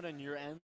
Tallant on your end?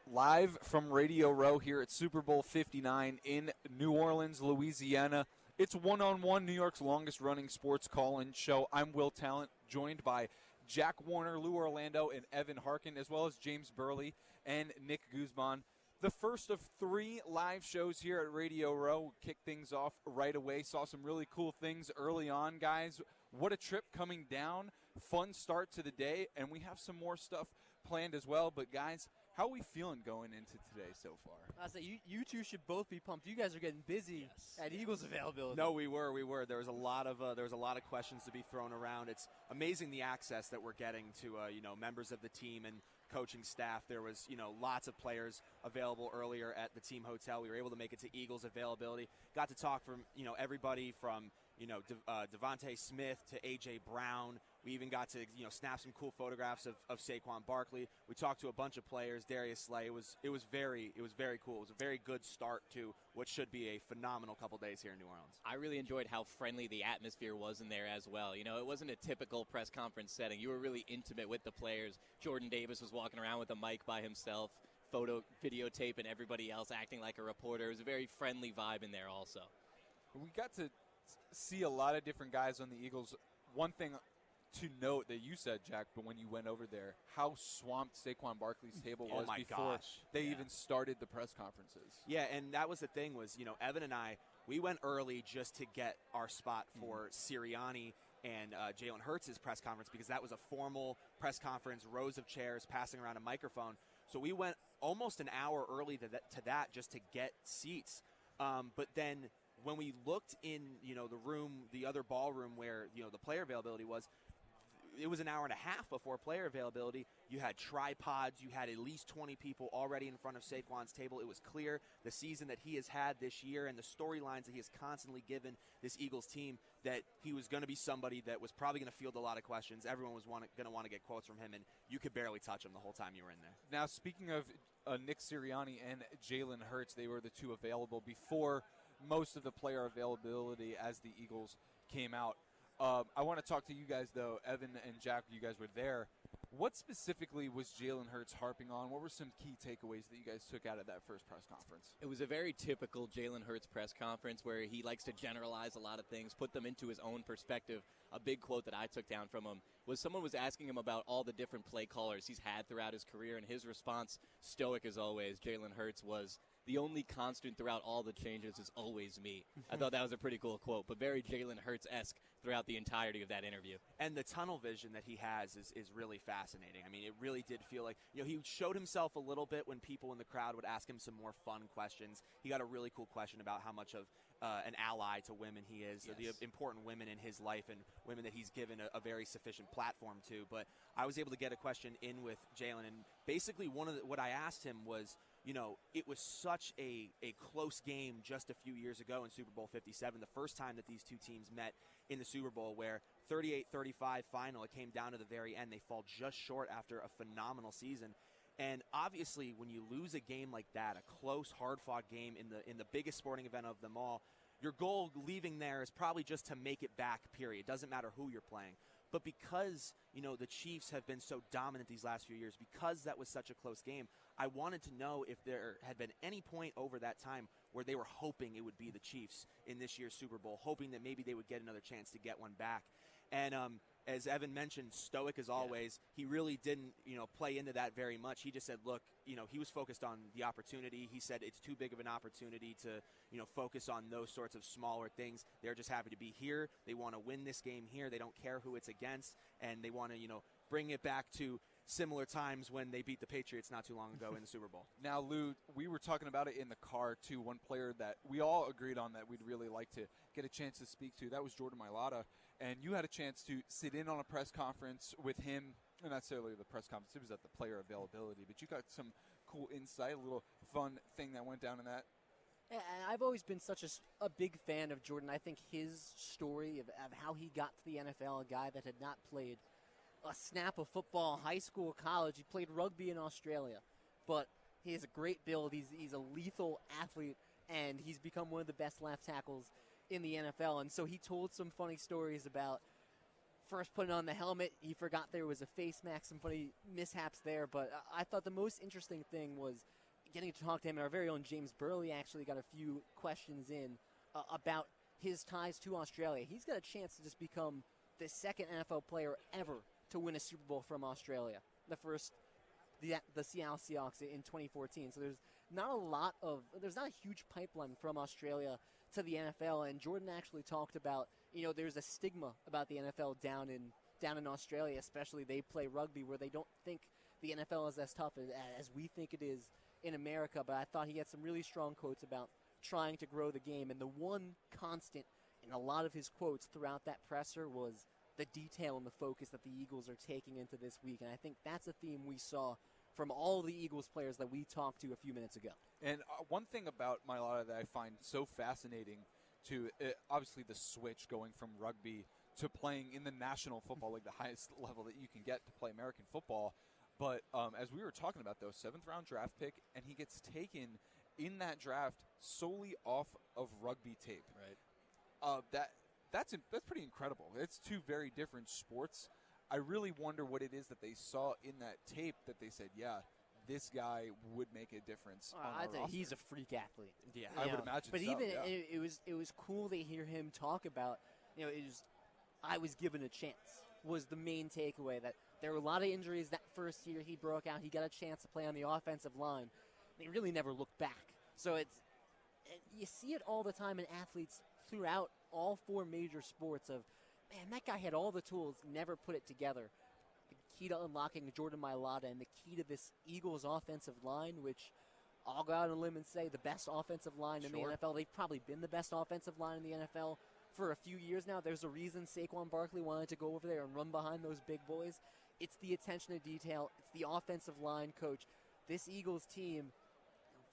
Live from Radio Row here at Super Bowl 59 in New Orleans, Louisiana. It's one-on-one, New York's longest-running sports call-in show. I'm Will Tallant, joined by Jack Warner, Lou Orlando, and Evan Harkin, as well as James Birle and Nick Guzman. The first of 3 live shows here at Radio Row. We'll kick things off right away. Saw some really cool things early on, guys. What a trip coming down. Fun start to the day, and we have some more stuff planned as well. But, guys, how are we feeling going into today so far? I say you two should both be pumped. You guys are getting busy at Eagles availability. No, we were. There was a lot of questions to be thrown around. It's amazing the access that we're getting to members of the team and coaching staff. There was lots of players available earlier at the team hotel. We were able to make it to Eagles availability. Got to talk from everybody from Devontae Smith to AJ Brown. We even got to snap some cool photographs of Saquon Barkley. We talked to a bunch of players. Darius Slay. It was very cool. It was a very good start to what should be a phenomenal couple days here in New Orleans. I really enjoyed how friendly the atmosphere was in there as well. It wasn't a typical press conference setting. You were really intimate with the players. Jordan Davis was walking around with a mic by himself, videotape, and everybody else acting like a reporter. It was a very friendly vibe in there also. We got to see a lot of different guys on the Eagles. One thing to note that you said, Jack, but when you went over there, how swamped Saquon Barkley's table was before they even started the press conferences. Yeah, and that was the thing was, Evan and I, we went early just to get our spot for Sirianni and Jalen Hurts' press conference because that was a formal press conference, rows of chairs, passing around a microphone. So we went almost an hour early to that just to get seats. But then when we looked in, the other ballroom where, the player availability was, it was an hour and a half before player availability. You had tripods. You had at least 20 people already in front of Saquon's table. It was clear the season that he has had this year and the storylines that he has constantly given this Eagles team that he was going to be somebody that was probably going to field a lot of questions. Everyone was going to want to get quotes from him, and you could barely touch him the whole time you were in there. Now, speaking of Nick Sirianni and Jalen Hurts, they were the two available before most of the player availability as the Eagles came out. I want to talk to you guys, though. Evan and Jack, you guys were there. What specifically was Jalen Hurts harping on? What were some key takeaways that you guys took out of that first press conference? It was a very typical Jalen Hurts press conference where he likes to generalize a lot of things, put them into his own perspective. A big quote that I took down from him was someone was asking him about all the different play callers he's had throughout his career, and his response, stoic as always, Jalen Hurts, was, the only constant throughout all the changes is always me. I thought that was a pretty cool quote, but very Jalen Hurts-esque throughout the entirety of that interview. And the tunnel vision that he has is really fascinating. I mean, it really did feel like, he showed himself a little bit when people in the crowd would ask him some more fun questions. He got a really cool question about how much of an ally to women he is, Yes. the important women in his life and women that he's given a very sufficient platform to. But I was able to get a question in with Jalen, and basically what I asked him was, it was such a close game just a few years ago in Super Bowl 57, the first time that these two teams met in the Super Bowl, where 38-35 final, it came down to the very end. They fall just short after a phenomenal season. And obviously, when you lose a game like that, a close, hard-fought game in the biggest sporting event of them all, your goal leaving there is probably just to make it back, period. Doesn't matter who you're playing. But because, the Chiefs have been so dominant these last few years, because that was such a close game, I wanted to know if there had been any point over that time where they were hoping it would be the Chiefs in this year's Super Bowl, hoping that maybe they would get another chance to get one back. And as Evan mentioned, stoic as always, he really didn't, play into that very much. He just said, look, he was focused on the opportunity. He said it's too big of an opportunity to, focus on those sorts of smaller things. They're just happy to be here. They want to win this game here. They don't care who it's against, and they want to, bring it back to similar times when they beat the Patriots not too long ago in the Super Bowl. Now, Lou, we were talking about it in the car, too. One player that we all agreed on that we'd really like to get a chance to speak to, that was Jordan Mailata. And you had a chance to sit in on a press conference with him, not necessarily the press conference, it was at the player availability, but you got some cool insight, a little fun thing that went down in that. And I've always been such a big fan of Jordan. I think his story of how he got to the NFL, a guy that had not played a snap of football, high school, college. He played rugby in Australia, but he has a great build. He's a lethal athlete, and he's become one of the best left tackles in the NFL. And so he told some funny stories about first putting on the helmet. He forgot there was a face mask, some funny mishaps there. But I thought the most interesting thing was getting to talk to him. And our very own James Birle actually got a few questions in about his ties to Australia. He's got a chance to just become the second NFL player ever to win a Super Bowl from Australia. The first, the Seattle Seahawks in 2014. So there's not a huge pipeline from Australia to the NFL. And Jordan actually talked about, there's a stigma about the NFL down in Australia, especially they play rugby where they don't think the NFL is as tough as we think it is in America. But I thought he had some really strong quotes about trying to grow the game. And the one constant in a lot of his quotes throughout that presser was the detail and the focus that the Eagles are taking into this week. And I think that's a theme we saw from all the Eagles players that we talked to a few minutes ago. And one thing about Mailata that I find so fascinating, to obviously the switch going from rugby to playing in the National Football League, the highest level that you can get to play American football. But as we were talking about, though, 7th-round draft pick, and he gets taken in that draft solely off of rugby tape. Right. That's pretty incredible. It's two very different sports. I really wonder what it is that they saw in that tape that they said, yeah, this guy would make a difference. I'd say he's a freak athlete. Yeah, I would imagine. But so, even yeah. it was cool to hear him talk about. I was given a chance. Was the main takeaway that there were a lot of injuries that first year he broke out. He got a chance to play on the offensive line. He really never looked back. So you see it all the time in athletes throughout all four major sports of, man, that guy had all the tools, never put it together. The key to unlocking Jordan Mailata and the key to this Eagles offensive line, which I'll go out on a limb and say the best offensive line in the NFL. They've probably been the best offensive line in the NFL for a few years now. There's a reason Saquon Barkley wanted to go over there and run behind those big boys. It's the attention to detail. It's the offensive line coach. This Eagles team,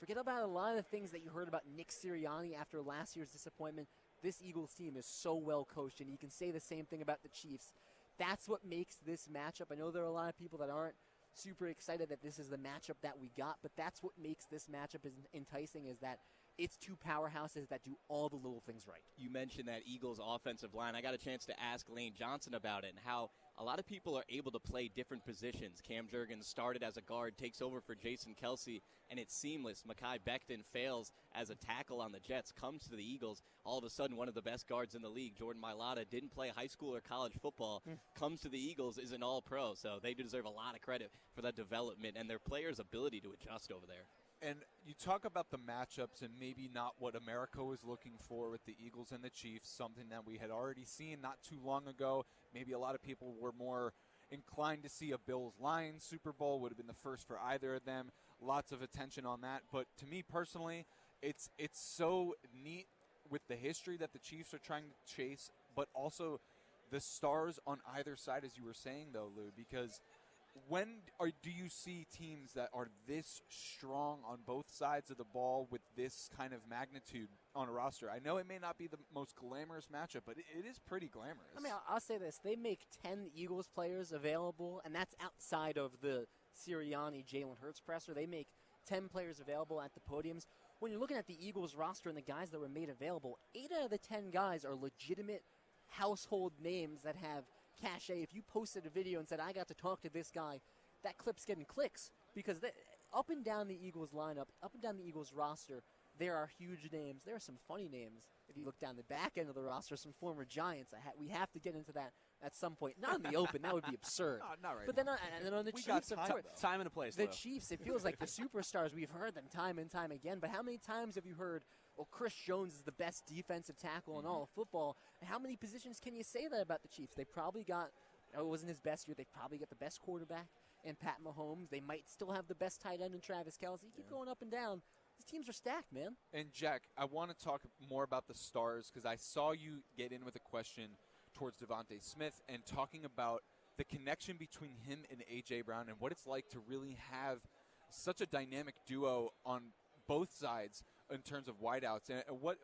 forget about a lot of the things that you heard about Nick Sirianni after last year's disappointment. This Eagles team is so well coached, and you can say the same thing about the Chiefs. That's what makes this matchup. I know there are a lot of people that aren't super excited that this is the matchup that we got, but that's what makes this matchup enticing, is that it's two powerhouses that do all the little things right. You mentioned that Eagles offensive line. I got a chance to ask Lane Johnson about it and how a lot of people are able to play different positions. Cam Jurgens started as a guard, takes over for Jason Kelsey, and it's seamless. Mekhi Becton fails as a tackle on the Jets, comes to the Eagles. All of a sudden, one of the best guards in the league, Jordan Mailata, didn't play high school or college football, comes to the Eagles, is an all-pro. So they deserve a lot of credit for that development and their players' ability to adjust over there. And you talk about the matchups and maybe not what America was looking for with the Eagles and the Chiefs, something that we had already seen not too long ago. Maybe a lot of people were more inclined to see a Bills-Lions Super Bowl, would have been the first for either of them. Lots of attention on that. But to me personally, it's so neat with the history that the Chiefs are trying to chase, but also the stars on either side, as you were saying, though, Lou, because do you see teams that are this strong on both sides of the ball with this kind of magnitude on a roster? I know it may not be the most glamorous matchup, but it is pretty glamorous. I mean, I'll say this. They make 10 Eagles players available, and that's outside of the Sirianni, Jalen Hurts presser. They make 10 players available at the podiums. When you're looking at the Eagles roster and the guys that were made available, 8 out of the 10 guys are legitimate household names that have cachet. If you posted a video and said, I got to talk to this guy, that clip's getting clicks because up and down the Eagles lineup, up and down the Eagles roster, there are huge names. There are some funny names. If you look down the back end of the roster, some former Giants. We have to get into that at some point. Not in the open. That would be absurd. Not right but now. then on the Chiefs, of course. Time and a place, The though. Chiefs, it feels like the superstars. We've heard them time and time again. But how many times have you heard, well, Chris Jones is the best defensive tackle in all of football? And how many positions can you say that about the Chiefs? They probably got, it wasn't his best year. They probably got the best quarterback in Pat Mahomes. They might still have the best tight end in Travis Kelce. Keep going up and down. These teams are stacked, man. And, Jack, I want to talk more about the stars because I saw you get in with a question towards Devontae Smith and talking about the connection between him and A.J. Brown and what it's like to really have such a dynamic duo on both sides in terms of wideouts. And what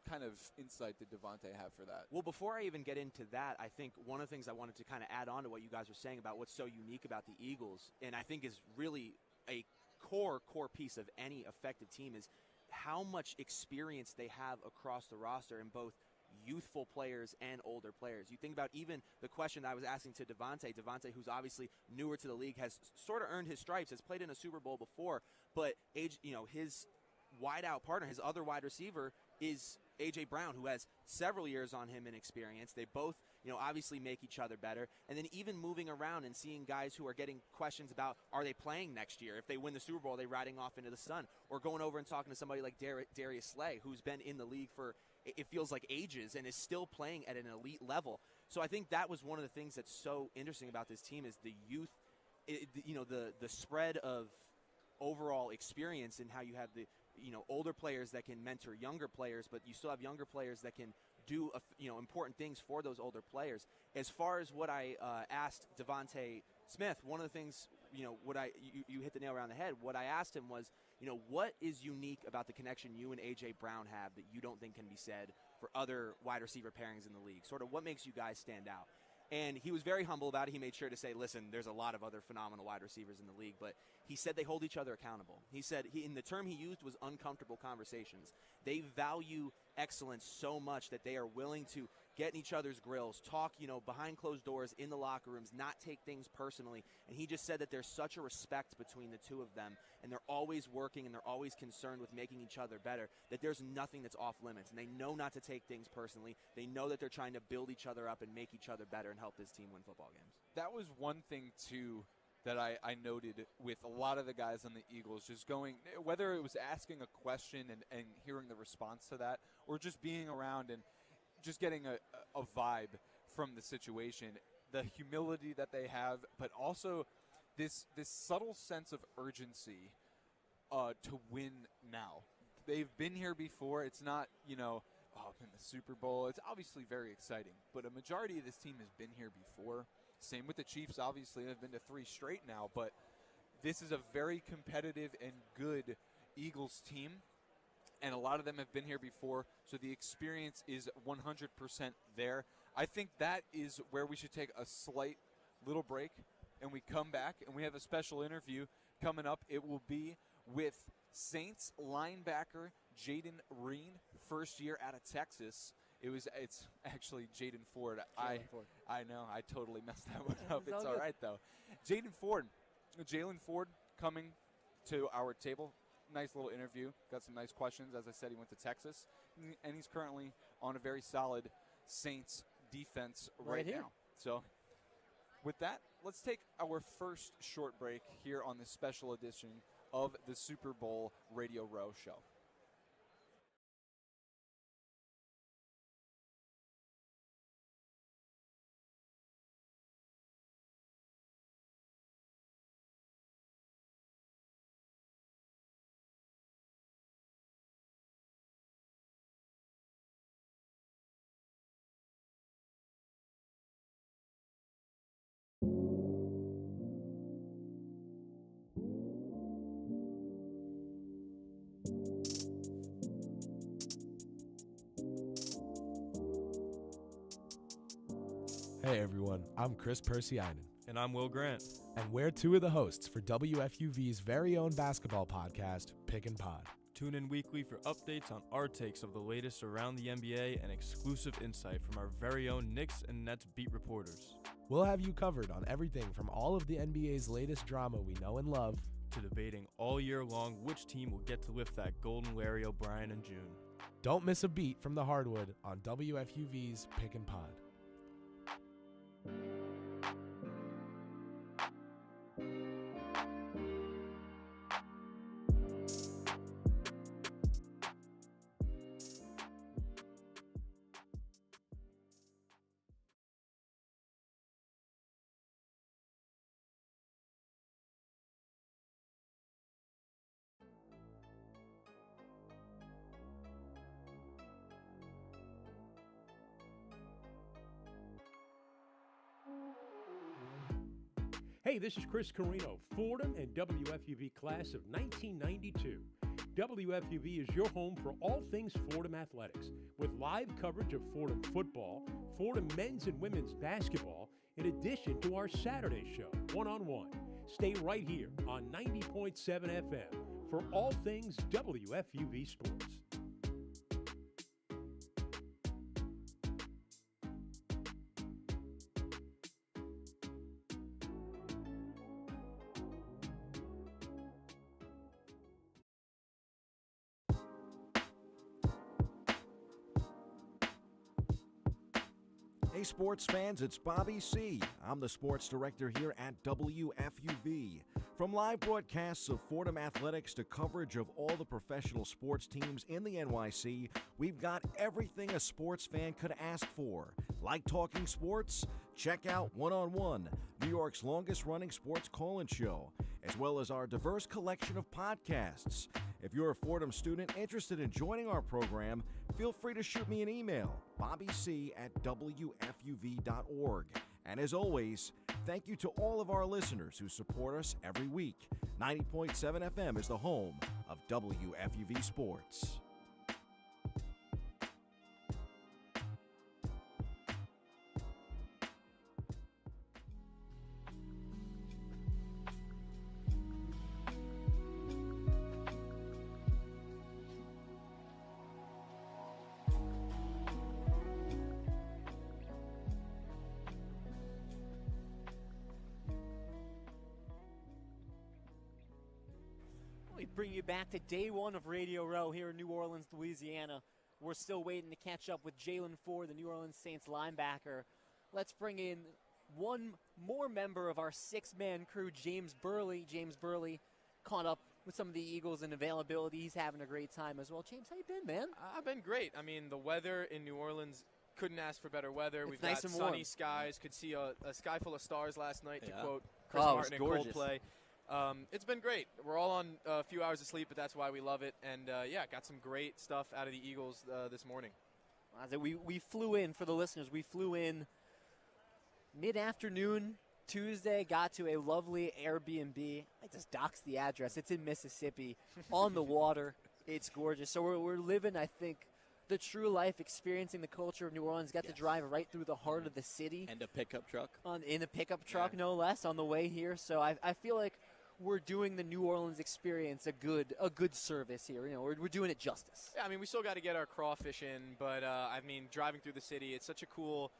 kind of insight did Devontae have for that? Well, before I even get into that, I think one of the things I wanted to kind of add on to what you guys were saying about what's so unique about the Eagles, and I think is really a core piece of any effective team, is how much experience they have across the roster in both youthful players and older players. You think about even the question that I was asking to Devontae, who's obviously newer to the league, has sort of earned his stripes, has played in a Super Bowl before, but his wideout partner, his other wide receiver, is A.J. Brown, who has several years on him in experience. They both, obviously make each other better. And then even moving around and seeing guys who are getting questions about, are they playing next year? If they win the Super Bowl, are they riding off into the sun? Or going over and talking to somebody like Darius Slay, who's been in the league for, it feels like ages, and is still playing at an elite level. So I think that was one of the things that's so interesting about this team is the youth, the spread of overall experience and how you have the older players that can mentor younger players, but you still have younger players that can do important things for those older players. As far as what I asked Devontae Smith, one of the things you hit the nail around the head. What I asked him was, what is unique about the connection you and A.J. Brown have that you don't think can be said for other wide receiver pairings in the league? Sort of what makes you guys stand out? And he was very humble about it. He made sure to say, listen, there's a lot of other phenomenal wide receivers in the league, but he said they hold each other accountable. He said, in the term he used was uncomfortable conversations. They value excellence so much that they are willing to get in each other's grills, talk, behind closed doors in the locker rooms, not take things personally. And he just said that there's such a respect between the two of them, and they're always working and they're always concerned with making each other better, that there's nothing that's off limits. And they know not to take things personally. They know that they're trying to build each other up and make each other better and help this team win football games. That was one thing, too, that I noted with a lot of the guys on the Eagles, just going, whether it was asking a question and hearing the response to that, or just being around and just getting a vibe from the situation, the humility that they have, but also this subtle sense of urgency to win now. They've been here before. It's not, in the Super Bowl. It's obviously very exciting, but a majority of this team has been here before. Same with the Chiefs, obviously. They've been to 3 straight now, but this is a very competitive and good Eagles team, and a lot of them have been here before, so the experience is 100% there. I think that is where we should take a slight little break, and we come back, and we have a special interview coming up. It will be with Saints linebacker Jaden Reed, first year out of Texas. It's actually Jaden Ford. I know, I totally messed that one up. It's all right, though. Jalen Ford coming to our table. Nice little interview. Got some nice questions. As I said, he went to Texas, and he's currently on a very solid Saints defense right now. So with that, let's take our first short break here on this special edition of the Super Bowl Radio Row show. Hey everyone, I'm Chris Persianen. And I'm Will Grant. And we're two of the hosts for WFUV's very own basketball podcast, Pick and Pod. Tune in weekly for updates on our takes of the latest around the NBA and exclusive insight from our very own Knicks and Nets beat reporters. We'll have you covered on everything from all of the NBA's latest drama we know and love to debating all year long which team will get to lift that golden Larry O'Brien in June. Don't miss a beat from the hardwood on WFUV's Pick and Pod. Hey, this is Chris Carino, Fordham and WFUV class of 1992. WFUV is your home for all things Fordham athletics, with live coverage of Fordham football, Fordham men's and women's basketball, in addition to our Saturday show, One-on-One. Stay right here on 90.7 FM for all things WFUV sports. Hey sports fans, it's Bobby C. I'm the sports director here at WFUV. From live broadcasts of Fordham athletics to coverage of all the professional sports teams in the NYC, we've got everything a sports fan could ask for. Like talking sports? Check out One-on-One, New York's longest-running sports call-in show, as well as our diverse collection of podcasts. If you're a Fordham student interested in joining our program, feel free to shoot me an email, bobbyc@wfuv.org. And as always, thank you to all of our listeners who support us every week. 90.7 FM is the home of WFUV Sports. We bring you back to day one of Radio Row here in New Orleans, Louisiana. We're still waiting to catch up with Jalen Ford, the New Orleans Saints linebacker. Let's bring in one more member of our six-man crew, James Birle. James Birle caught up with some of the Eagles in availability. He's having a great time as well. James, how you been, man? I've been great. I mean, the weather in New Orleans, couldn't ask for better weather. We've nice got and sunny warm. skies. Could see a sky full of stars last night, to quote Oh, Chris it was Martin and gorgeous. Coldplay. It's been great. We're all on a few hours of sleep, but that's why we love it. And, got some great stuff out of the Eagles this morning. We flew in, for the listeners, we flew in mid-afternoon Tuesday, got to a lovely Airbnb. I just doxed the address. It's in Mississippi, on the water. It's gorgeous. So we're living, I think, the true life, experiencing the culture of New Orleans. Got to drive right through the heart of the city. And a pickup truck. In a pickup truck, no less, on the way here. So I feel like we're doing the New Orleans experience a good service here. You know, we're doing it justice. Yeah, I mean, we still got to get our crawfish in, but, driving through the city, it's such a cool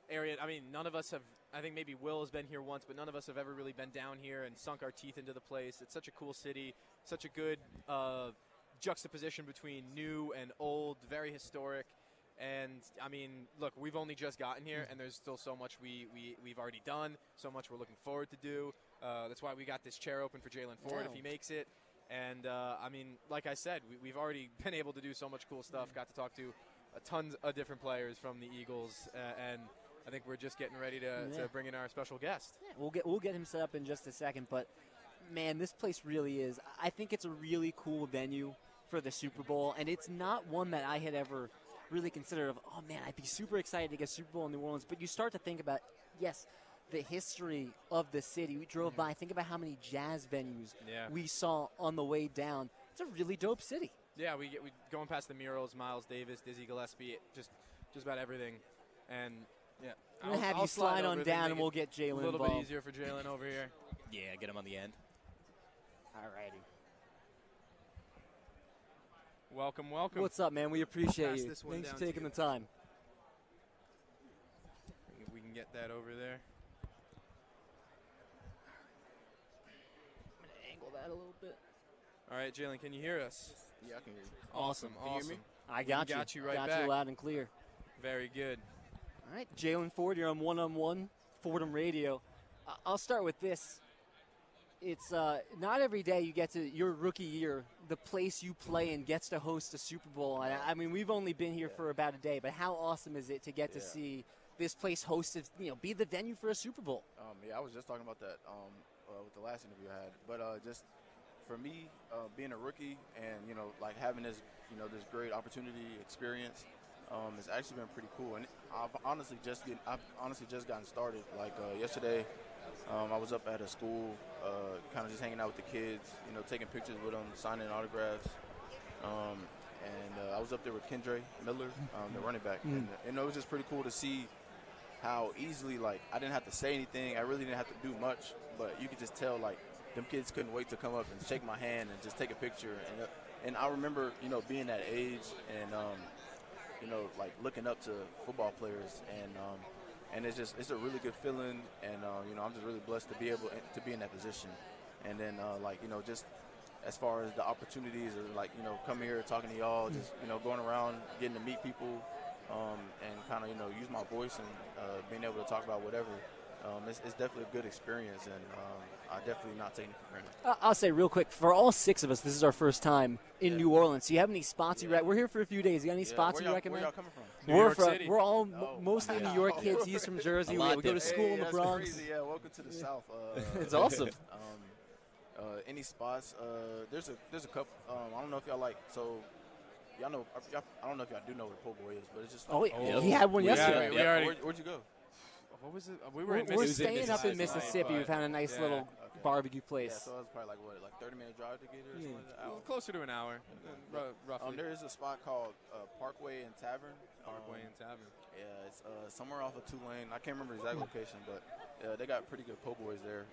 area. I mean, none of us have, I think maybe Will has been here once, but none of us have ever really been down here and sunk our teeth into the place. It's such a cool city, such a good juxtaposition between new and old, very historic. And, I mean, look, we've only just gotten here, and there's still so much we've already done, so much we're looking forward to do. That's why we got this chair open for Jalen Ford if he makes it. And, I mean, like I said, we've already been able to do so much cool stuff. Got to talk to tons of different players from the Eagles, and I think we're just getting ready to bring in our special guest. Yeah, we'll get him set up in just a second, but man, this place really is. I think it's a really cool venue for the Super Bowl, and it's not one that I had ever really considered of, oh man, I'd be super excited to get Super Bowl in New Orleans. But you start to think about, yes, the history of the city. We drove by. Think about how many jazz venues we saw on the way down. It's a really dope city. Yeah, we going past the murals, Miles Davis, Dizzy Gillespie, just about everything. And yeah, I'm gonna have you slide on down, and we'll get Jalen involved. A little bit easier for Jalen over here. Yeah, get him on the end. All righty. Welcome. What's up, man? We appreciate Pass you. this one Thanks down for to taking you. the time. We can get that over there. I'm gonna angle that a little bit. All right, Jalen, can you hear us? Yeah, I can hear you. Awesome. Can you hear me? I got you. Got you right got back. you loud and clear. Very good. All right, Jalen Ford, you're on one-on-one Fordham Radio. I'll start with this. It's not every day you get to, your rookie year, the place you play in gets to host a Super Bowl. And I mean, we've only been here for about a day, but how awesome is it to get to see this place hosted, be the venue for a Super Bowl? Yeah, I was just talking about that with the last interview I had. But just for me, being a rookie and, like having this, this great opportunity experience, it's actually been pretty cool. And I've honestly just gotten started. Like yesterday, I was up at a school, kind of just hanging out with the kids, taking pictures with them, signing autographs. And I was up there with Kendre Miller, the running back. And it was just pretty cool to see how easily, like, I didn't have to say anything. I really didn't have to do much, but you could just tell, like, them kids couldn't wait to come up and shake my hand and just take a picture. And I remember, being that age and, like looking up to football players, and it's a really good feeling, and I'm just really blessed to be able to be in that position. And then just as far as the opportunities of coming here talking to y'all, just going around getting to meet people, and kind of use my voice and being able to talk about whatever. It's definitely a good experience, and I definitely not taking it for granted. I'll say real quick, for all six of us, this is our first time in New Orleans. Do you have any spots we're here for a few days. You got any spots you recommend? Where y'all coming from? New York City. We're all mostly New York kids. He's from Jersey. We go to school in the that's Bronx. Crazy. Yeah, welcome to the South. It's awesome. Any spots? There's a couple. I don't know if y'all like. So y'all know. I don't know if y'all do know what a po' boy is, but it's just. He had one yesterday. Where'd you go? What was it? We were in We're Mississippi. staying up in Mississippi. We've had a nice little barbecue place. Yeah, so it's probably like 30-minute drive to get here or something like that? Well, closer to an hour, roughly. There is a spot called Parkway and Tavern. Parkway and Tavern. Yeah, it's somewhere off of Tulane. I can't remember the exact location, but they got pretty good po' boys there.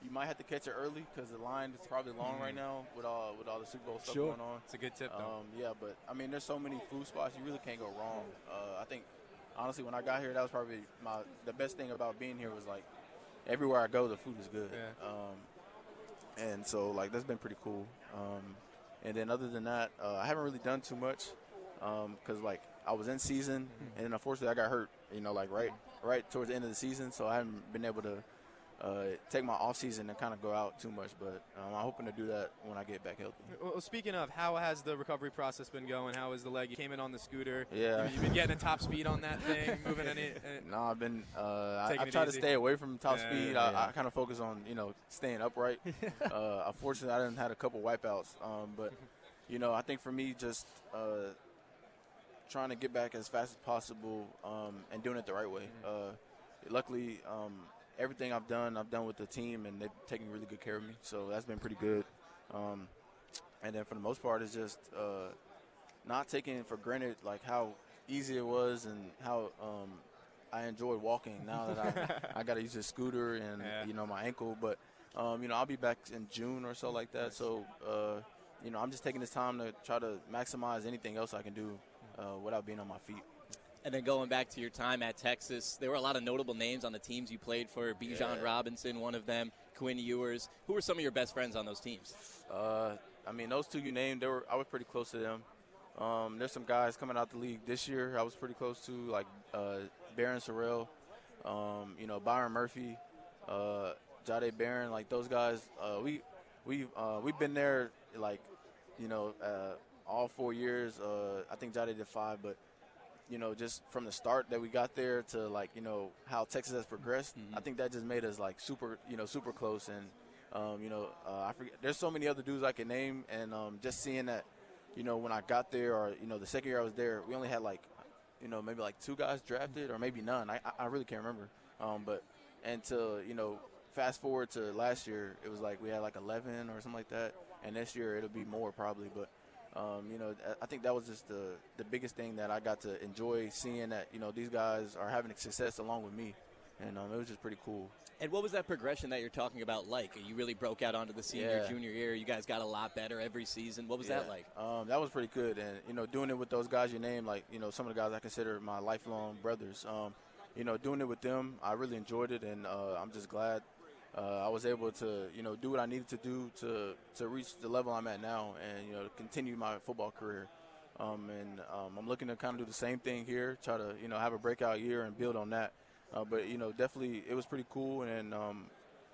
You might have to catch it early because the line is probably long right now with all the Super Bowl stuff going on. It's a good tip, though. Yeah, but I mean, there's so many food spots you really can't go wrong. I think honestly, when I got here, that was probably the best thing about being here was like everywhere I go, the food is good. Yeah. And so like that's been pretty cool. And then other than that, I haven't really done too much because like I was in season, and then unfortunately I got hurt. Like right towards the end of the season, so I haven't been able to take my off season and kind of go out too much. But I'm hoping to do that when I get back healthy. Well, speaking of, how has the recovery process been going? How is the leg? You came in on the scooter. Yeah. You've been getting a top speed on that thing, moving any. No, I've been. I try to stay away from top speed. I kind of focus on staying upright. Unfortunately, I done had a couple wipeouts. But I think for me, just trying to get back as fast as possible and doing it the right way. Luckily, everything I've done with the team, and they've taken really good care of me. So that's been pretty good. And then for the most part, it's just not taking it for granted, like how easy it was and how I enjoyed walking. Now that I got to use a scooter and my ankle, but I'll be back in June or so like that. So I'm just taking this time to try to maximize anything else I can do without being on my feet. And then going back to your time at Texas, there were a lot of notable names on the teams you played for. Bijan Robinson, one of them, Quinn Ewers. Who were some of your best friends on those teams? I mean, those two you named, I was pretty close to them. There's some guys coming out the league this year I was pretty close to, like Barron Sorrell, Byron Murphy, Jade Barron. Like those guys, we we've been there like, all 4 years. I think Jade did 5, but just from the start that we got there to like, how Texas has progressed, I think that just made us like super close. And, I forget, there's so many other dudes I can name. And just seeing that, when I got there or, the second year I was there, we only had like, maybe like 2 guys drafted or maybe none. I really can't remember. And to, fast forward to last year, it was like we had like 11 or something like that. And this year it'll be more probably. But, I think that was just the biggest thing that I got to enjoy, seeing that, these guys are having success along with me. And it was just pretty cool. And what was that progression that you're talking about like? You really broke out onto the senior, junior year. You guys got a lot better every season. What was that like? That was pretty good. And, doing it with those guys you named, like, some of the guys I consider my lifelong brothers, doing it with them, I really enjoyed it. And I'm just glad I was able to, do what I needed to do to reach the level I'm at now and, to continue my football career. I'm looking to kind of do the same thing here, try to, have a breakout year and build on that. But, definitely it was pretty cool. And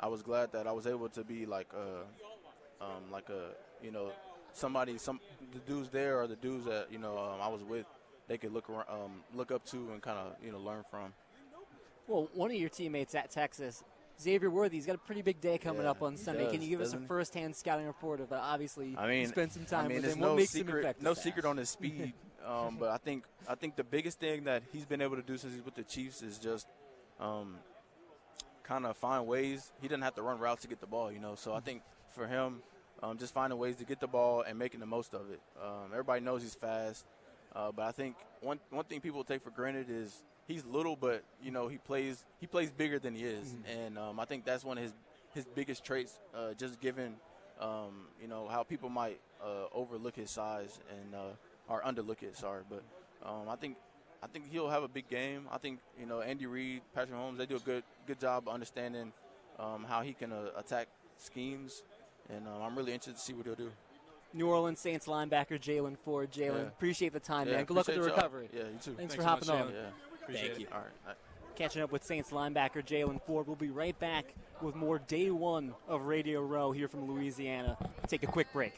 I was glad that I was able to be the dudes there or the dudes that, I was with, they could look up to and kind of, learn from. Well, one of your teammates at Texas, Xavier Worthy's got a pretty big day coming up on Sunday. Can you give us a first-hand scouting report of obviously you spent some time with him? What makes him effective? No secret on his speed, but I think the biggest thing that he's been able to do since he's with the Chiefs is just kind of find ways. He doesn't have to run routes to get the ball, So I think for him, just finding ways to get the ball and making the most of it. Everybody knows he's fast, but I think one thing people take for granted is he's little, but he plays bigger than he is, and I think that's one of his biggest traits. Just given how people might overlook his size and or underlook it. Sorry, but I think he'll have a big game. I think Andy Reid, Patrick Mahomes, they do a good job of understanding how he can attack schemes, and I'm really interested to see what he'll do. New Orleans Saints linebacker Jalen Ford. Jalen, appreciate the time, man. Good luck with the recovery. Yeah, you too. Thanks for hopping on. Yeah. Thank you. All right. Catching up with Saints linebacker Jalen Ford. We'll be right back with more day one of Radio Row here from Louisiana. Take a quick break.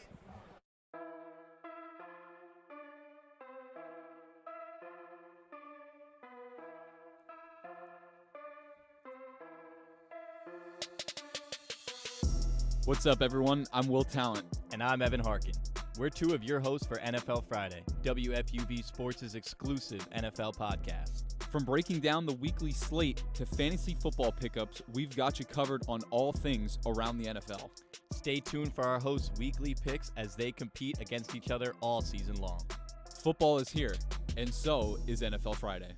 What's up, everyone? I'm Will Tallant. And I'm Evan Harkin. We're 2 of your hosts for NFL Friday, WFUV Sports' exclusive NFL podcast. From breaking down the weekly slate to fantasy football pickups, we've got you covered on all things around the NFL. Stay tuned for our hosts' weekly picks as they compete against each other all season long. Football is here, and so is NFL Friday.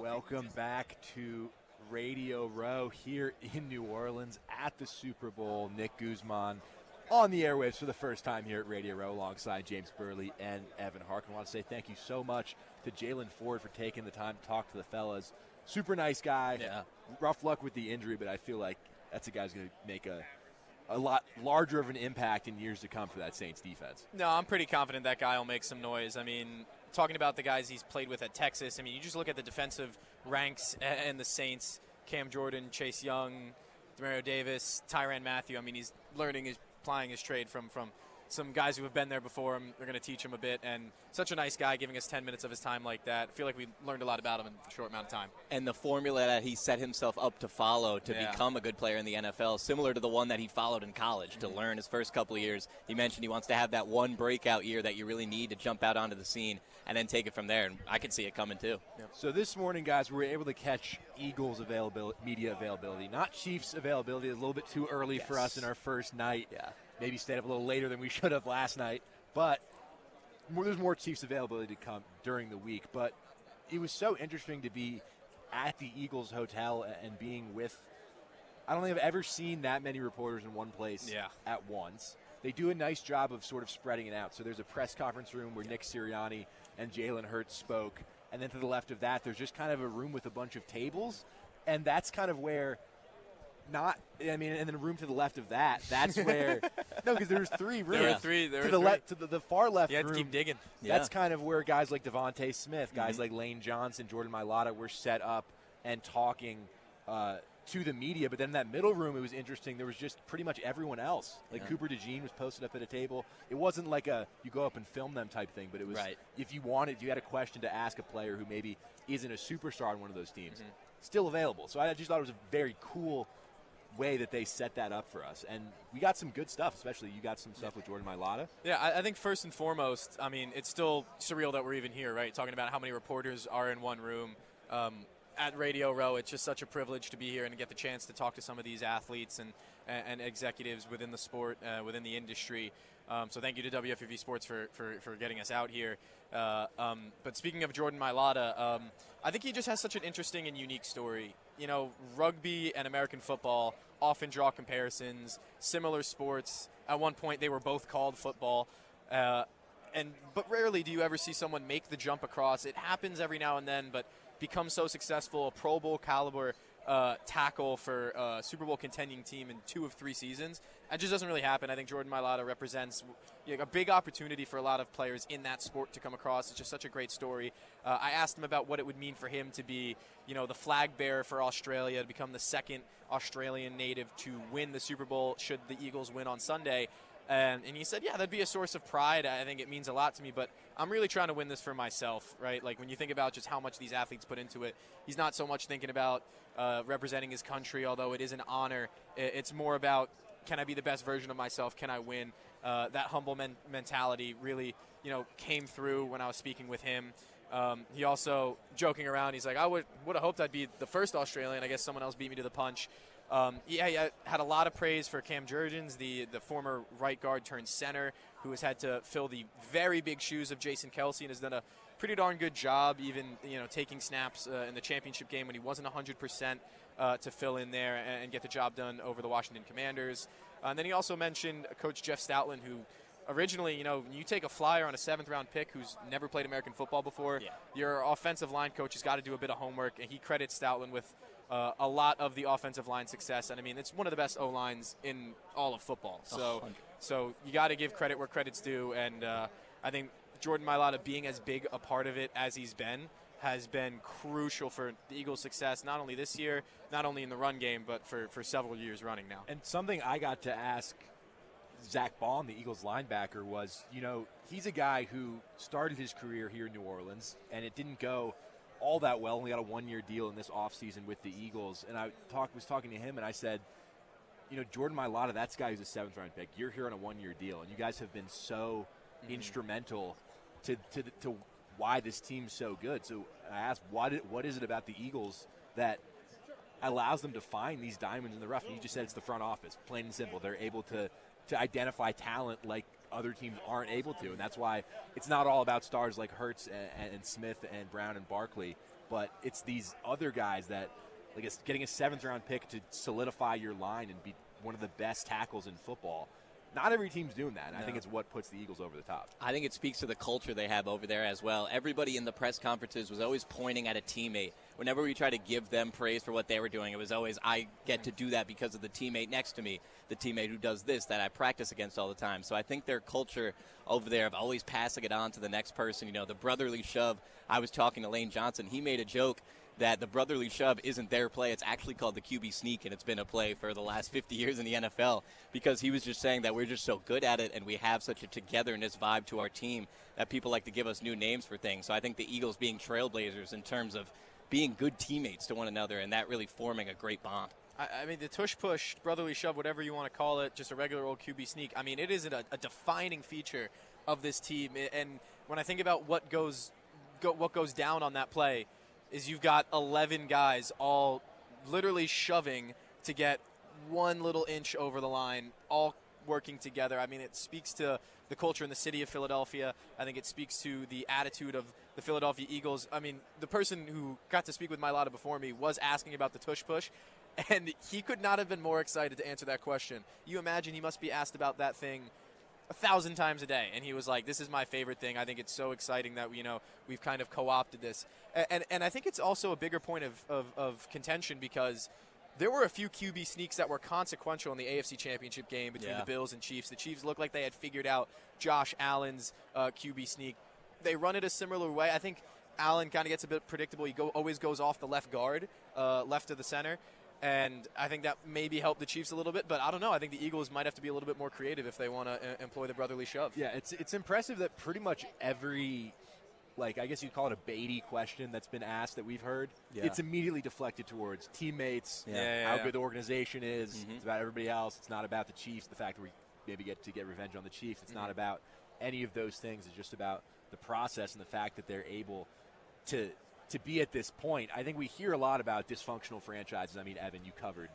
Welcome back to Radio Row here in New Orleans at the Super Bowl. Nick Guzman on the airwaves for the first time here at Radio Row alongside James Birle and Evan Harkin. I want to say thank you so much to Jalen Ford for taking the time to talk to the fellas. Super nice guy. Yeah. Rough luck with the injury, but I feel like that's a guy who's going to make a lot larger of an impact in years to come for that Saints defense. No, I'm pretty confident that guy will make some noise. I mean, talking about the guys he's played with at Texas, I mean, you just look at the defensive ranks and the Saints, Cam Jordan, Chase Young, Demario Davis, Tyrann Mathieu. I mean, he's applying his trade from some guys who have been there before him. They're going to teach him a bit, and such a nice guy giving us 10 minutes of his time like that. I feel like we learned a lot about him in a short amount of time. And the formula that he set himself up to follow to become a good player in the NFL, similar to the one that he followed in college to learn his first couple of years. He mentioned he wants to have that one breakout year that you really need to jump out onto the scene and then take it from there. And I could see it coming too. Yep. So this morning, guys, we were able to catch Eagles media availability, not Chiefs availability. A little bit too early for us in our first night. Yeah. Maybe stayed up a little later than we should have last night. But there's more Chiefs availability to come during the week. But it was so interesting to be at the Eagles hotel and being with – I don't think I've ever seen that many reporters in one place at once. They do a nice job of sort of spreading it out. So there's a press conference room where Nick Sirianni and Jalen Hurts spoke. And then to the left of that, there's just kind of a room with a bunch of tables. And that's kind of where – and then a room to the left of that. That's where no, because there's three rooms. There were three. To the far left you had room. To keep digging. That's kind of where guys like Devontae Smith, guys like Lane Johnson, Jordan Mailata were set up and talking to the media. But then in that middle room, it was interesting. There was just pretty much everyone else. Like Cooper DeJean was posted up at a table. It wasn't like you go up and film them type thing, but it was if you had a question to ask a player who maybe isn't a superstar on one of those teams, still available. So I just thought it was a very cool way that they set that up for us, and we got some good stuff. Especially you got some stuff with Jordan Mailata. Yeah, I think first and foremost, I mean, it's still surreal that we're even here, right? Talking about how many reporters are in one room at Radio Row. It's just such a privilege to be here and to get the chance to talk to some of these athletes and executives within the sport, within the industry. So thank you to WFUV Sports for getting us out here. But speaking of Jordan Mailata, I think he just has such an interesting and unique story. You know, rugby and American football often draw comparisons, similar sports. At one point, they were both called football. But rarely do you ever see someone make the jump across. It happens every now and then, but become so successful, a Pro Bowl caliber tackle for a Super Bowl contending team in 2 of 3 seasons. That just doesn't really happen. I think Jordan Mailata represents a big opportunity for a lot of players in that sport to come across. It's just such a great story. I asked him about what it would mean for him to be, the flag bearer for Australia, to become the second Australian native to win the Super Bowl should the Eagles win on Sunday. And he said, yeah, that'd be a source of pride. I think it means a lot to me, but I'm really trying to win this for myself, right? Like when you think about just how much these athletes put into it, he's not so much thinking about representing his country, although it is an honor. It's more about, can I be the best version of myself? Can I win? That humble mentality really, came through when I was speaking with him. He also, joking around, he's like, I would have hoped I'd be the first Australian. I guess someone else beat me to the punch. He had a lot of praise for Cam Jurgens, the former right guard turned center, who has had to fill the very big shoes of Jason Kelce and has done a pretty darn good job, even taking snaps in the championship game when he wasn't 100% to fill in there and get the job done over the Washington Commanders. And then he also mentioned Coach Jeff Stoutland, who originally, when you take a flyer on a 7th-round pick who's never played American football before, your offensive line coach has got to do a bit of homework, and he credits Stoutland with a lot of the offensive line success. And, I mean, it's one of the best O-lines in all of football. So you got to give credit where credit's due. And I think Jordan Mailata being as big a part of it as he's been has been crucial for the Eagles' success, not only this year, not only in the run game, but for several years running now. And something I got to ask Zach Baum, the Eagles linebacker, was, he's a guy who started his career here in New Orleans, and it didn't go all that well. Only got a 1-year deal in this offseason with the Eagles. And I was talking to him, and I said, Jordan Mailata, that's a guy who's a 7th-round pick. You're here on a 1-year deal, and you guys have been so instrumental to why this team's so good. So I asked, what is it about the Eagles that allows them to find these diamonds in the rough? And you just said it's the front office, plain and simple. They're able to identify talent like other teams aren't able to, and that's why it's not all about stars like Hurts and Smith and Brown and Barkley. but it's these other guys that, like, it's getting a 7th-round pick to solidify your line and be one of the best tackles in football. Not every team's doing that, and I think it's what puts the Eagles over the top. I think it speaks to the culture they have over there as well. Everybody in the press conferences was always pointing at a teammate. Whenever we try to give them praise for what they were doing, it was always, I get to do that because of the teammate next to me, the teammate who does this that I practice against all the time. So I think their culture over there of always passing it on to the next person, you know, the brotherly shove. I was talking to Lane Johnson. He made a joke that the brotherly shove isn't their play. It's actually called the QB sneak, and it's been a play for the last 50 years in the NFL, because he was just saying that we're just so good at it and we have such a togetherness vibe to our team that people like to give us new names for things. So I think the Eagles being trailblazers in terms of being good teammates to one another and that really forming a great bond. I mean, the tush-push, brotherly shove, whatever you want to call it, just a regular old QB sneak, I mean, it is a defining feature of this team. And when I think about what goes down on that play, is you've got 11 guys all literally shoving to get 1 little inch over the line, all working together. I mean, it speaks to the culture in the city of Philadelphia. I think it speaks to the attitude of the Philadelphia Eagles. I mean, the person who got to speak with Mailata before me was asking about the tush push, and he could not have been more excited to answer that question. You imagine he must be asked about that thing 1,000 times a day, and he was like, this is my favorite thing. I think it's so exciting that, you know, we've kind of co-opted this. And I think it's also a bigger point of contention, because there were a few QB sneaks that were consequential in the AFC Championship game between the Bills and Chiefs. The Chiefs looked like they had figured out Josh Allen's QB sneak. They run it a similar way. I think Allen kind of gets a bit predictable. He always goes off the left guard, left of the center. And I think that maybe helped the Chiefs a little bit, but I don't know. I think the Eagles might have to be a little bit more creative if they want to employ the brotherly shove. Yeah, it's impressive that pretty much every, like, I guess you'd call it a Beatty question that's been asked that we've heard, it's immediately deflected towards teammates, how good the organization is. It's about everybody else. It's not about the Chiefs, the fact that we maybe get to get revenge on the Chiefs. It's not about any of those things. It's just about the process and the fact that they're able to be at this point. I think we hear a lot about dysfunctional franchises. I mean, Evan, you covered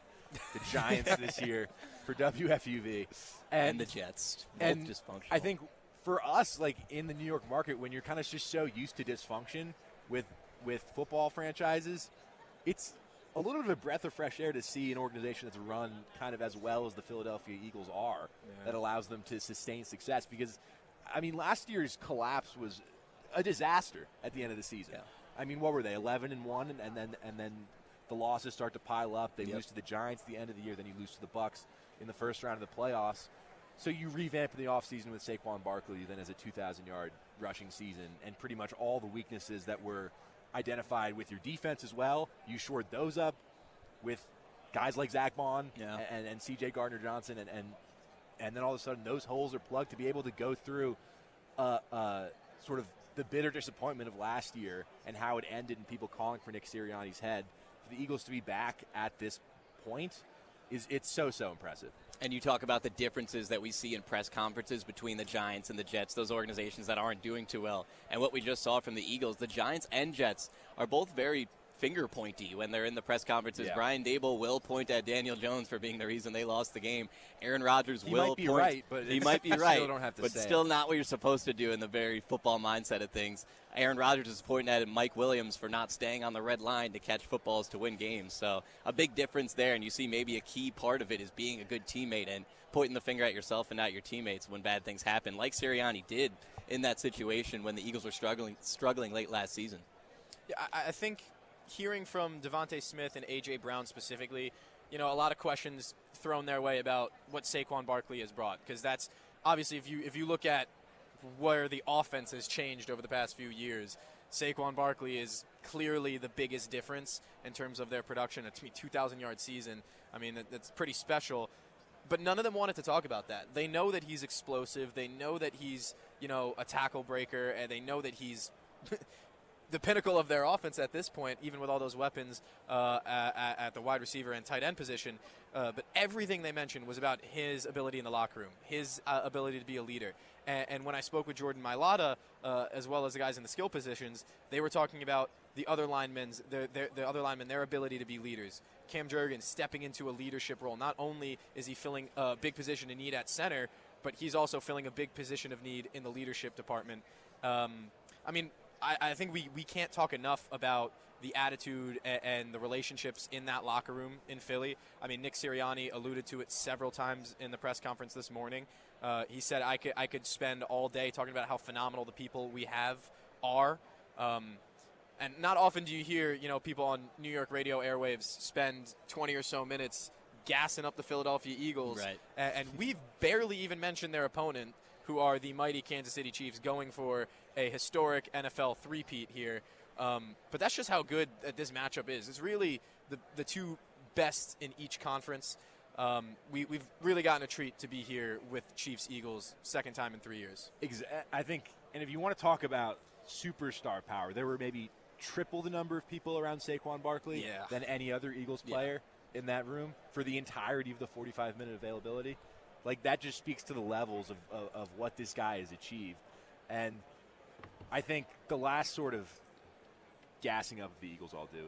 the Giants this year for WFUV. And the Jets, both dysfunctional. I think for us, like, in the New York market, when you're kind of just so used to dysfunction with football franchises, it's a little bit of a breath of fresh air to see an organization that's run kind of as well as the Philadelphia Eagles are, that allows them to sustain success. Because, I mean, last year's collapse was a disaster at the end of the season. I mean, what were they, 11-1, and then the losses start to pile up. They lose to the Giants at the end of the year, then you lose to the Bucs in the first round of the playoffs. So you revamp in the offseason with Saquon Barkley, then as a 2,000-yard rushing season, and pretty much all the weaknesses that were identified with your defense as well, you shored those up with guys like Zach Bond and C.J. Gardner-Johnson, and then all of a sudden those holes are plugged to be able to go through sort of the bitter disappointment of last year and how it ended and people calling for Nick Sirianni's head. For the Eagles to be back at this point, it's so impressive. And you talk about the differences that we see in press conferences between the Giants and the Jets, those organizations that aren't doing too well. And what we just saw from the Eagles, the Giants and Jets are both very finger pointy when they're in the press conferences. Brian Daboll will point at Daniel Jones for being the reason they lost the game. Aaron Rodgers he might be right, but still not what you're supposed to do in the very football mindset of things. Aaron Rodgers is pointing at Mike Williams for not staying on the red line to catch footballs to win games. So a big difference there, and you see maybe a key part of it is being a good teammate and pointing the finger at yourself and not your teammates when bad things happen, like Sirianni did in that situation when the Eagles were struggling late last season. Yeah, I think hearing from Devontae Smith and A.J. Brown specifically, you know, a lot of questions thrown their way about what Saquon Barkley has brought, because that's obviously if you look at where the offense has changed over the past few years, Saquon Barkley is clearly the biggest difference in terms of their production. A 2,000-yard season, I mean, that's pretty special. But none of them wanted to talk about that. They know that he's explosive. They know that he's, you know, a tackle breaker, and they know that he's the pinnacle of their offense at this point, even with all those weapons at the wide receiver and tight end position. But everything they mentioned was about his ability in the locker room, his ability to be a leader. And when I spoke with Jordan Mailata, as well as the guys in the skill positions, they were talking about the other linemen, their ability to be leaders. Cam Jurgens stepping into a leadership role. Not only is he filling a big position of need at center, but he's also filling a big position of need in the leadership department. I mean, I think we can't talk enough about the attitude and the relationships in that locker room in Philly. I mean, Nick Sirianni alluded to it several times in the press conference this morning. He said, I could spend all day talking about how phenomenal the people we have are. And not often do you hear, people on New York radio airwaves spend 20 or so minutes gassing up the Philadelphia Eagles. Right. And we've barely even mentioned their opponent, who are the mighty Kansas City Chiefs, going for a historic NFL three-peat here. But that's just how good this matchup is. It's really the two best in each conference. We've really gotten a treat to be here with Chiefs-Eagles, second time in 3 years. I think, and if you want to talk about superstar power, there were maybe triple the number of people around Saquon Barkley than any other Eagles player in that room for the entirety of the 45-minute availability. Like, that just speaks to the levels of what this guy has achieved. And I think the last sort of gassing up the Eagles I'll do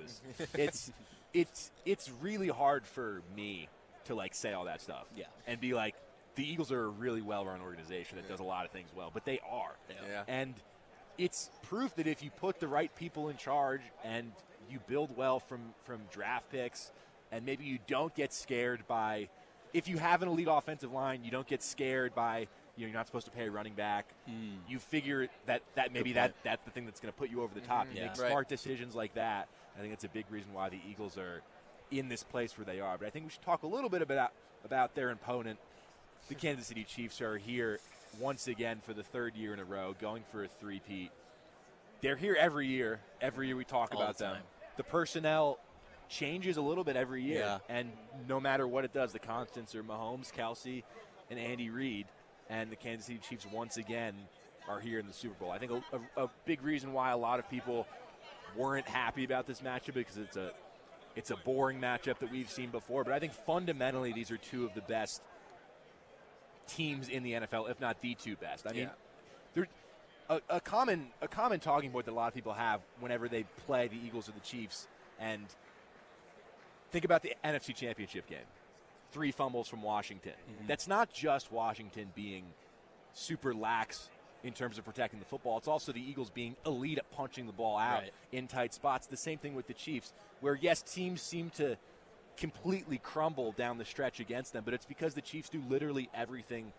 is it's really hard for me to, like, say all that stuff and be like, the Eagles are a really well-run organization that does a lot of things well, but they are. Yeah. And it's proof that if you put the right people in charge and you build well from draft picks, and maybe you don't get scared by, if you have an elite offensive line, you don't get scared by, you're not supposed to pay a running back. You figure that maybe that's the thing that's going to put you over the top. You make smart decisions like that. I think that's a big reason why the Eagles are in this place where they are. But I think we should talk a little bit about their opponent. The Kansas City Chiefs are here once again for the third year in a row, going for a three-peat. They're here every year. Every year we talk about them. The personnel changes a little bit every year, and no matter what it does, the constants are Mahomes, Kelsey, and Andy Reid, and the Kansas City Chiefs once again are here in the Super Bowl. I think a big reason why a lot of people weren't happy about this matchup because it's a boring matchup that we've seen before, but I think fundamentally these are two of the best teams in the NFL, if not the two best. I mean, there's a common talking point that a lot of people have whenever they play the Eagles or the Chiefs, and think about the NFC Championship game. 3 fumbles from Washington. That's not just Washington being super lax in terms of protecting the football. It's also the Eagles being elite at punching the ball out in tight spots. The same thing with the Chiefs, where, yes, teams seem to completely crumble down the stretch against them, but it's because the Chiefs do literally everything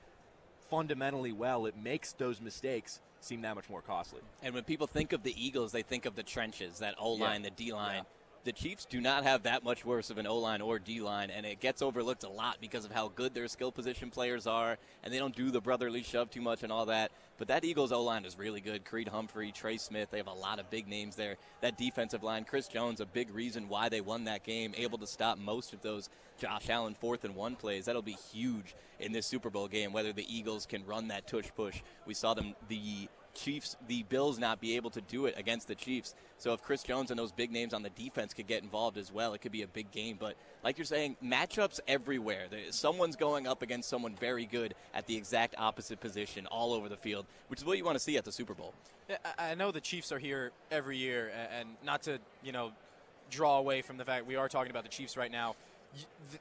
fundamentally well. It makes those mistakes seem that much more costly. And when people think of the Eagles, they think of the trenches, that O-line, the D-line. The Chiefs do not have that much worse of an O-line or D-line, and it gets overlooked a lot because of how good their skill position players are, and they don't do the brotherly shove too much and all that. But that Eagles O-line is really good. Creed Humphrey, Trey Smith, they have a lot of big names there. That defensive line, Chris Jones, a big reason why they won that game, able to stop most of those Josh Allen 4th and 1 plays. That'll be huge in this Super Bowl game, whether the Eagles can run that tush-push. We saw them, the Bills not be able to do it against the Chiefs. So if Chris Jones and those big names on the defense could get involved as well, it could be a big game. But like you're saying, matchups everywhere. Someone's going up against someone very good at the exact opposite position all over the field, which is what you want to see at the Super Bowl. I know the Chiefs are here every year, and not to, draw away from the fact we are talking about the Chiefs right now.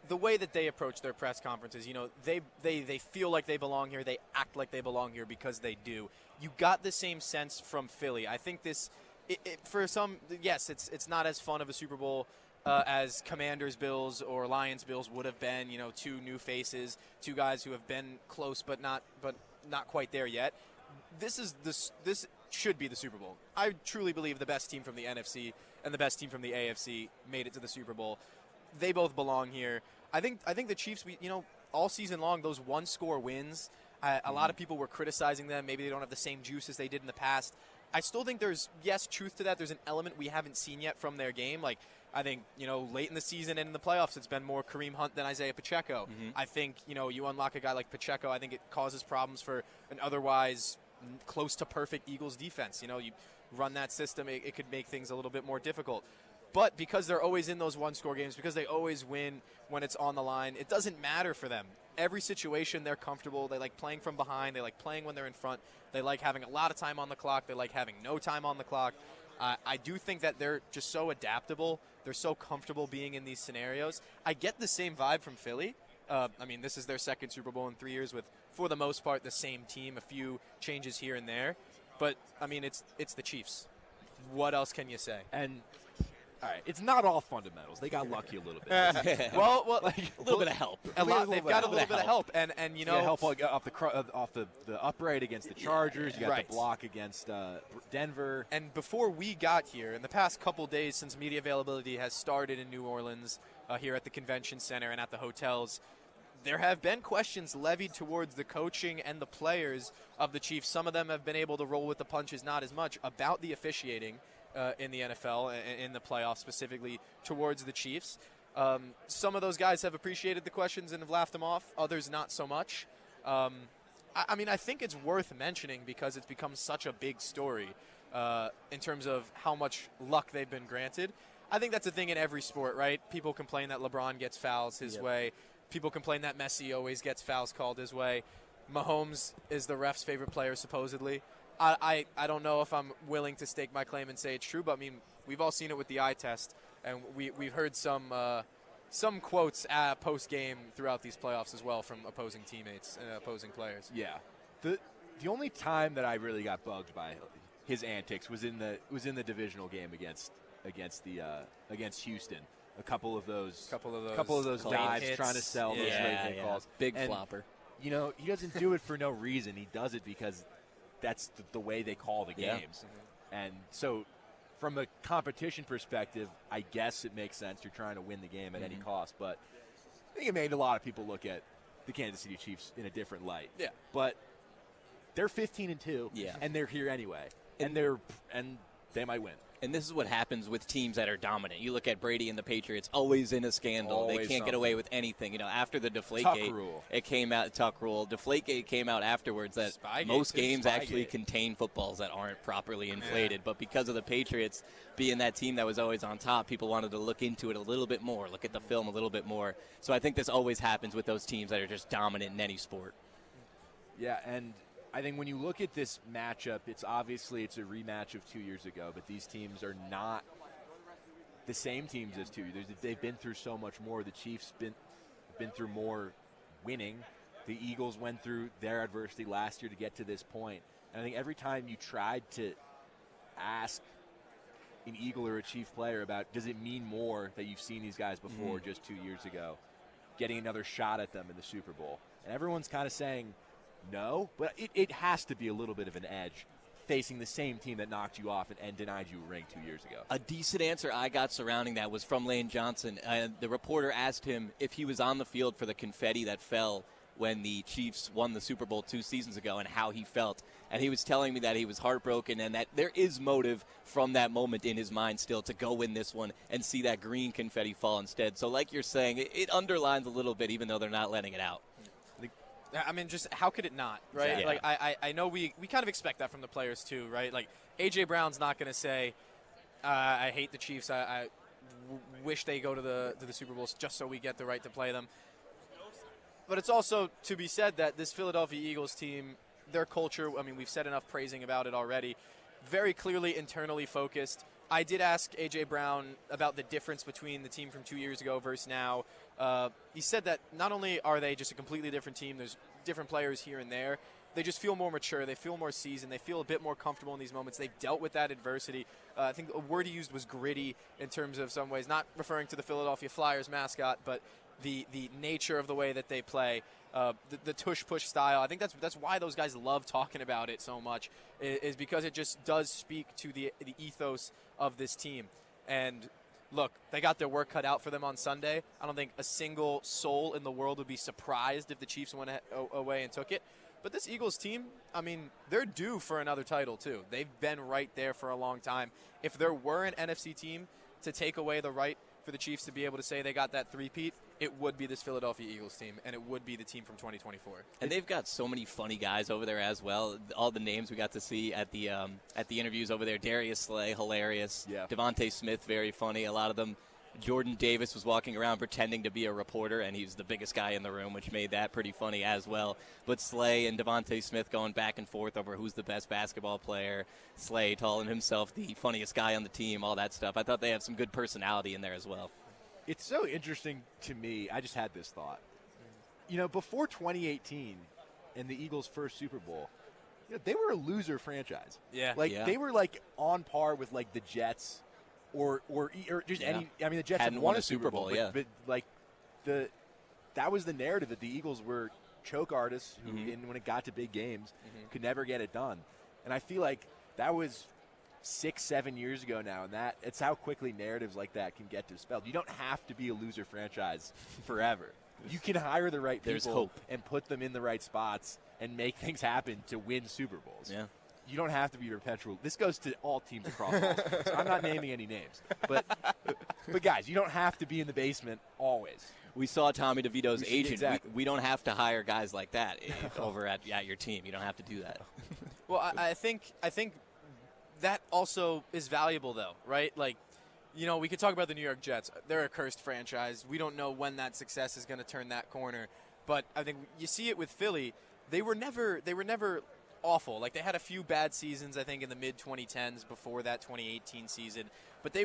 The way that they approach their press conferences, they feel like they belong here. They act like they belong here because they do. You got the same sense from Philly. I think this, for some, yes, it's not as fun of a Super Bowl as Commanders Bills or Lions Bills would have been. 2 new faces, 2 guys who have been close but not quite there yet. This should be the Super Bowl. I truly believe the best team from the NFC and the best team from the AFC made it to the Super Bowl. They both belong here. I think the Chiefs, all season long, those 1-score wins, a lot of people were criticizing them. Maybe they don't have the same juice as they did in the past. I still think there's, truth to that. There's an element we haven't seen yet from their game. Like, I think, late in the season and in the playoffs, it's been more Kareem Hunt than Isaiah Pacheco. I think, you unlock a guy like Pacheco, I think it causes problems for an otherwise close to perfect Eagles defense. You run that system, it could make things a little bit more difficult. But because they're always in those 1-score games, because they always win when it's on the line, it doesn't matter for them. Every situation, they're comfortable. They like playing from behind. They like playing when they're in front. They like having a lot of time on the clock. They like having no time on the clock. I do think that they're just so adaptable. They're so comfortable being in these scenarios. I get the same vibe from Philly. This is their second Super Bowl in 3 years with, for the most part, the same team, a few changes here and there. But, it's the Chiefs. what else can you say? And all right, it's not all fundamentals. They got lucky a little bit. well, like, a little bit of help. They've got a little bit of help, and you know, help off the upright against the Chargers. You got the block against Denver. And before we got here, in the past couple days since media availability has started in New Orleans, here at the convention center and at the hotels, there have been questions levied towards the coaching and the players of the Chiefs. Some of them have been able to roll with the punches, not as much, about the officiating in the NFL, in the playoffs, specifically towards the Chiefs. Some of those guys have appreciated the questions and have laughed them off. Others not so much. I mean, I think it's worth mentioning because it's become such a big story in terms of how much luck they've been granted. I think that's a thing in every sport, right? People complain that LeBron gets fouls his way. People complain that Messi always gets fouls called his way. Mahomes is the ref's favorite player, supposedly. I don't know if I'm willing to stake my claim and say it's true, but I mean, we've all seen it with the eye test, and we've heard some quotes post-game throughout these playoffs as well from opposing teammates and opposing players. Yeah. The only time that I really got bugged by his antics was in the divisional game against Houston. A couple of those dives hits, trying to sell those late calls. Big flopper. You know, he doesn't do it for no reason. He does it because that's the way they call the games. And so from a competition perspective, I guess it makes sense. You're trying to win the game at any cost. But I think it made a lot of people look at the Kansas City Chiefs in a different light. Yeah. But they're 15-2, and they're here anyway. And they might win. And this is what happens with teams that are dominant. You look at Brady and the Patriots, always in a scandal. Always they can't get away with anything. You know, after the Deflategate, it came out, Tuck rule. Deflategate came out afterwards that most games actually contain footballs that aren't properly inflated. But because of the Patriots being that team that was always on top, people wanted to look into it a little bit more, look at the film a little bit more. So I think this always happens with those teams that are just dominant in any sport. Yeah, and I think when you look at this matchup, it's a rematch of 2 years ago, but these teams are not the same teams as 2 years. They've been through so much more. The Chiefs been through more winning. The Eagles went through their adversity last year to get to this point. And I think every time you tried to ask an Eagle or a Chief player about does it mean more that you've seen these guys before just 2 years ago, getting another shot at them in the Super Bowl. And everyone's kind of saying no, but it has to be a little bit of an edge facing the same team that knocked you off and denied you a ring 2 years ago. A decent answer I got surrounding that was from Lane Johnson. The reporter asked him if he was on the field for the confetti that fell when the Chiefs won the Super Bowl 2 seasons ago and how he felt. And he was telling me that he was heartbroken and that there is motive from that moment in his mind still to go win this one and see that green confetti fall instead. So like you're saying, it underlines a little bit even though they're not letting it out. I mean, just how could it not, right? Yeah. Like, I know we kind of expect that from the players too, right? Like, A.J. Brown's not going to say, I hate the Chiefs. I wish they go to the Super Bowls just so we get the right to play them. But it's also to be said that this Philadelphia Eagles team, their culture, I mean, we've said enough praising about it already, very clearly internally focused. I did ask A.J. Brown about the difference between the team from 2 years ago versus now. He said that not only are they just a completely different team, there's different players here and there, they just feel more mature, they feel more seasoned, they feel a bit more comfortable in these moments. They've dealt with that adversity. I think the word he used was gritty in terms of some ways, not referring to the Philadelphia Flyers mascot, but the nature of the way that they play, the tush-push style. I think that's why those guys love talking about it so much, is because it just does speak to the ethos of this team. And look, they got their work cut out for them on Sunday. I don't think a single soul in the world would be surprised if the Chiefs went away and took it. But this Eagles team, I mean, they're due for another title too. They've been right there for a long time. If there were an NFC team to take away the right for the Chiefs to be able to say they got that three-peat, it would be this Philadelphia Eagles team, and it would be the team from 2024. And they've got so many funny guys over there as well. All the names we got to see at the interviews over there. Darius Slay, hilarious. Yeah. Devontae Smith, very funny. A lot of them. Jordan Davis was walking around pretending to be a reporter, and he's the biggest guy in the room, which made that pretty funny as well. But Slay and Devontae Smith going back and forth over who's the best basketball player. Slay calling himself the funniest guy on the team, all that stuff. I thought they have some good personality in there as well. It's so interesting to me. I just had this thought. You know, before 2018 and the Eagles' first Super Bowl, they were a loser franchise. Yeah. They were like on par with like the Jets or just any. I mean, the Jets hadn't won a Super Bowl, yeah. but like that was the narrative that the Eagles were choke artists who, when it got to big games, could never get it done. And I feel like that was 6-7 years ago now, and it's how quickly narratives like that can get dispelled. You don't have to be a loser franchise forever. You can hire the right There's people hope. and put them in the right spots and make things happen to win Super Bowls. Yeah. You don't have to be perpetual. This goes to all teams across all sports. I'm not naming any names. But guys, you don't have to be in the basement always. We saw Tommy DeVito's agent. Exactly. We don't have to hire guys like that over at your team. You don't have to do that. Well, I think that also is valuable, though, right? Like, we could talk about the New York Jets. They're a cursed franchise. We don't know when that success is going to turn that corner. But I think you see it with Philly. They were never awful. Like, they had a few bad seasons, I think, in the mid-2010s before that 2018 season. But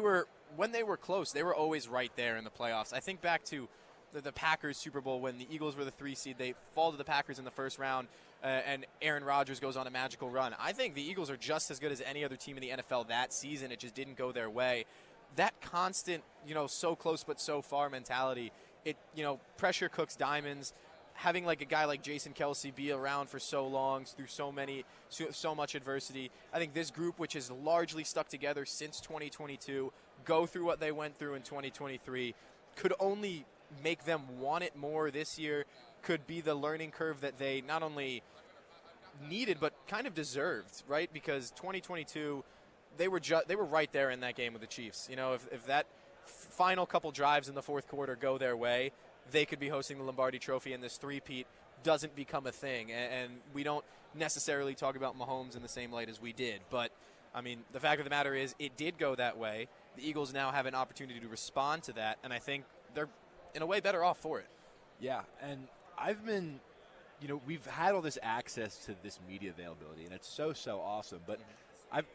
when they were close, they were always right there in the playoffs. I think back to the Packers Super Bowl when the Eagles were the 3 seed. They fall to the Packers in the first round, and Aaron Rodgers goes on a magical run. I think the Eagles are just as good as any other team in the NFL that season. It just didn't go their way. That constant, so close but so far mentality, pressure cooks diamonds. Having like a guy like Jason Kelce be around for so long through so much adversity. I think this group, which is largely stuck together since 2022, go through what they went through in 2023, could only make them want it more this year, could be the learning curve that they not only needed but kind of deserved, right? Because 2022, they were right there in that game with the Chiefs. If that final couple drives in the fourth quarter go their way, they could be hosting the Lombardi Trophy, and this three-peat doesn't become a thing. And we don't necessarily talk about Mahomes in the same light as we did. But, I mean, the fact of the matter is it did go that way. The Eagles now have an opportunity to respond to that, and I think they're, in a way, better off for it. Yeah, and I've been, we've had all this access to this media availability, and it's so awesome. But I'm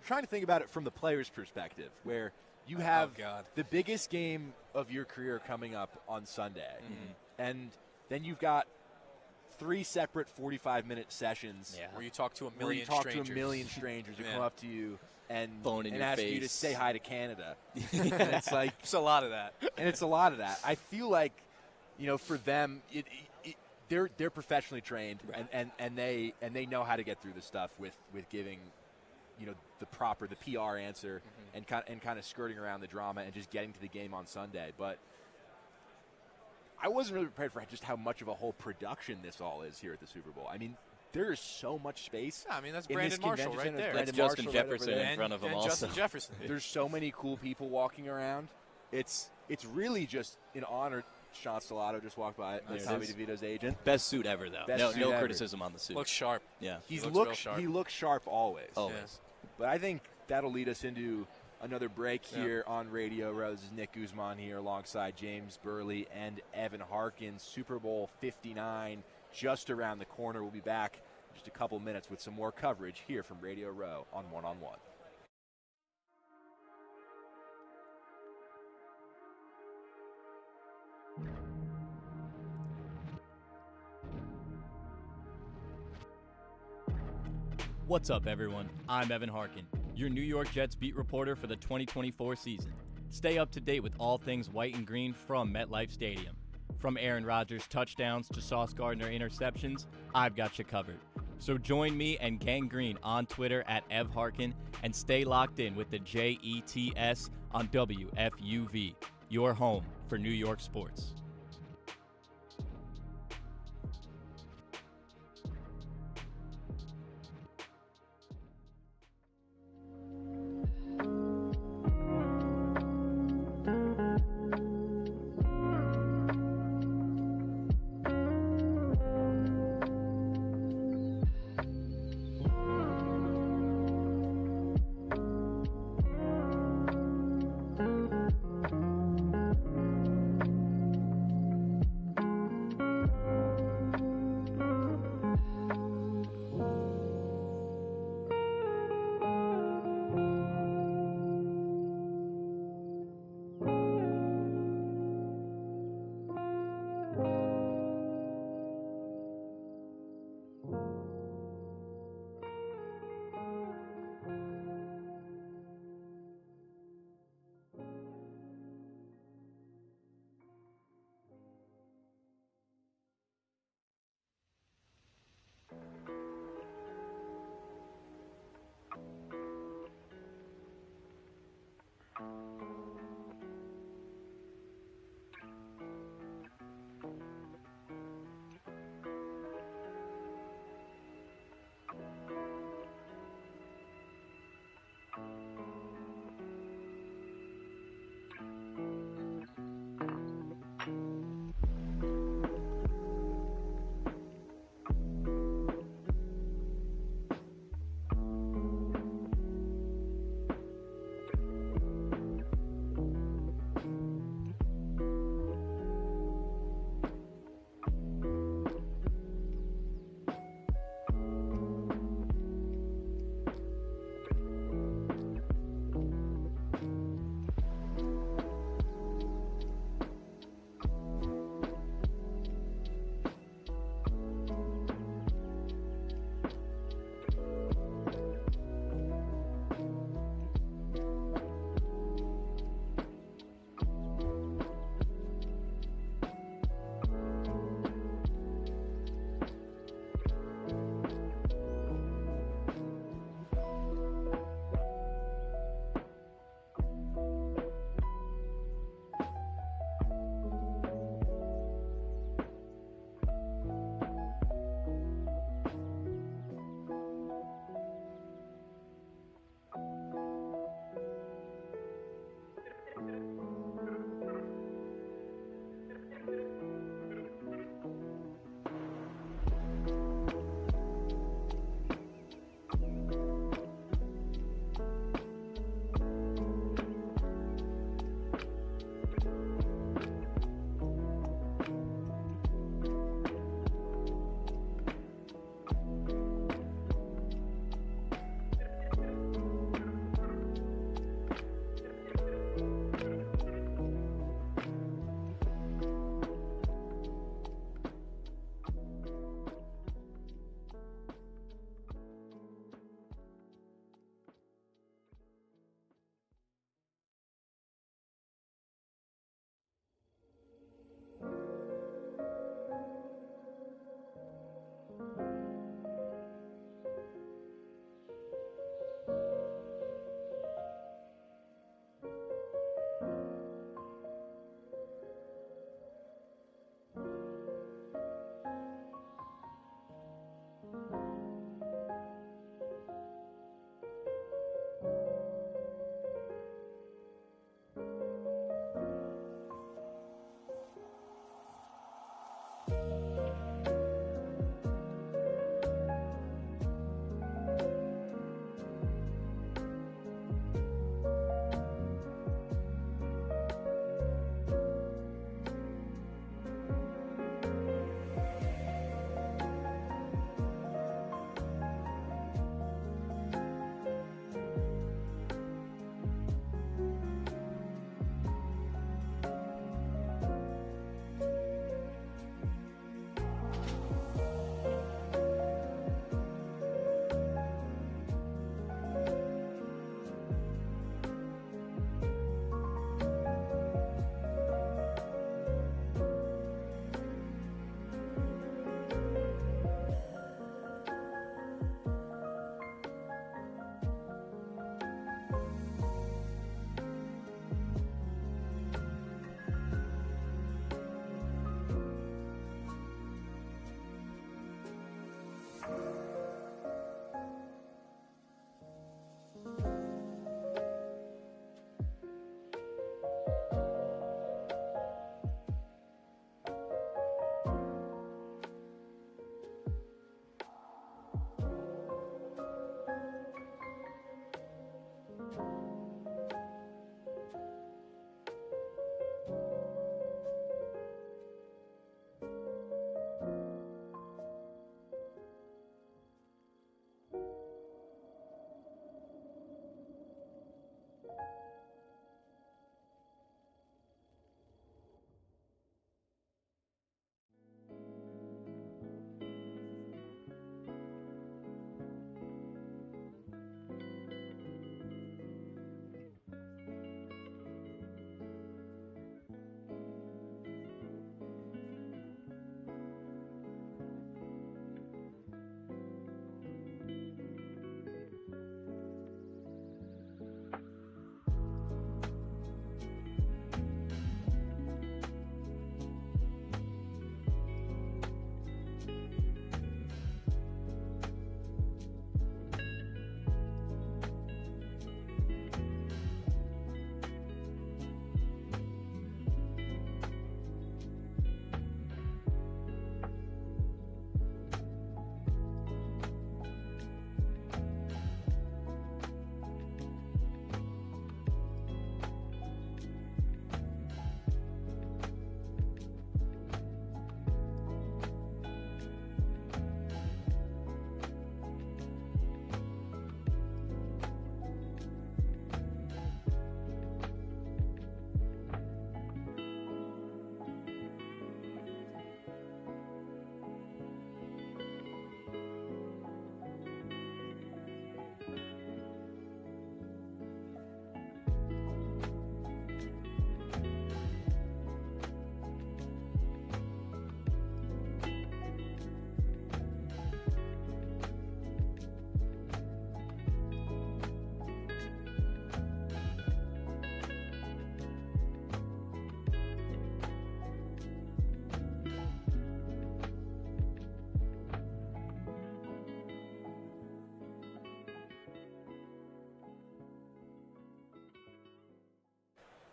trying to think about it from the player's perspective, where you have the biggest game of your career coming up on Sunday, and then you've got 3 separate 45-minute sessions where you talk to a million strangers who come up to you and your ask face. you to say hi to Canada. And it's like it's a lot of that. And it's a lot of that. I feel like, for them, they're professionally trained, right. and they know how to get through the stuff with giving, the PR answer, and kind of skirting around the drama and just getting to the game on Sunday. But I wasn't really prepared for just how much of a whole production this all is here at the Super Bowl. I mean, there is so much space. Yeah, I mean, that's Brandon Marshall right there. That's Justin Jefferson in front of him also. Justin Jefferson. There's so many cool people walking around. It's really just an honor. Sean Stellato just walked by. Tommy DeVito's agent. Best suit ever, though. No criticism on the suit. Looks sharp. Yeah. He looks sharp always. Always. Yeah. But I think that'll lead us into another break here on Radio Row. This is Nick Guzman here alongside James Birle and Evan Harkin. Super Bowl 59 just around the corner. We'll be back in just a couple minutes with some more coverage here from Radio Row on One on One. What's up, everyone? I'm Evan Harkin, your New York Jets beat reporter for the 2024 season. Stay up to date with all things white and green from MetLife Stadium. From Aaron Rodgers touchdowns to Sauce Gardner interceptions, I've got you covered. So join me and Gang Green on Twitter at Ev Harkin and stay locked in with the JETS on WFUV, your home for New York sports.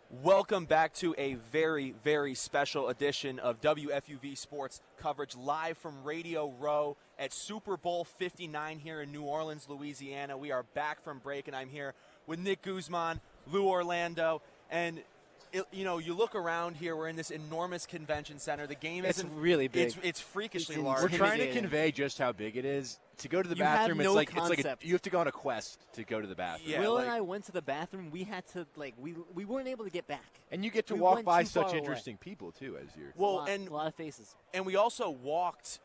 Welcome back to a very, very special edition of WFUV Sports coverage live from Radio Row at Super Bowl 59 here in New Orleans, Louisiana. We are back from break, and I'm here with Nick Guzman, Lou Orlando, and you look around here. We're in this enormous convention center. The game isn't really big. It's freakishly large. We're trying to convey just how big it is. To go to the bathroom, have no it's like you have to go on a quest to go to the bathroom. Yeah, Will and I went to the bathroom. We had to we weren't able to get back. And you get to We walk went by too far such away. interesting people too as you're. A lot of faces. And we also walked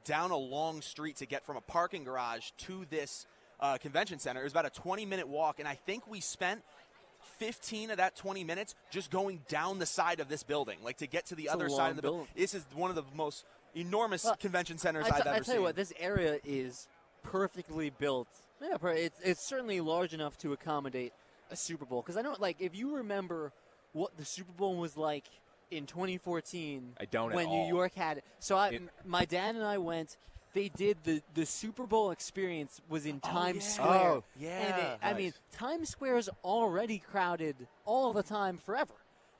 down a long street to get from a parking garage to this convention center. It was about a 20-minute walk, and I think we spent 15 of that 20 minutes just going down the side of this building, to get to the other side of the building. This is one of the most enormous convention centers I've ever seen. I tell you what, this area is perfectly built. Yeah, it's certainly large enough to accommodate a Super Bowl. Because I know, if you remember what the Super Bowl was like in 2014, I don't when at New all. York had it. So my dad and I went. They did the Super Bowl experience was in Times Square. Oh, yeah. And I mean, Times Square is already crowded all the time forever.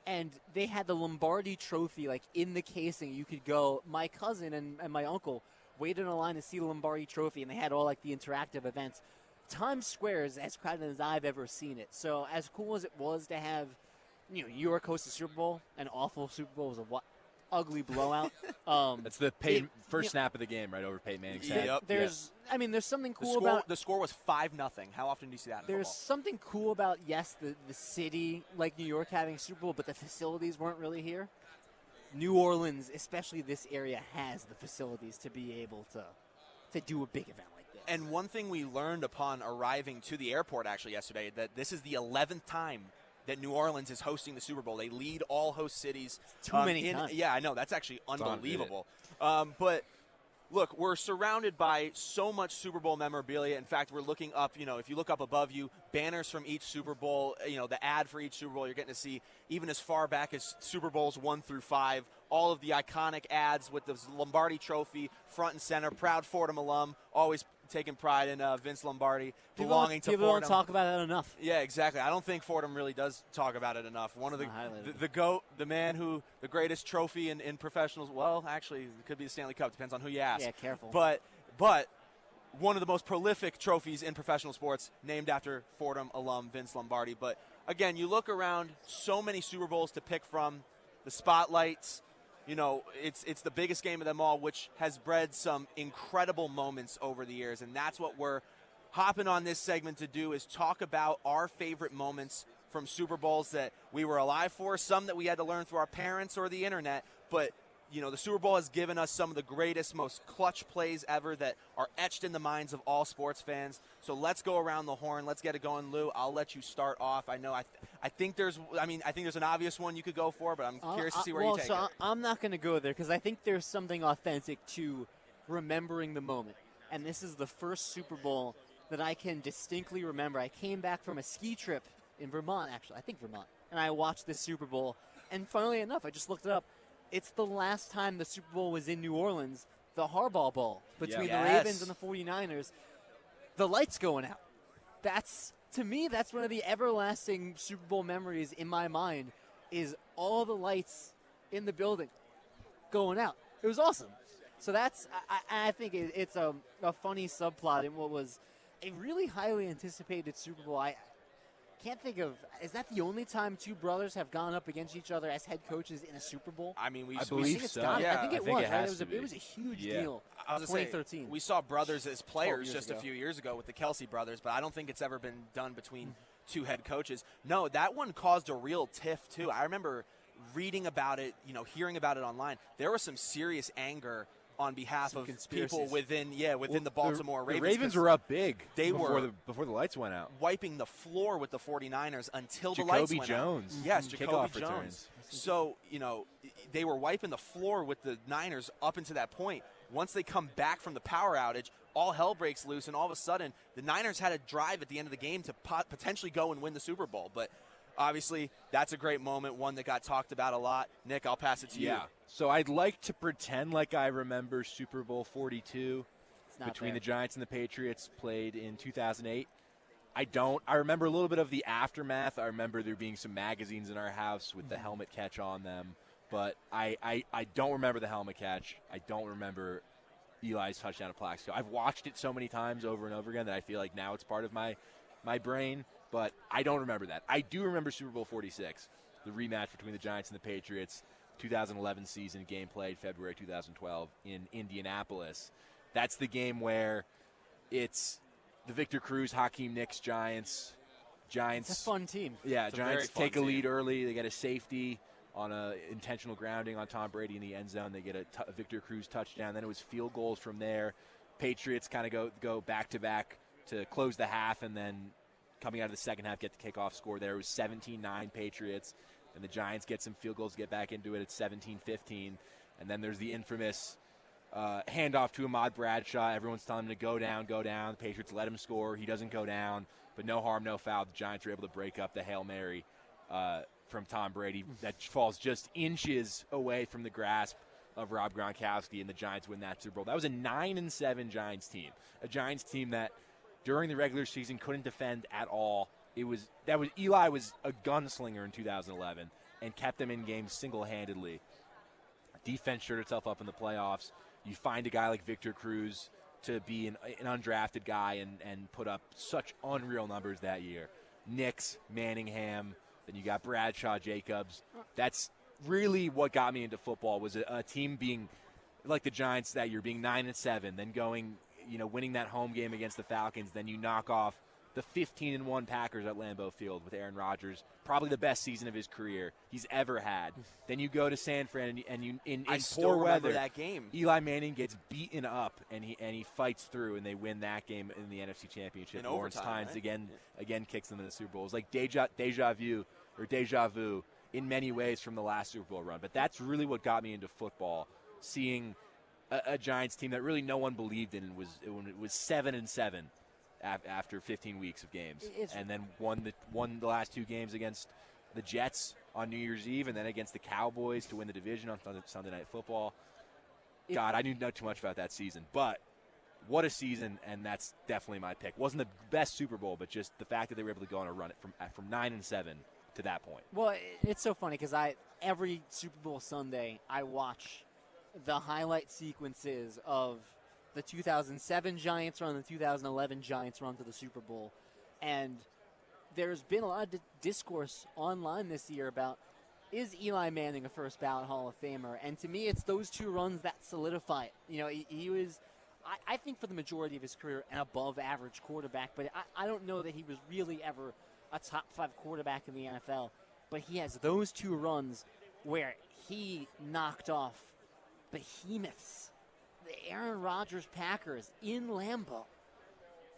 And they had the Lombardi Trophy, in the casing. You could go. My cousin and my uncle waited in a line to see the Lombardi Trophy, and they had all, the interactive events. Times Square is as crowded as I've ever seen it. So as cool as it was to have, New York host the Super Bowl, an awful Super Bowl was ugly blowout. That's the first snap of the game, right over Peyton Manning's head. Yep. There's something cool about the score was 5-0. How often do you see that in There's football? something cool about, the city, like New York having a Super Bowl, but the facilities weren't really here. New Orleans, especially this area, has the facilities to be able to do a big event like this. And one thing we learned upon arriving to the airport actually yesterday, that this is the 11th time that New Orleans is hosting the Super Bowl. They lead all host cities. Too many times. Yeah, I know. That's actually unbelievable. But look, we're surrounded by so much Super Bowl memorabilia. In fact, we're looking up, if you look up above you, banners from each Super Bowl, the ad for each Super Bowl, you're getting to see even as far back as Super Bowls 1 through 5, all of the iconic ads with the Lombardi Trophy front and center, proud Fordham alum, always taking pride in Vince Lombardi, belonging to Fordham. People don't talk about that enough. Yeah, exactly. I don't think Fordham really does talk about it enough. One of the GOAT, the man the greatest trophy in professionals. Well, actually, it could be the Stanley Cup. Depends on who you ask. Yeah, careful. But one of the most prolific trophies in professional sports, named after Fordham alum Vince Lombardi. But again, you look around, so many Super Bowls to pick from, the spotlights. It's the biggest game of them all, which has bred some incredible moments over the years, and that's what we're hopping on this segment to do, is talk about our favorite moments from Super Bowls that we were alive for, some that we had to learn through our parents or the internet, but the Super Bowl has given us some of the greatest, most clutch plays ever that are etched in the minds of all sports fans. So let's go around the horn. Let's get it going. Lou, I'll let you start off. I know I think there's an obvious one you could go for, but I'm curious to see where you take it. I'm not going to go there because I think there's something authentic to remembering the moment. And this is the first Super Bowl that I can distinctly remember. I came back from a ski trip in Vermont, actually. I think Vermont. And I watched this Super Bowl. And funnily enough, I just looked it up. It's the last time the Super Bowl was in New Orleans, the Harbaugh Bowl between the Ravens and the 49ers. The lights going out. To me, that's one of the everlasting Super Bowl memories in my mind, is all the lights in the building going out. It was awesome. So I think it's a funny subplot in what was a really highly anticipated Super Bowl. I can't think of, is that the only time two brothers have gone up against each other as head coaches in a Super Bowl? I mean, I believe it's so. I think it was. Right? It was a huge deal. I was 2013. We saw brothers as players just ago. a few years ago with the Kelsey brothers, but I don't think it's ever been done between two head coaches. No, that one caused a real tiff too. I remember reading about it, hearing about it online. There was some serious anger on behalf of people within the Baltimore Ravens. The Ravens were up big before the lights went out. Wiping the floor with the 49ers until the lights went Jones. out. Yes, Jacoby Jacoby Jones. Jones. So, they were wiping the floor with the Niners up until that point. Once they come back from the power outage, all hell breaks loose, and all of a sudden, the Niners had a drive at the end of the game to potentially go and win the Super Bowl. But obviously, that's a great moment, one that got talked about a lot. Nick, I'll pass it to you. Yeah. So I'd like to pretend like I remember Super Bowl 42 between the Giants and the Patriots, played in 2008. I don't. I remember a little bit of the aftermath. I remember there being some magazines in our house with the helmet catch on them. But I don't remember the helmet catch. I don't remember Eli's touchdown at Plaxico. I've watched it so many times over and over again that I feel like now it's part of my brain. But I don't remember that. I do remember Super Bowl 46, the rematch between the Giants and the Patriots, 2011 season, game played February 2012 in Indianapolis. That's the game where it's the Victor Cruz, Hakeem Nicks Giants. It's a fun team. Yeah, It's Giants take a team. lead early. They get a safety on a intentional grounding on Tom Brady in the end zone. They get a Victor Cruz touchdown. Then it was field goals from there. Patriots kind of go back-to-back to close the half, and then coming out of the second half, get the kickoff score there. It was 17-9 Patriots, and the Giants get some field goals to get back into it at 17-15. And then there's the infamous handoff to Ahmad Bradshaw. Everyone's telling him to go down. The Patriots let him score. He doesn't go down, but no harm, no foul. The Giants are able to break up the Hail Mary from Tom Brady that falls just inches away from the grasp of Rob Gronkowski, and the Giants win that Super Bowl. That was a 9-7 Giants team, a Giants team that during the regular season couldn't defend at all. Eli was a gunslinger in 2011 and kept them in games single-handedly. Defense showed itself up in the playoffs. You find a guy like Victor Cruz to be an undrafted guy and put up such unreal numbers that year. Nicks, Manningham, then you got Bradshaw, Jacobs. That's really what got me into football, was a team being like the Giants that year, being 9-7, then going, winning that home game against the Falcons. Then you knock off the 15-1 Packers at Lambeau Field with Aaron Rodgers, probably the best season of his career he's ever had. Then you go to San Fran and you in poor weather, that game. Eli Manning gets beaten up and he fights through, and they win that game in the NFC Championship. In Lawrence overtime, Tynes right? again kicks them in the Super Bowl. It's like deja vu in many ways from the last Super Bowl run. But that's really what got me into football, seeing a Giants team that really no one believed in, and it was 7-7 after 15 weeks of games, and then won the last two games against the Jets on New Year's Eve, and then against the Cowboys to win the division on Sunday Night Football. God, I knew not too much about that season, but what a season, and that's definitely my pick. Wasn't the best Super Bowl, but just the fact that they were able to go on a run it from 9-7 to that point. Well, it's so funny because every Super Bowl Sunday I watch the highlight sequences of the 2007 Giants run, the 2011 Giants run to the Super Bowl. And there's been a lot of discourse online this year about, is Eli Manning a first ballot Hall of Famer? And to me, it's those two runs that solidify it. He was, I think for the majority of his career, an above average quarterback, but I don't know that he was really ever a top 5 quarterback in the NFL. But he has those two runs where he knocked off behemoths. The Aaron Rodgers Packers in Lambeau.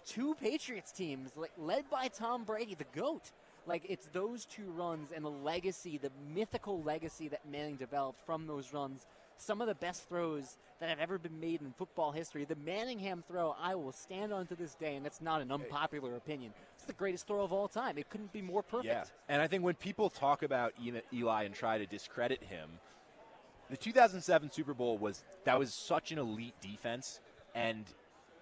Two Patriots teams led by Tom Brady, the GOAT. It's those two runs and the legacy, the mythical legacy that Manning developed from those runs. Some of the best throws that have ever been made in football history. The Manningham throw, I will stand on to this day, and it's not an unpopular opinion. It's the greatest throw of all time. It couldn't be more perfect. Yeah, and I think when people talk about Eli and try to discredit him, the 2007 Super Bowl was such an elite defense, and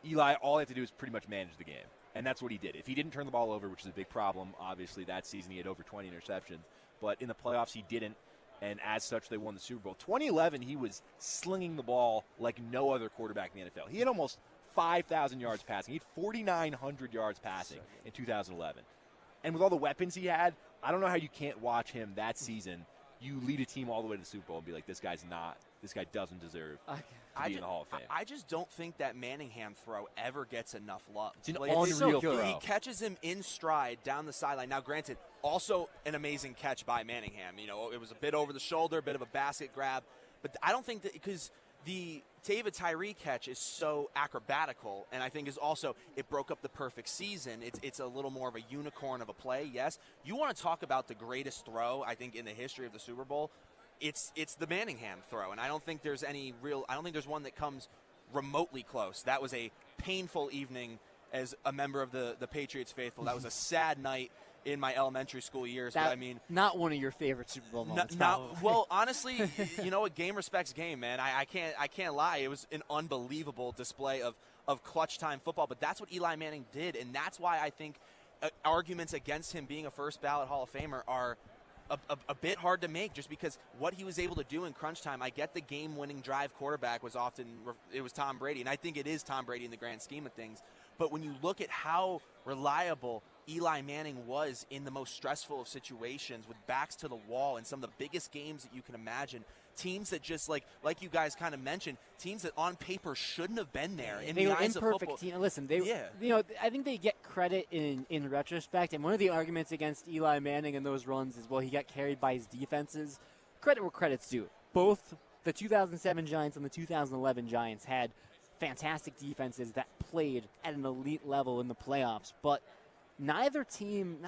Eli, all he had to do was pretty much manage the game, and that's what he did. If he didn't turn the ball over, which is a big problem, obviously that season he had over 20 interceptions, but in the playoffs he didn't, and as such they won the Super Bowl. 2011, he was slinging the ball like no other quarterback in the NFL. He had almost 5,000 yards passing. He had 4,900 yards passing in 2011. And with all the weapons he had, I don't know how you can't watch him that season. You lead a team all the way to the Super Bowl and be like, this guy doesn't deserve to be in the Hall of Fame. I just don't think that Manningham throw ever gets enough love. It's an unreal throw. He catches him in stride down the sideline. Now, granted, also an amazing catch by Manningham. It was a bit over the shoulder, a bit of a basket grab. But I don't think that, because the David Tyree catch is so acrobatical, and I think is also, it broke up the perfect season. It's a little more of a unicorn of a play, yes. You want to talk about the greatest throw, I think, in the history of the Super Bowl, it's the Manningham throw, and I don't think there's one that comes remotely close. That was a painful evening as a member of the Patriots faithful. That was a sad night in my elementary school years. But not one of your favorite Super Bowl moments. Well, honestly, a game respects game, man. I can't lie. It was an unbelievable display of clutch time football. But that's what Eli Manning did, and that's why I think arguments against him being a first ballot Hall of Famer are a bit hard to make, just because what he was able to do in crunch time. I get the game-winning drive quarterback was Tom Brady, and I think it is Tom Brady in the grand scheme of things. But when you look at how reliable Eli Manning was in the most stressful of situations, with backs to the wall in some of the biggest games that you can imagine, teams that just like you guys kind of mentioned, teams that on paper shouldn't have been there. They were imperfect team. Listen, I think they get credit in retrospect. And one of the arguments against Eli Manning in those runs is, well, he got carried by his defenses. Credit where credit's due. Both the 2007 Giants and the 2011 Giants had fantastic defenses that played at an elite level in the playoffs, but neither team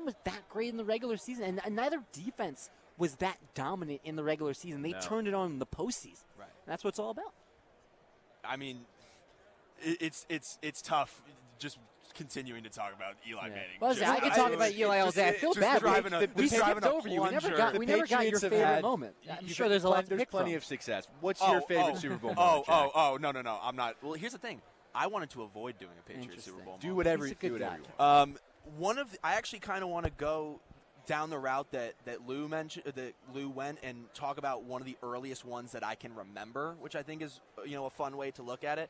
was that great in the regular season, and neither defense was that dominant in the regular season. They turned it on in the postseason. Right. That's what it's all about. I mean, it's tough just continuing to talk about Eli Manning. Well, I could talk about Eli all day. I feel bad. We skipped over you. We never got your favorite moment. I'm sure there's a lot to pick from. Plenty of success. What's your favorite Super Bowl moment? No. I'm not. Well, here's the thing. I wanted to avoid doing a Patriots Super Bowl moment. Do whatever you want. I actually kind of want to go down the route that Lou mentioned, that Lou went, and talk about one of the earliest ones that I can remember, which I think is a fun way to look at it,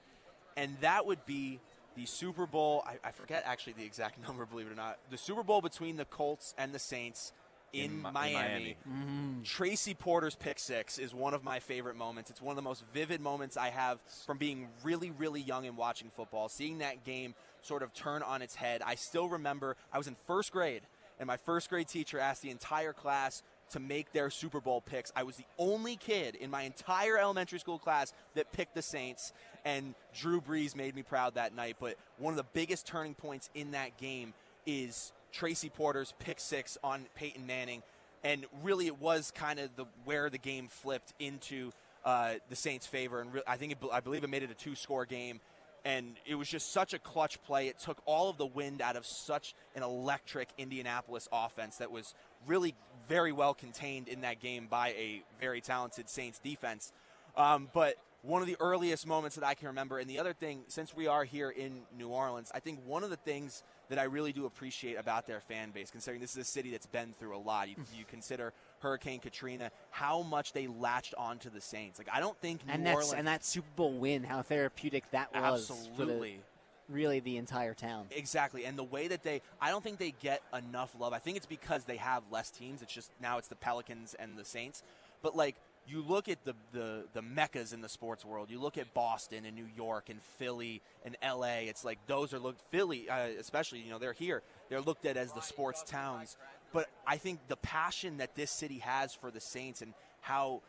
and that would be the Super Bowl. I forget actually the exact number, believe it or not. The Super Bowl between the Colts and the Saints in Miami. Mm-hmm. Tracy Porter's pick six is one of my favorite moments. It's one of the most vivid moments I have from being really, really young and watching football. Seeing that game sort of turn on its head. I still remember I was in first grade, and my first grade teacher asked the entire class to make their Super Bowl picks. I was the only kid in my entire elementary school class that picked the Saints, and Drew Brees made me proud that night. But one of the biggest turning points in that game is Tracy Porter's pick six on Peyton Manning, and really it was kind of where the game flipped into the Saints' favor, and I believe it made it a 2-score game. And it was just such a clutch play. It took all of the wind out of such an electric Indianapolis offense that was really very well contained in that game by a very talented Saints defense. But one of the earliest moments that I can remember, and the other thing, since we are here in New Orleans, I think one of the things that I really do appreciate about their fan base, considering this is a city that's been through a lot. You consider Hurricane Katrina, how much they latched onto the Saints. Like, I don't think New Orleans, and that Super Bowl win, how therapeutic that was. Absolutely. For really the entire town. Exactly. And the way that I don't think they get enough love. I think it's because they have less teams. It's just now it's the Pelicans and the Saints. But like, you look at the meccas in the sports world. You look at Boston and New York and Philly and L.A. It's like those are Philly, especially, they're here. They're looked at as the sports towns. But I think the passion that this city has for the Saints and how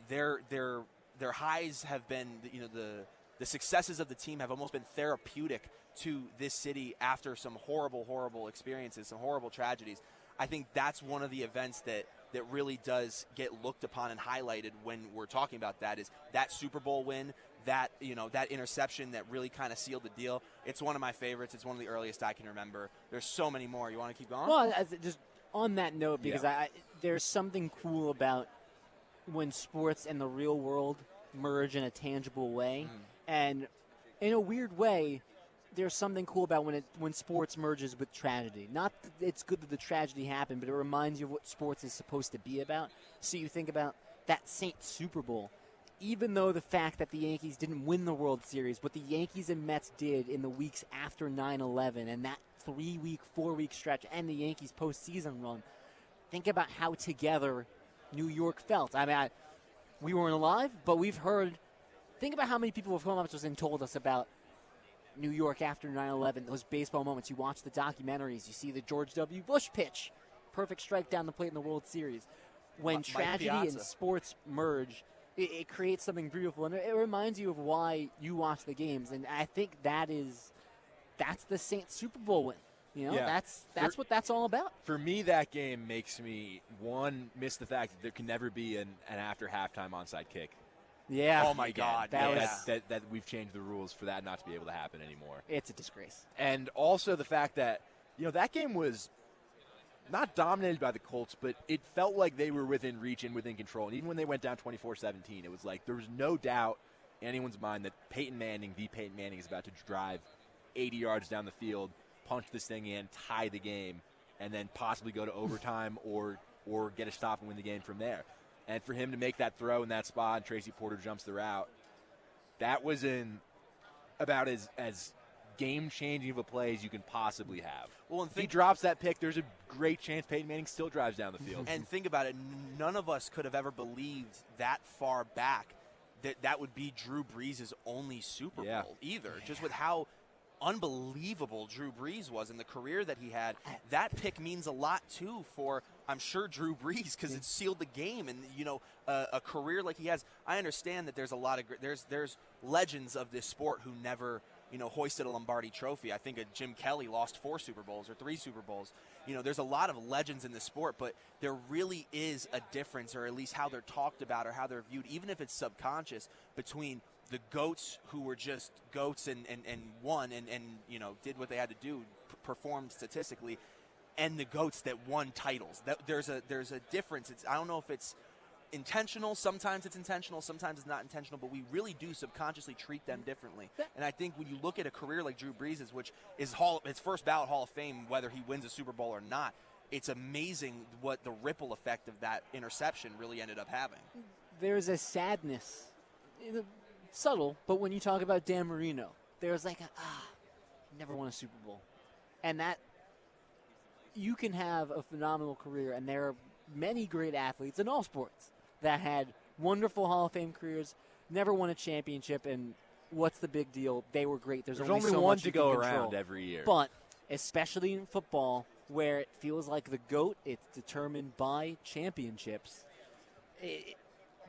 their highs have been, the successes of the team have almost been therapeutic to this city after some horrible experiences, some horrible tragedies. I think that's one of the events that really does get looked upon and highlighted when we're talking about that, is that Super Bowl win, that that interception that really kind of sealed the deal. It's one of my favorites. It's one of the earliest I can remember. There's so many more. You want to keep going? Well, just on that note, because there's something cool about when sports and the real world merge in a tangible way, and in a weird way, there's something cool about when sports merges with tragedy. Not that it's good that the tragedy happened, but it reminds you of what sports is supposed to be about. So you think about that Saints Super Bowl. Even though the fact that the Yankees didn't win the World Series, what the Yankees and Mets did in the weeks after 9/11 and that 3-week, 4-week stretch and the Yankees postseason run, think about how together New York felt. I mean, we weren't alive, but we've heard. Think about how many people have come up to us and told us about New York after 9/11, those baseball moments. You watch the documentaries, you see the George W. Bush pitch, perfect strike down the plate in the World Series. When tragedy and sports merge, it creates something beautiful, and it reminds you of why you watch the games. And I think that's the Saints Super Bowl win. That's what that's all about. For me, that game makes me, miss the fact that there can never be an after halftime onside kick. Yeah. Oh my God. That we've changed the rules for that not to be able to happen anymore. It's a disgrace. And also the fact that that game was not dominated by the Colts, but it felt like they were within reach and within control. And even when they went down 24-17, it was like there was no doubt in anyone's mind that Peyton Manning, the Peyton Manning, is about to drive 80 yards down the field punch this thing in, tie the game, and then possibly go to overtime or get a stop and win the game from there. And for him to make that throw in that spot, and Tracy Porter jumps the route, that was about as game-changing of a play as you can possibly have. Well, and if he drops that pick, there's a great chance Peyton Manning still drives down the field. And think about it, none of us could have ever believed that far back that would be Drew Brees' only Super Bowl either, just with how unbelievable Drew Brees was in the career that he had. That pick means a lot, too, for, I'm sure, Drew Brees, because it sealed the game. And, a career like he has, I understand that there's a lot of there's legends of this sport who never hoisted a Lombardi trophy. I think Jim Kelly lost 4 Super Bowls or 3 Super Bowls. There's a lot of legends in the sport, but there really is a difference, or at least how they're talked about or how they're viewed, even if it's subconscious, between the GOATs who were just GOATs and won and did what they had to do, performed statistically, and the GOATs that won titles. There's a difference. I don't know if it's intentional. Sometimes it's intentional, sometimes it's not intentional, but we really do subconsciously treat them differently. And I think when you look at a career like Drew Brees', which is his first ballot Hall of Fame, whether he wins a Super Bowl or not, it's amazing what the ripple effect of that interception really ended up having. There's a sadness, subtle, but when you talk about Dan Marino, there's like never won a Super Bowl. And that, you can have a phenomenal career, and there are many great athletes in all sports that had wonderful Hall of Fame careers, never won a championship, and what's the big deal? They were great. There's only so one much to you go can around control. every year. But especially in football, where it feels like the GOAT, it's determined by championships.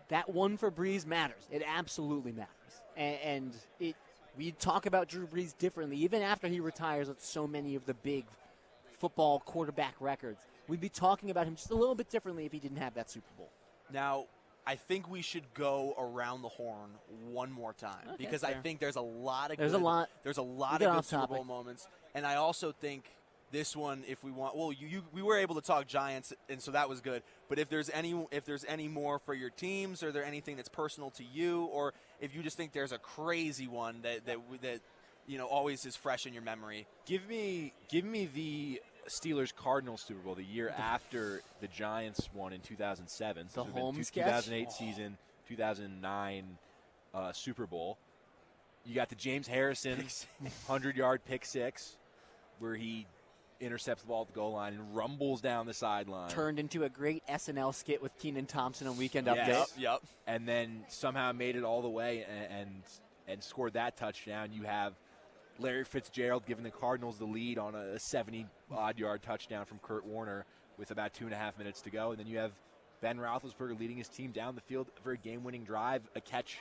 That one for Brees matters. It absolutely matters. And we talk about Drew Brees differently, even after he retires with so many of the big football quarterback records. We'd be talking about him just a little bit differently if he didn't have that Super Bowl. Now, I think we should go around the horn one more time, because fair. I think there's a lot of a lot of good Super Bowl moments, and I also think this one, if we want, we were able to talk Giants, and so that was good. But if there's any more for your teams, or there anything that's personal to you, or if you just think there's a crazy one that always is fresh in your memory, give me the Steelers-Cardinals Super Bowl, the year after the Giants won in 2007. So the home 2008 season, 2009 Super Bowl. You got the James Harrison 100-yard pick six, where he intercepts the ball at the goal line and rumbles down the sideline. Turned into a great SNL skit with Keenan Thompson on Weekend Update. Yep. And then somehow made it all the way and scored that touchdown. You have Larry Fitzgerald giving the Cardinals the lead on a 70-odd-yard touchdown from Kurt Warner with about 2.5 minutes to go. And then you have Ben Roethlisberger leading his team down the field for a game-winning drive, a catch,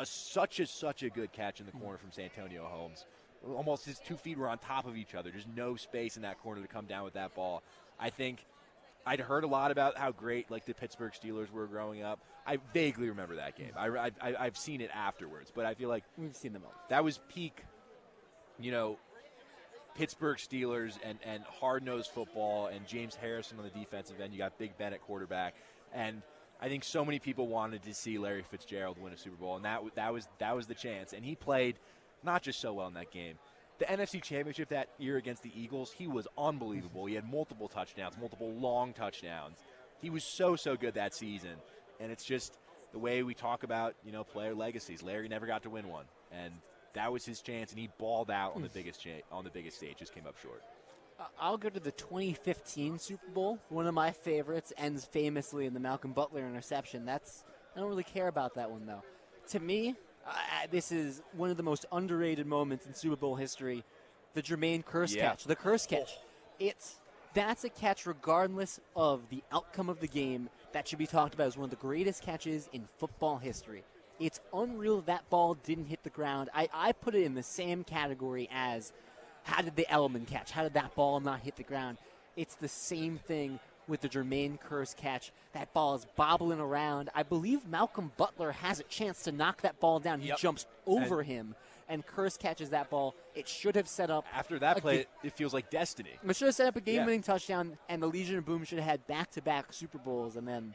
such a good catch in the corner from Santonio Holmes. Almost his 2 feet were on top of each other. There's no space in that corner to come down with that ball. I think I'd heard a lot about how great the Pittsburgh Steelers were growing up. I vaguely remember that game. I've seen it afterwards, but I feel like we've seen them all. That was peak, Pittsburgh Steelers and hard-nosed football, and James Harrison on the defensive end. You got Big Ben at quarterback, and I think so many people wanted to see Larry Fitzgerald win a Super Bowl, and that was the chance. And he played not just so well in that game. The NFC Championship that year against the Eagles, he was unbelievable. He had multiple touchdowns, multiple long touchdowns. He was so good that season, and it's just the way we talk about player legacies. Larry never got to win one, and that was his chance, and he balled out on the biggest stage. Just came up short. I'll go to the 2015 Super Bowl. One of my favorites ends famously in the Malcolm Butler interception. I don't really care about that one, though. To me, this is one of the most underrated moments in Super Bowl history. The Jermaine Kearse catch. The Kearse catch. That's a catch regardless of the outcome of the game that should be talked about as one of the greatest catches in football history. It's unreal that ball didn't hit the ground. I put it in the same category as how did the Edelman catch? How did that ball not hit the ground? It's the same thing with the Jermaine Kearse catch. That ball is bobbling around. I believe Malcolm Butler has a chance to knock that ball down. He jumps over him, and Kearse catches that ball. It should have set up. After that play, it feels like destiny. It should have set up a game-winning touchdown, and the Legion of Boom should have had back-to-back Super Bowls, and then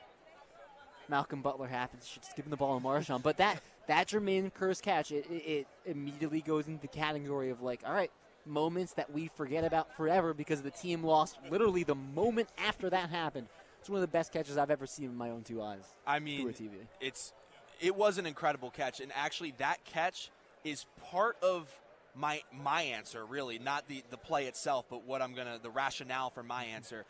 Malcolm Butler happens. Should just give him the ball to Marshawn. But that Jermaine Kearse catch, it immediately goes into the category of all right, moments that we forget about forever because the team lost literally the moment after that happened. It's one of the best catches I've ever seen with my own 2 eyes. I mean, through a TV. It was an incredible catch, and actually that catch is part of my answer, really, not the play itself, but the rationale for my answer.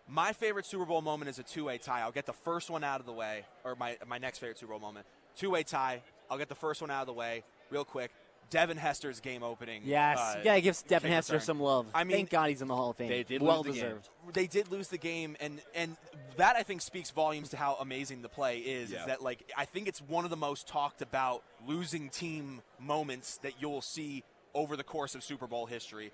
My favorite Super Bowl moment is a two-way tie. I'll get the first one out of the way, or my next favorite Super Bowl moment. Two-way tie. I'll get the first one out of the way real quick. Devin Hester's game opening. Yes, you gotta give Devin Hester return. some love. I mean, thank God he's in the Hall of Fame. They did well lose the deserved. They did lose the game, and that I think speaks volumes to how amazing the play is. Yeah. Is that I think it's one of the most talked about losing team moments that you'll see over the course of Super Bowl history.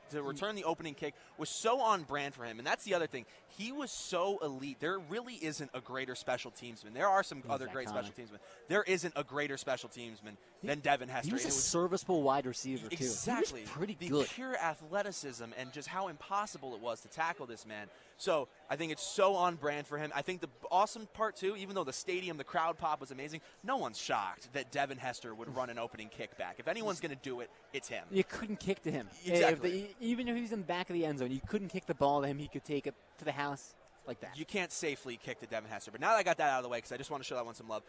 To return the opening kick was so on brand for him, and that's the other thing. He was so elite. There really isn't a greater special teamsman. There are some other great special teamsmen. There isn't a greater special teamsman than Devin Hester. He was a serviceable wide receiver, too. Exactly. He was pretty the good. pure athleticism and just how impossible it was to tackle this man. So I think it's so on brand for him. I think the awesome part, too, even though the stadium, the crowd pop was amazing, no one's shocked that Devin Hester would run an opening kick back. If anyone's going to do it, it's him. You couldn't kick to him. Exactly. Even if he was in the back of the end zone, you couldn't kick the ball to him. He could take it to the house like that. You can't safely kick to Devin Hester. But now that I got that out of the way, because I just want to show that one some love,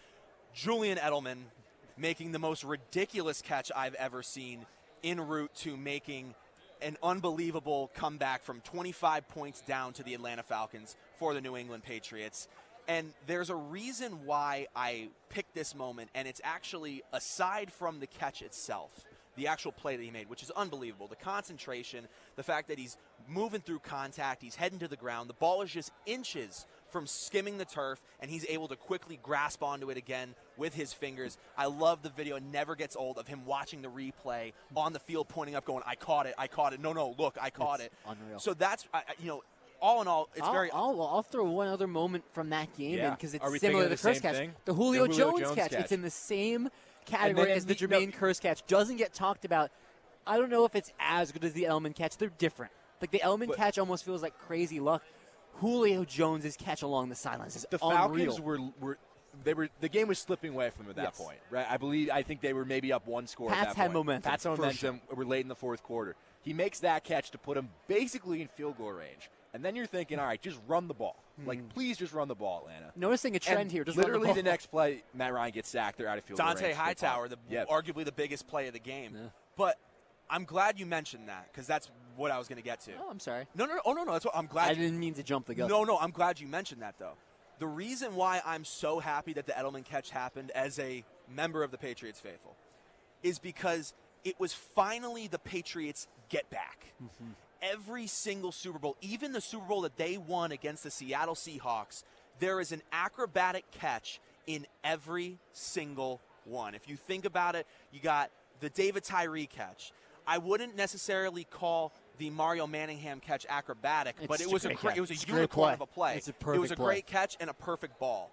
Julian Edelman making the most ridiculous catch I've ever seen en route to making an unbelievable comeback from 25 points down to the Atlanta Falcons for the New England Patriots. And there's a reason why I picked this moment, and it's actually aside from the catch itself, the actual play that he made, which is unbelievable. The concentration, the fact that he's moving through contact, he's heading to the ground. The ball is just inches from skimming the turf, and he's able to quickly grasp onto it again with his fingers. I love the video. It never gets old of him watching the replay on the field, pointing up, going, I caught it. No, look, I caught it. Unreal. So that's, all in all, it's I'll throw one other moment from that game in because it's Are we similar to thinking the of Curse the catch. same thing? The Julio The Julio Jones Jones catch. catch. It's in the same category as the Jermaine no, Curse catch. Doesn't get talked about. I don't know if it's as good as the Edelman catch. They're different. Like the Edelman catch almost feels like crazy luck. Julio Jones' catch along the sidelines is the unreal. Falcons were the game was slipping away from them at that point, right? I think they were maybe up one score. Pats at that had point. momentum. Pats had momentum. We're late in the fourth quarter. He makes that catch to put him basically in field goal range, and then you're thinking, all right, just run the ball. Like, please just run the ball, Atlanta. Noticing a trend here. Just literally run the ball. next play, Matt Ryan gets sacked. They're out of field goal range. Dante Hightower, arguably the biggest play of the game. Yeah. But I'm glad you mentioned that because that's what I was going to get to. Oh, I'm sorry. No. That's what I'm glad. I didn't mean to jump the gun. No. I'm glad you mentioned that though. The reason why I'm so happy that the Edelman catch happened as a member of the Patriots faithful is because it was finally the Patriots get back. Mm-hmm. Every single Super Bowl, even the Super Bowl that they won against the Seattle Seahawks, there is an acrobatic catch in every single one. If you think about it, you got the David Tyree catch. I wouldn't necessarily call the Mario Manningham catch acrobatic, but it was a unicorn of a play. It's a perfect It was a play. great catch and a perfect ball.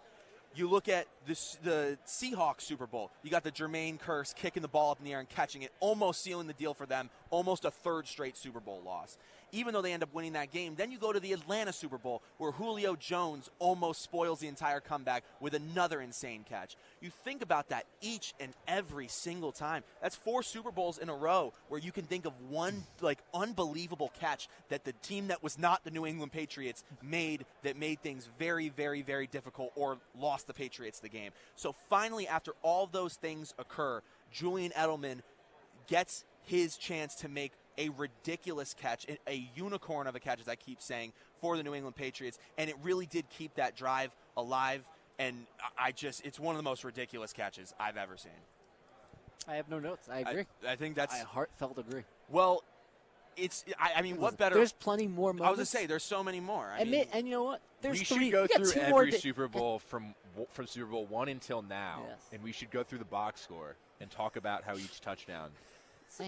You look at the Seahawks Super Bowl. You got the Jermaine Curse kicking the ball up in the air and catching it, almost sealing the deal for them, almost a third straight Super Bowl loss. Even though they end up winning that game, then you go to the Atlanta Super Bowl where Julio Jones almost spoils the entire comeback with another insane catch. You think about that each and every single time. That's 4 Super Bowls in a row where you can think of one unbelievable catch that the team that was not the New England Patriots made that made things very, very, very difficult or lost the Patriots the game. So finally, after all those things occur, Julian Edelman gets his chance to make a ridiculous catch, a unicorn of a catch, as I keep saying, for the New England Patriots, and it really did keep that drive alive, and it's one of the most ridiculous catches I've ever seen. I have no notes. I agree. I think that's... I heartfelt agree. Well, what better... There's plenty more moments. I was going to say, there's so many more. And you know what? We should go through every Super Bowl from Super Bowl 1 until now, and we should go through the box score and talk about how each touchdown...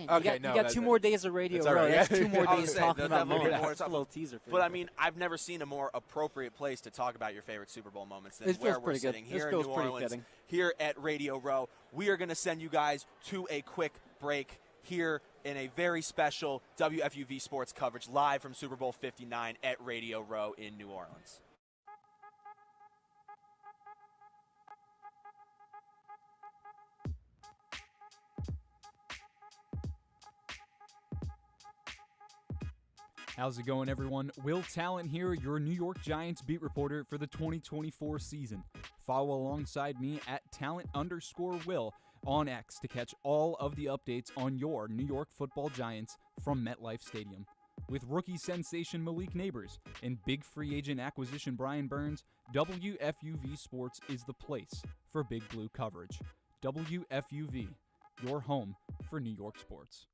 Okay, you got 2 more days of Radio Row. That's 2 more days talking about moments. That's a little teaser for you. But, I mean, I've never seen a more appropriate place to talk about your favorite Super Bowl moments than where we're sitting here in New Orleans, here at Radio Row. We are going to send you guys to a quick break here in a very special WFUV sports coverage live from Super Bowl 59 at Radio Row in New Orleans. How's it going, everyone? Will Tallant here, your New York Giants beat reporter for the 2024 season. Follow alongside me at Tallant_Will on X to catch all of the updates on your New York Football Giants from MetLife Stadium. With rookie sensation Malik Neighbors and big free agent acquisition Brian Burns, WFUV Sports is the place for Big Blue coverage. WFUV, your home for New York sports.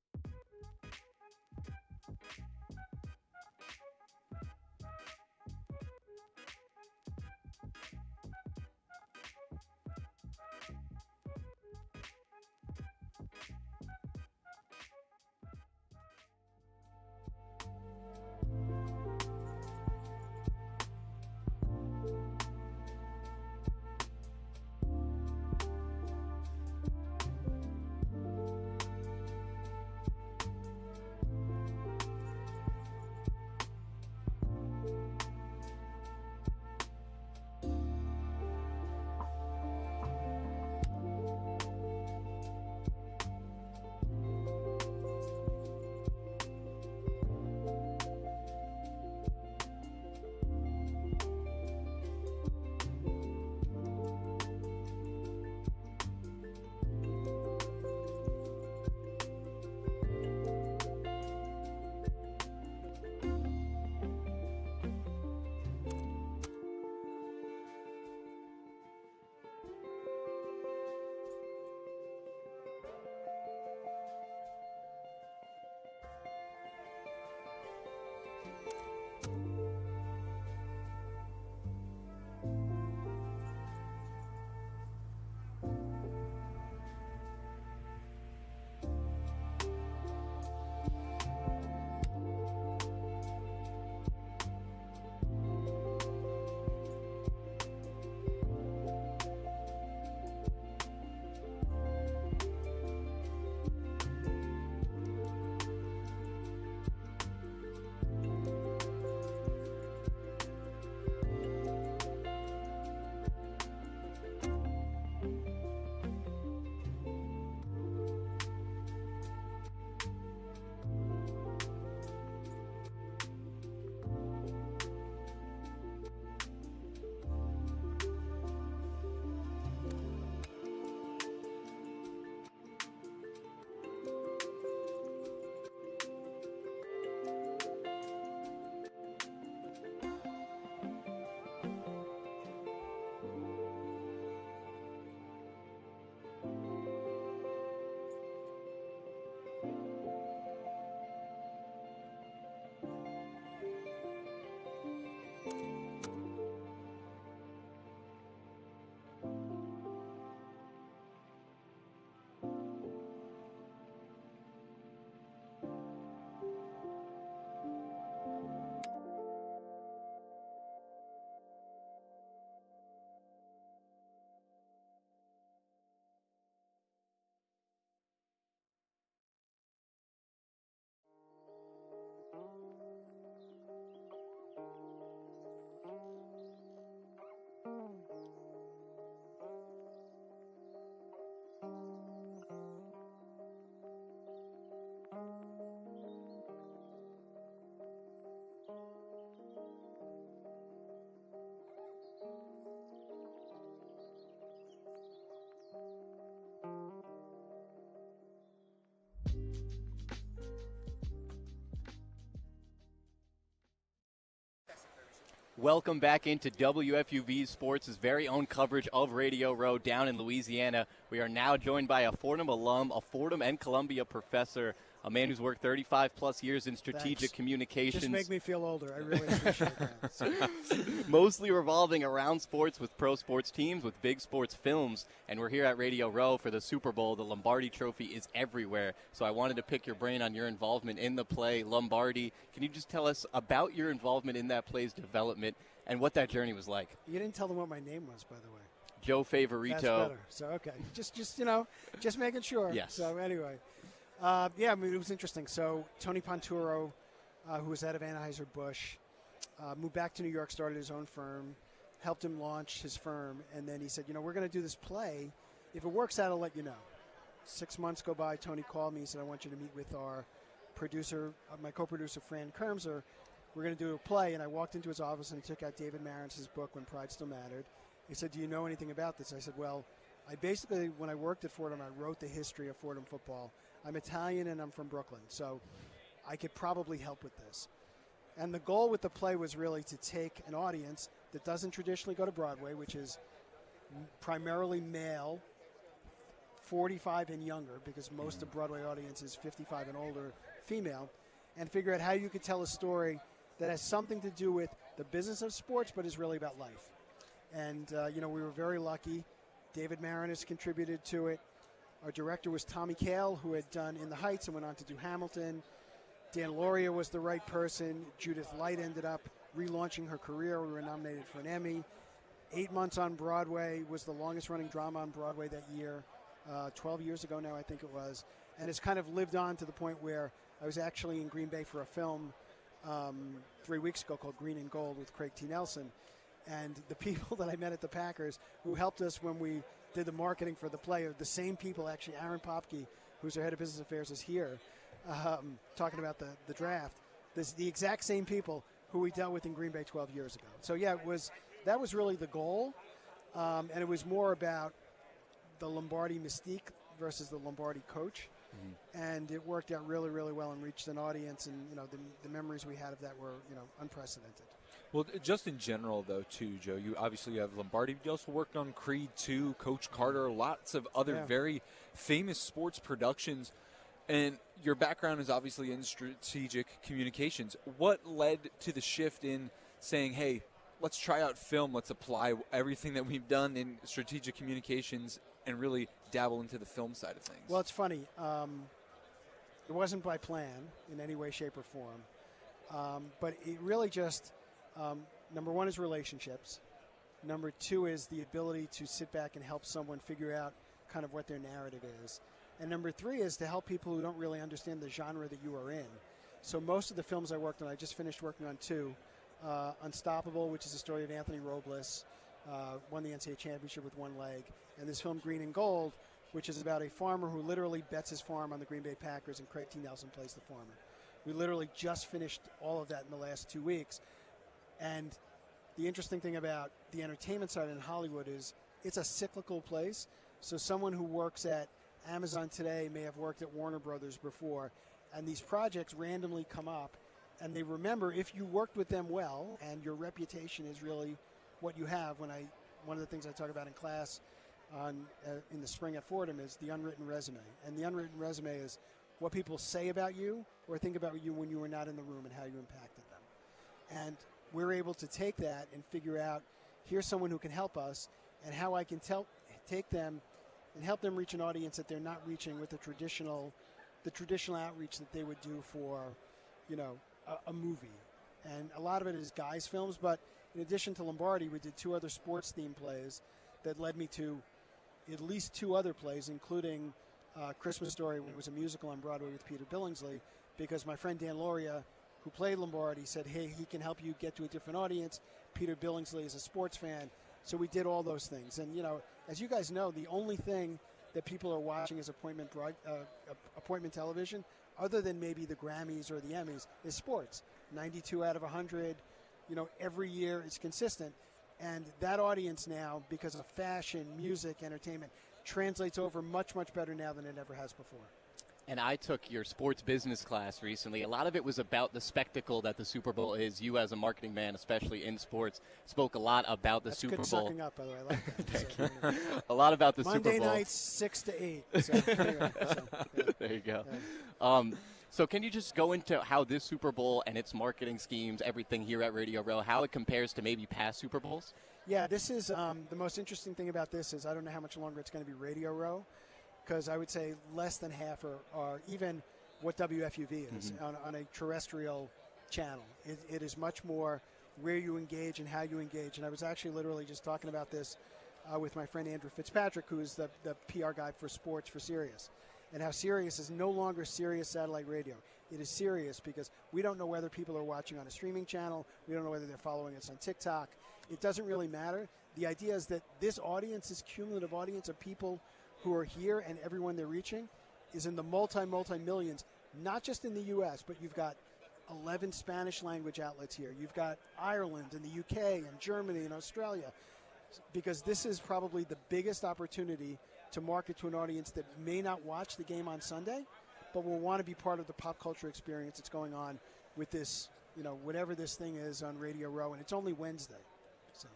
Welcome back into WFUV Sports' very own coverage of Radio Row down in Louisiana. We are now joined by a Fordham alum, a Fordham and Columbia professor, a man who's worked 35-plus years in strategic communications. Just make me feel older. I really appreciate that. Mostly revolving around sports with pro sports teams, with big sports films. And we're here at Radio Row for the Super Bowl. The Lombardi Trophy is everywhere. So I wanted to pick your brain on your involvement in the play Lombardi. Can you just tell us about your involvement in that play's development and what that journey was like? You didn't tell them what my name was, by the way. Joe Favorito. That's better. So, okay. Just making sure. Yes. So, anyway. Yeah, I mean, it was interesting. So Tony Ponturo, who was out of Anheuser-Busch, moved back to New York, started his own firm, helped him launch his firm, and then he said, we're going to do this play. If it works out, I'll let you know. 6 months go by, Tony called me. He said, I want you to meet with our producer, my co-producer Fran Kermser, we're going to do a play, and I walked into his office and took out David Maran's book, When Pride Still Mattered. He said, do you know anything about this? I said, well, I basically, when I worked at Fordham, I wrote the history of Fordham football. I'm Italian and I'm from Brooklyn, so I could probably help with this. And the goal with the play was really to take an audience that doesn't traditionally go to Broadway, which is primarily male, 45 and younger, because most of Broadway audience is 55 and older female, and figure out how you could tell a story that has something to do with the business of sports, but is really about life. And, we were very lucky. David Maran has contributed to it. Our director was Tommy Kail, who had done In the Heights and went on to do Hamilton. Dan Lauria was the right person. Judith Light ended up relaunching her career. We were nominated for an Emmy. 8 months on Broadway, was the longest running drama on Broadway that year. 12 years ago now, I think it was. And it's kind of lived on to the point where I was actually in Green Bay for a film 3 weeks ago called Green and Gold with Craig T. Nelson. And the people that I met at the Packers who helped us when we did the marketing for the play are the same people. Actually, Aaron Popke, who's our head of business affairs, is here talking about the draft. This the exact same people who we dealt with in Green Bay 12 years ago. So, yeah, that was really the goal. And it was more about the Lombardi mystique versus the Lombardi coach. Mm-hmm. And it worked out really, really well and reached an audience. And, the memories we had of that were, unprecedented. Well, just in general, though, too, Joe, you obviously have Lombardi. You also worked on Creed 2, Coach Carter, lots of other very famous sports productions. And your background is obviously in strategic communications. What led to the shift in saying, hey, let's try out film, let's apply everything that we've done in strategic communications and really dabble into the film side of things? Well, it's funny. It wasn't by plan in any way, shape, or form. But it really just... number one is relationships. Number two is the ability to sit back and help someone figure out kind of what their narrative is. And number three is to help people who don't really understand the genre that you are in. So most of the films I worked on, I just finished working on two. Unstoppable, which is the story of Anthony Robles, won the NCAA championship with one leg. And this film Green and Gold, which is about a farmer who literally bets his farm on the Green Bay Packers, and Craig T. Nelson plays the farmer. We literally just finished all of that in the last 2 weeks. And the interesting thing about the entertainment side in Hollywood is it's a cyclical place. So someone who works at Amazon today may have worked at Warner Brothers before, and these projects randomly come up, and they remember if you worked with them well and your reputation is really what you have. One of the things I talk about in class in the spring at Fordham is the unwritten resume. And the unwritten resume is what people say about you or think about you when you were not in the room and how you impacted them. And we're able to take that and figure out, here's someone who can help us, and how I can take them and help them reach an audience that they're not reaching with the traditional outreach that they would do for, a movie. And a lot of it is guys' films, but in addition to Lombardi, we did two other sports-themed plays that led me to at least two other plays, including Christmas Story, which was a musical on Broadway with Peter Billingsley, because my friend Dan Lauria, who played Lombardi, said, hey, he can help you get to a different audience. Peter Billingsley is a sports fan. So we did all those things. And, as you guys know, the only thing that people are watching as appointment television, other than maybe the Grammys or the Emmys, is sports. 92 out of 100, every year it's consistent. And that audience now, because of fashion, music, entertainment, translates over much, much better now than it ever has before. And I took your sports business class recently. A lot of it was about the spectacle that the Super Bowl is. You, as a marketing man, especially in sports, spoke a lot about the Super Bowl. That's good sucking up, by the way. I like that. Thank you. A lot about the Super Bowl. Monday nights, 6 to 8. So, anyway, there you go. Yeah. So can you just go into how this Super Bowl and its marketing schemes, everything here at Radio Row, how it compares to maybe past Super Bowls? Yeah, this is the most interesting thing about this is I don't know how much longer it's going to be Radio Row, because I would say less than half are even what WFUV is on a terrestrial channel. It is much more where you engage and how you engage. And I was actually literally just talking about this with my friend Andrew Fitzpatrick, who is the PR guy for sports for Sirius, and how Sirius is no longer Sirius satellite radio. It is Sirius because we don't know whether people are watching on a streaming channel. We don't know whether they're following us on TikTok. It doesn't really matter. The idea is that this audience, this cumulative audience of people who are here and everyone they're reaching is in the multi-millions not just in the U.S., but you've got 11 Spanish language outlets here. You've got Ireland and the UK and Germany and Australia, because this is probably the biggest opportunity to market to an audience that may not watch the game on Sunday, but will want to be part of the pop culture experience that's going on with this, whatever this thing is on Radio Row, and it's only Wednesday. So.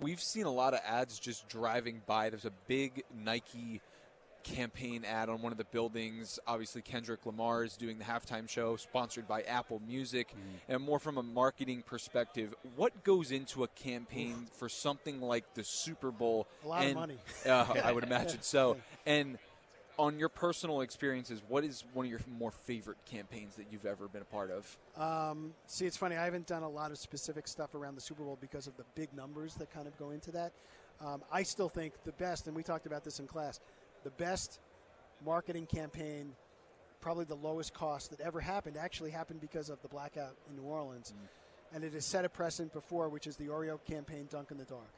We've seen a lot of ads just driving by. There's a big Nike campaign ad on one of the buildings. Obviously, Kendrick Lamar is doing the halftime show, sponsored by Apple Music. And more from a marketing perspective, what goes into a campaign for something like the Super Bowl? A lot of money. I would imagine so. And on your personal experiences, what is one of your more favorite campaigns that you've ever been a part of? See, it's funny. I haven't done a lot of specific stuff around the Super Bowl because of the big numbers that kind of go into that. I still think the best, and we talked about this in class, the best marketing campaign, probably the lowest cost that ever happened, actually happened because of the blackout in New Orleans. And it has set a precedent before, which is the Oreo campaign, Dunk in the Dark.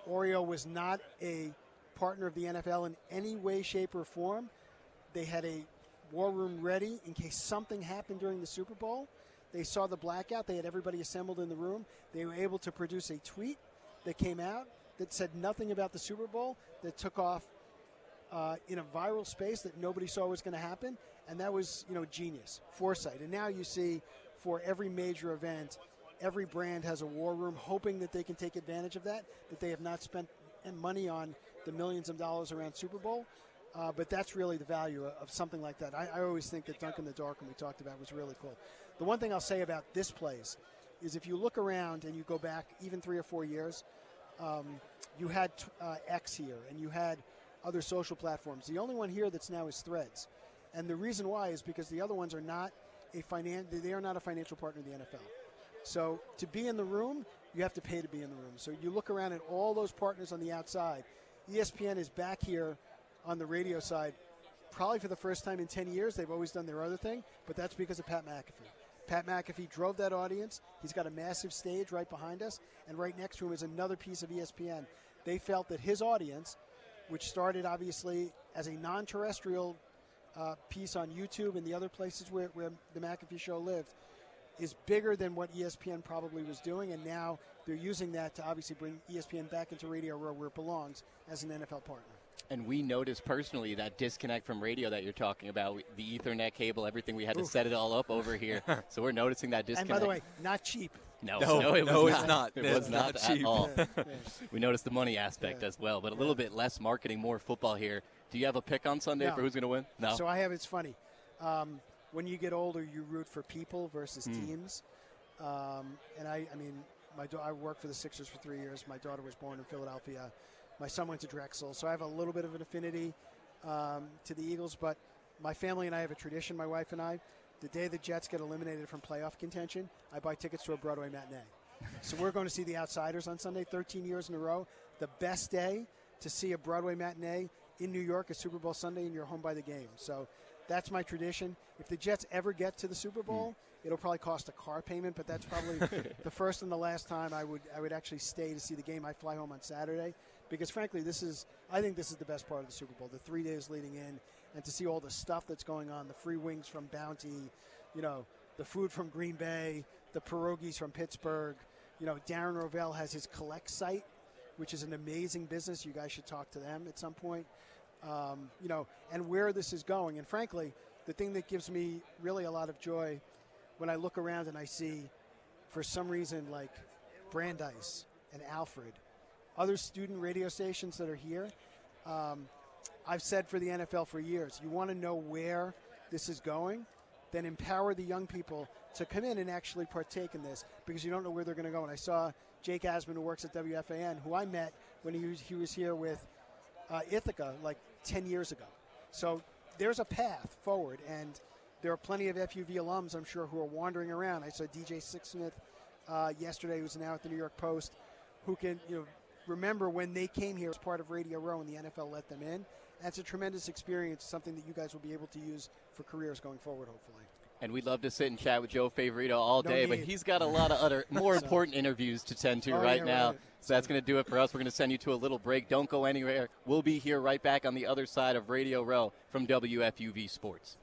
Oreo was not a partner of the NFL in any way, shape, or form. They had a war room ready in case something happened during the Super Bowl. They saw the blackout. They had everybody assembled in the room. They were able to produce a tweet that came out that said nothing about the Super Bowl, that took off in a viral space that nobody saw was going to happen. And that was, genius, foresight. And now you see for every major event, every brand has a war room hoping that they can take advantage of that they have not spent money on the millions of dollars around Super Bowl. But that's really the value of something like that. I always think that Dunk in the Dark, when we talked about, was really cool. The one thing I'll say about this place is if you look around and you go back even 3 or 4 years, you had X here and you had other social platforms. The only one here that's now is Threads. And the reason why is because the other ones are not a financial partner of the NFL. So to be in the room, you have to pay to be in the room. So you look around at all those partners on the outside. ESPN is back here on the radio side probably for the first time in 10 years. They've always done their other thing, but that's because of Pat McAfee. Pat McAfee drove that audience. He's got a massive stage right behind us, and right next to him is another piece of ESPN. They felt that his audience, which started obviously as a non-terrestrial piece on YouTube and the other places where the McAfee show lived, is bigger than what ESPN probably was doing, and now they're using that to obviously bring ESPN back into Radio Row where it belongs as an NFL partner. And we noticed personally that disconnect from radio that you're talking about, the Ethernet cable, everything. We had to set it all up over here. So we're noticing that disconnect. And by the way, not cheap. No, it was not. It was not cheap at all. We noticed the money aspect as well, but a little bit less marketing, more football here. Do you have a pick on Sunday for who's going to win? No. So it's funny. When you get older, you root for people versus teams. And I worked for the Sixers for 3 years. My daughter was born in Philadelphia. My son went to Drexel, so I have a little bit of an affinity to the Eagles. But my family and I have a tradition, my wife and I. The day the Jets get eliminated from playoff contention, I buy tickets to a Broadway matinee. So we're going to see The Outsiders on Sunday, 13 years in a row. The best day to see a Broadway matinee in New York is Super Bowl Sunday, and you're home by the game. So that's my tradition. If the Jets ever get to the Super Bowl, it'll probably cost a car payment, but that's probably the first and the last time I would actually stay to see the game. I fly home on Saturday because, frankly, I think this is the best part of the Super Bowl, the 3 days leading in, and to see all the stuff that's going on, the free wings from Bounty, the food from Green Bay, the pierogies from Pittsburgh. Darren Rovell has his Collect site, which is an amazing business. You guys should talk to them at some point. And where this is going. And frankly, the thing that gives me really a lot of joy when I look around and I see, for some reason, like Brandeis and Alfred, other student radio stations that are here, I've said for the NFL for years, you want to know where this is going, then empower the young people to come in and actually partake in this, because you don't know where they're going to go. And I saw Jake Asman, who works at WFAN, who I met when he was here with Ithaca like 10 years ago. So there's a path forward, and there are plenty of FUV alums, I'm sure, who are wandering around. I saw DJ Sixsmith yesterday, who's now at the New York Post, who can remember when they came here as part of Radio Row and the NFL let them in. That's a tremendous experience, something that you guys will be able to use for careers going forward, hopefully. And we'd love to sit and chat with Joe Favorito all day, but he's got a lot of other more important interviews to tend to right now. Right. So that's going to do it for us. We're going to send you to a little break. Don't go anywhere. We'll be here right back on the other side of Radio Row from WFUV Sports.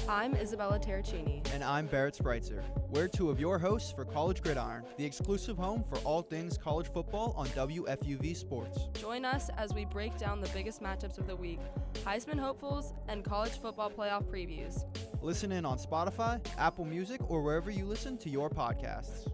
I'm Isabella Terracini. And I'm Barrett Spreitzer. We're two of your hosts for College Gridiron, the exclusive home for all things college football on WFUV Sports. Join us as we break down the biggest matchups of the week, Heisman hopefuls, and college football playoff previews. Listen in on Spotify, Apple Music, or wherever you listen to your podcasts.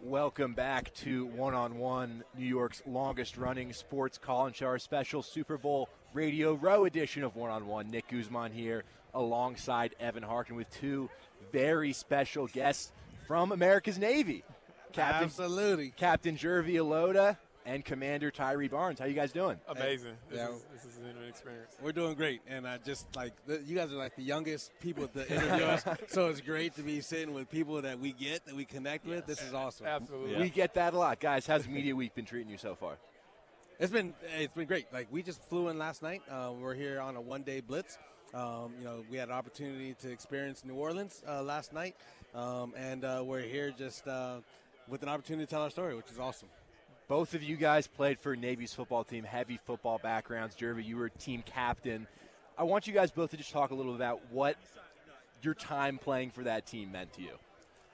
Welcome back to One-on-One, New York's longest-running sports call-in show, our special Super Bowl Radio Row edition of One-on-One. Nick Guzman here alongside Evan Harkin with two very special guests from America's Navy. Absolutely. Captain Jervy Alota and Commander Tyree Barnes. How you guys doing? Amazing. This is an experience. We're doing great, and you guys are like the youngest people to interview us, so it's great to be sitting with people that we get, that we connect with. This is awesome. Absolutely. We get that a lot. Guys, how's Media Week been treating you so far? It's been great. Like, we just flew in last night. We're here on a one-day blitz. We had an opportunity to experience New Orleans last night, and we're here just with an opportunity to tell our story, which is awesome. Both of you guys played for Navy's football team, heavy football backgrounds. Jervy, you were team captain. I want you guys both to just talk a little about what your time playing for that team meant to you.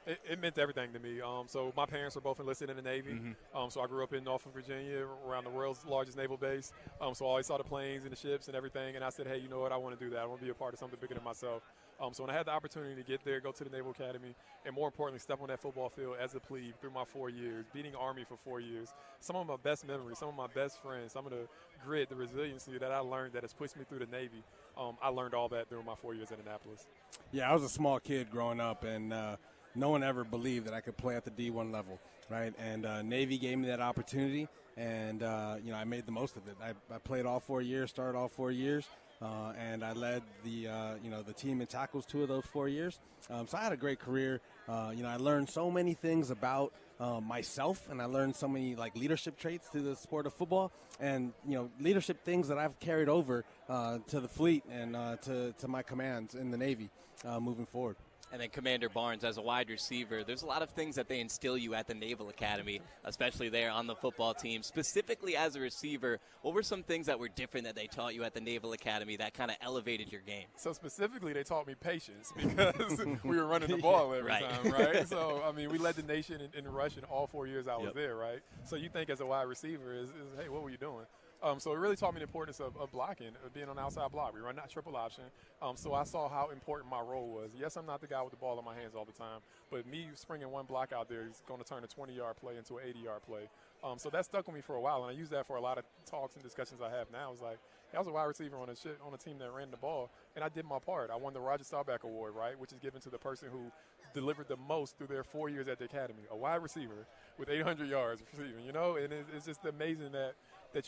It meant everything to me. So my parents were both enlisted in the Navy. Mm-hmm. So I grew up in Norfolk, Virginia, around the world's largest naval base. So I always saw the planes and the ships and everything. And I said, hey, you know what? I want to do that. I want to be a part of something bigger than myself. So when I had the opportunity to get there, go to the Naval Academy, and more importantly, step on that football field as a plebe through my 4 years, beating Army for 4 years, some of my best memories, some of my best friends, some of the grit, the resiliency that I learned that has pushed me through the Navy, I learned all that during my 4 years at Annapolis. Yeah, I was a small kid growing up, and no one ever believed that I could play at the D1 level, right? And Navy gave me that opportunity, and I made the most of it. I played all 4 years, started all 4 years. And I led the team in tackles 2 of those 4 years. So I had a great career. I learned so many things about myself, and I learned so many leadership traits to the sport of football, and leadership things that I've carried over to the fleet and to my commands in the Navy moving forward. And then Commander Barnes, as a wide receiver, there's a lot of things that they instill you at the Naval Academy, especially there on the football team. Specifically as a receiver, what were some things that were different that they taught you at the Naval Academy that kind of elevated your game? So specifically, they taught me patience because we were running the ball every time, right? So, we led the nation in rushing all 4 years I was there, right? So you think as a wide receiver is, hey, what were you doing? So it really taught me the importance of blocking, of being on the outside block. We run that triple option. So I saw how important my role was. Yes, I'm not the guy with the ball in my hands all the time, but me springing one block out there is going to turn a 20-yard play into an 80-yard play. So that stuck with me for a while, and I use that for a lot of talks and discussions I have now. It's like, I was a wide receiver on a team that ran the ball, and I did my part. I won the Roger Staubach Award, right, which is given to the person who delivered the most through their 4 years at the academy, a wide receiver with 800 yards receiving, and it's just amazing that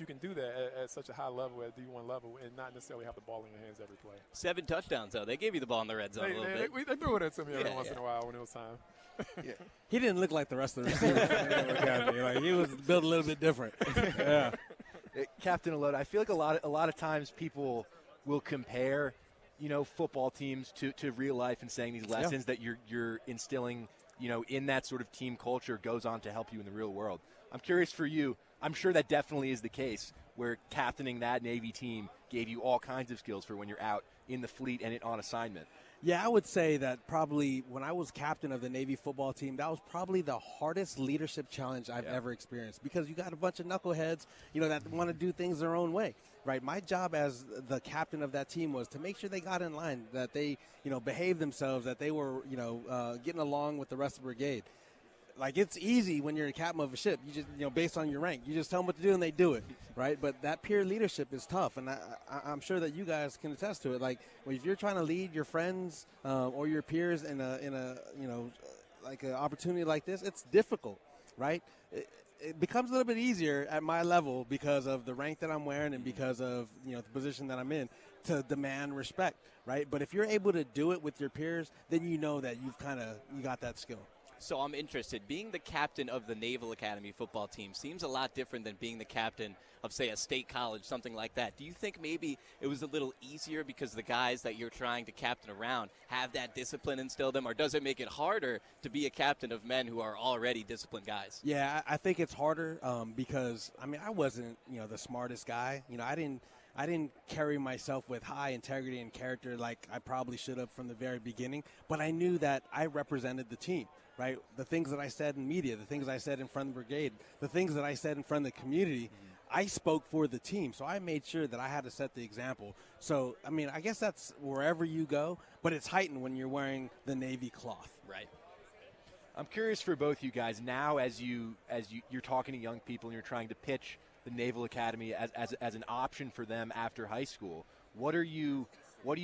you can do that at such a high level, at D1 level, and not necessarily have the ball in your hands every play. 7 touchdowns, though. They gave you the ball in the red zone a little bit. They threw it to me every once in a while when it was time. Yeah. He didn't look like the rest of the receivers. He was built a little bit different. Yeah. Captain Alota, I feel like a lot of times people will compare, football teams to real life and saying these lessons that you're instilling, in that sort of team culture goes on to help you in the real world. I'm curious for you. I'm sure that definitely is the case, where captaining that Navy team gave you all kinds of skills for when you're out in the fleet and on assignment. Yeah, I would say that probably when I was captain of the Navy football team, that was probably the hardest leadership challenge I've ever experienced, because you got a bunch of knuckleheads, that want to do things their own way, right? My job as the captain of that team was to make sure they got in line, that they, behaved themselves, that they were, getting along with the rest of the brigade. It's easy when you're a captain of a ship. You just, based on your rank, you just tell them what to do and they do it, right? But that peer leadership is tough, and I'm sure that you guys can attest to it. If you're trying to lead your friends or your peers in a an opportunity like this, it's difficult, right? It becomes a little bit easier at my level because of the rank that I'm wearing and because of the position that I'm in to demand respect, right? But if you're able to do it with your peers, then you know that you got that skill. So I'm interested. Being the captain of the Naval Academy football team seems a lot different than being the captain of, say, a state college, something like that. Do you think maybe it was a little easier because the guys that you're trying to captain around have that discipline instilled in them, or does it make it harder to be a captain of men who are already disciplined guys? Yeah, I think it's harder because, I wasn't, the smartest guy. I didn't carry myself with high integrity and character like I probably should have from the very beginning, but I knew that I represented the team. Right, the things that I said in media, the things I said in front of the brigade, the things that I said in front of the community, I spoke for the team. So I made sure that I had to set the example. So, I guess that's wherever you go, but it's heightened when you're wearing the Navy cloth. Right. I'm curious for both you guys now, as you're talking to young people and you're trying to pitch the Naval Academy as an option for them after high school. What are you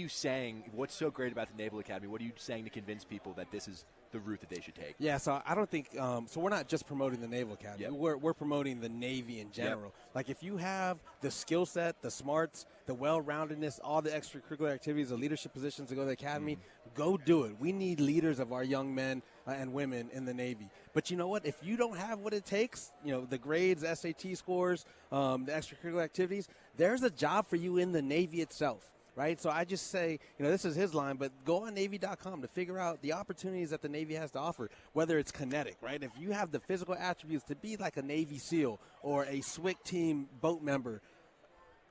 saying? What's so great about the Naval Academy? What are you saying to convince people that this is the route that they should take? Yeah, so I don't think so. We're not just promoting the Naval Academy. Yep. We're promoting the Navy in general. Yep. Like if you have the skill set, the smarts, the well-roundedness, all the extracurricular activities, the leadership positions to go to the academy, go do it. We need leaders of our young men and women in the Navy. But you know what? If you don't have what it takes, the grades, the SAT scores, the extracurricular activities, there's a job for you in the Navy itself. Right? So I just say, this is his line, but go on Navy.com to figure out the opportunities that the Navy has to offer, whether it's kinetic, right? If you have the physical attributes to be like a Navy SEAL or a SWCC team boat member,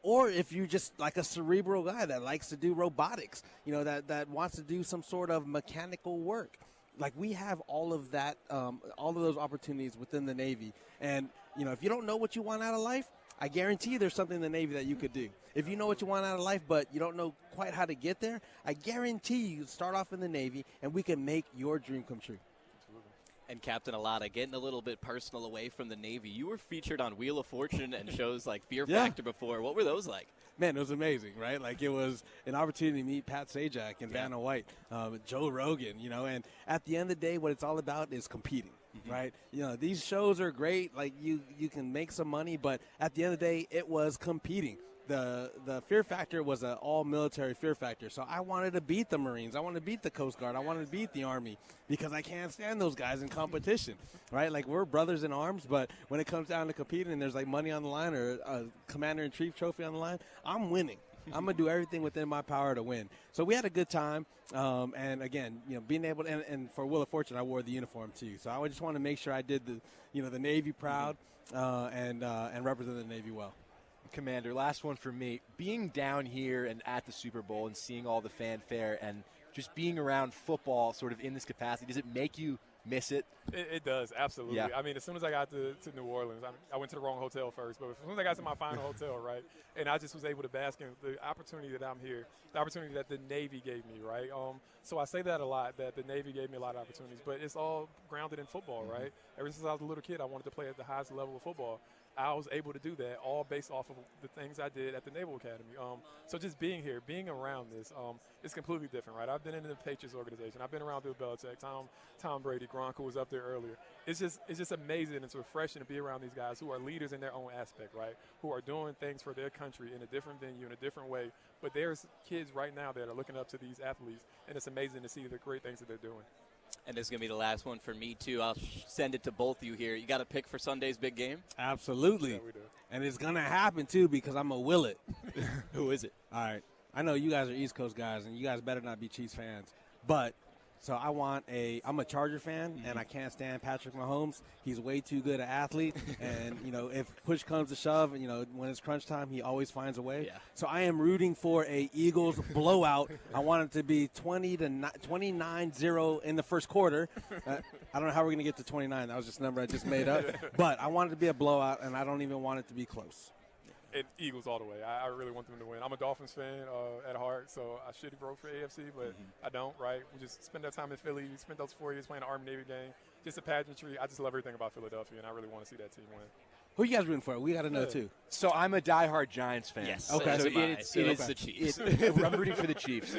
or if you're just like a cerebral guy that likes to do robotics, that wants to do some sort of mechanical work. Like we have all of that, all of those opportunities within the Navy. And, if you don't know what you want out of life, I guarantee you there's something in the Navy that you could do. If you know what you want out of life, but you don't know quite how to get there, I guarantee you start off in the Navy, and we can make your dream come true. And Captain Alada, getting a little bit personal away from the Navy, you were featured on Wheel of Fortune and shows like Fear Factor before. What were those like? Man, it was amazing, right? Like it was an opportunity to meet Pat Sajak and Vanna White, Joe Rogan, and at the end of the day, what it's all about is competing. Right? These shows are great. Like you can make some money, but at the end of the day, it was competing. The Fear Factor was an all-military Fear Factor. So I wanted to beat the Marines. I wanted to beat the Coast Guard. I wanted to beat the Army because I can't stand those guys in competition, right? Like we're brothers in arms, but when it comes down to competing and there's like money on the line or a Commander-in-Chief trophy on the line, I'm winning. I'm going to do everything within my power to win. So we had a good time. And again, being able to, and for Wheel of Fortune, I wore the uniform too. So I just want to make sure I did the Navy proud and represent the Navy well. Commander, last one for me. Being down here and at the Super Bowl and seeing all the fanfare and just being around football sort of in this capacity, does it make you miss it? It does, absolutely. Yeah. I mean, as soon as I got to New Orleans, I went to the wrong hotel first, but as soon as I got to my final hotel, right, and I just was able to bask in the opportunity that I'm here, the opportunity that the Navy gave me, right? So I say that a lot, that the Navy gave me a lot of opportunities, but it's all grounded in football, right? Ever since I was a little kid, I wanted to play at the highest level of football. I was able to do that all based off of the things I did at the Naval Academy. So just being here, being around this, it's completely different, right? I've been in the Patriots organization. I've been around Bill Belichick, Tom Brady, Gronk, who was up there earlier. It's just amazing. It's refreshing to be around these guys who are leaders in their own aspect, right? Who are doing things for their country in a different venue, in a different way. But there's kids right now that are looking up to these athletes, and it's amazing to see the great things that they're doing. And this is going to be the last one for me, too. I'll send it to both of you here. You got a pick for Sunday's big game? Absolutely. Yeah, we do. And it's going to happen, too, because I'm going to will it. Who is it? All right. I know you guys are East Coast guys, and you guys better not be Chiefs fans. But so I'm a Charger fan, and I can't stand Patrick Mahomes. He's way too good an athlete. And, if push comes to shove, when it's crunch time, he always finds a way. Yeah. So I am rooting for a Eagles blowout. I want it to be 29-0 in the first quarter. I don't know how we're going to get to 29. That was just a number I just made up. But I want it to be a blowout, and I don't even want it to be close. And Eagles all the way. I really want them to win. I'm a Dolphins fan at heart, so I should vote for AFC, but I don't, right? We just spend that time in Philly. We spent those 4 years playing the Army-Navy game. Just a pageantry. I just love everything about Philadelphia, and I really want to see that team win. Who you guys rooting for? We got to know, too. So I'm a diehard Giants fan. Yes. Okay. So it is the Chiefs. I'm rooting for the Chiefs.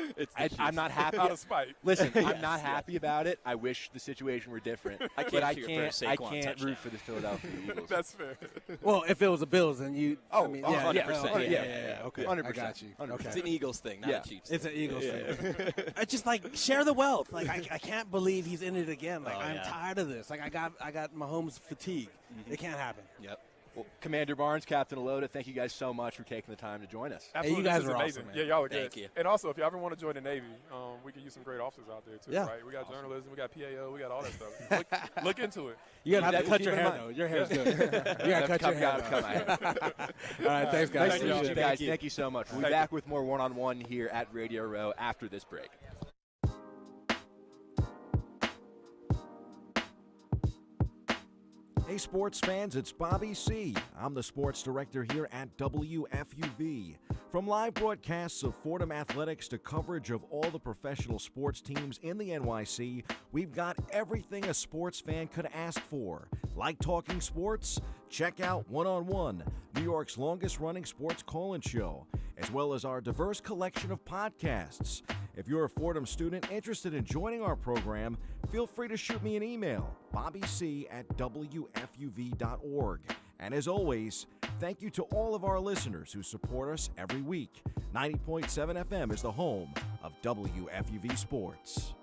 I'm not happy. Out of spite. Listen, I'm not happy about it. I wish the situation were different. I can't root for the Philadelphia Eagles. That's fair. Well, if it was the Bills, then you. Oh, I mean, 100%. Yeah. Okay. 100%. I got you. 100%. Okay. It's an Eagles thing, not a Chiefs thing. It's an Eagles thing. I just share the wealth. I can't believe he's in it again. I'm tired of this. I got Mahomes fatigue. It can't happen. Yep. Well, Commander Barnes, Captain Alota, thank you guys so much for taking the time to join us. Absolutely. Hey, you guys this is are amazing. awesome, man. Yeah, y'all are good. Thank you. And also, if you ever want to join the Navy, we can use some great officers out there, too, Yeah. right? We got journalism, we got PAO, we got all that stuff. Look into it. You got to Keep cut that your in hair, mind. though. Your hair's good. You got to cut your hair. All right, thanks, guys. Nice to meet you Appreciate it. guys. Thank you so much. We'll be back with more one-on-one here at Radio Row after this break. Hey sports fans, it's Bobby C. I'm the sports director here at WFUV. From live broadcasts of Fordham athletics to coverage of all the professional sports teams in the NYC, we've got everything a sports fan could ask for. Like talking sports? Check out One on One, New York's longest-running sports call-in show, as well as our diverse collection of podcasts. If you're a Fordham student interested in joining our program, feel free to shoot me an email, bobbyc@wfuv.org. And as always, thank you to all of our listeners who support us every week. 90.7 FM is the home of WFUV Sports.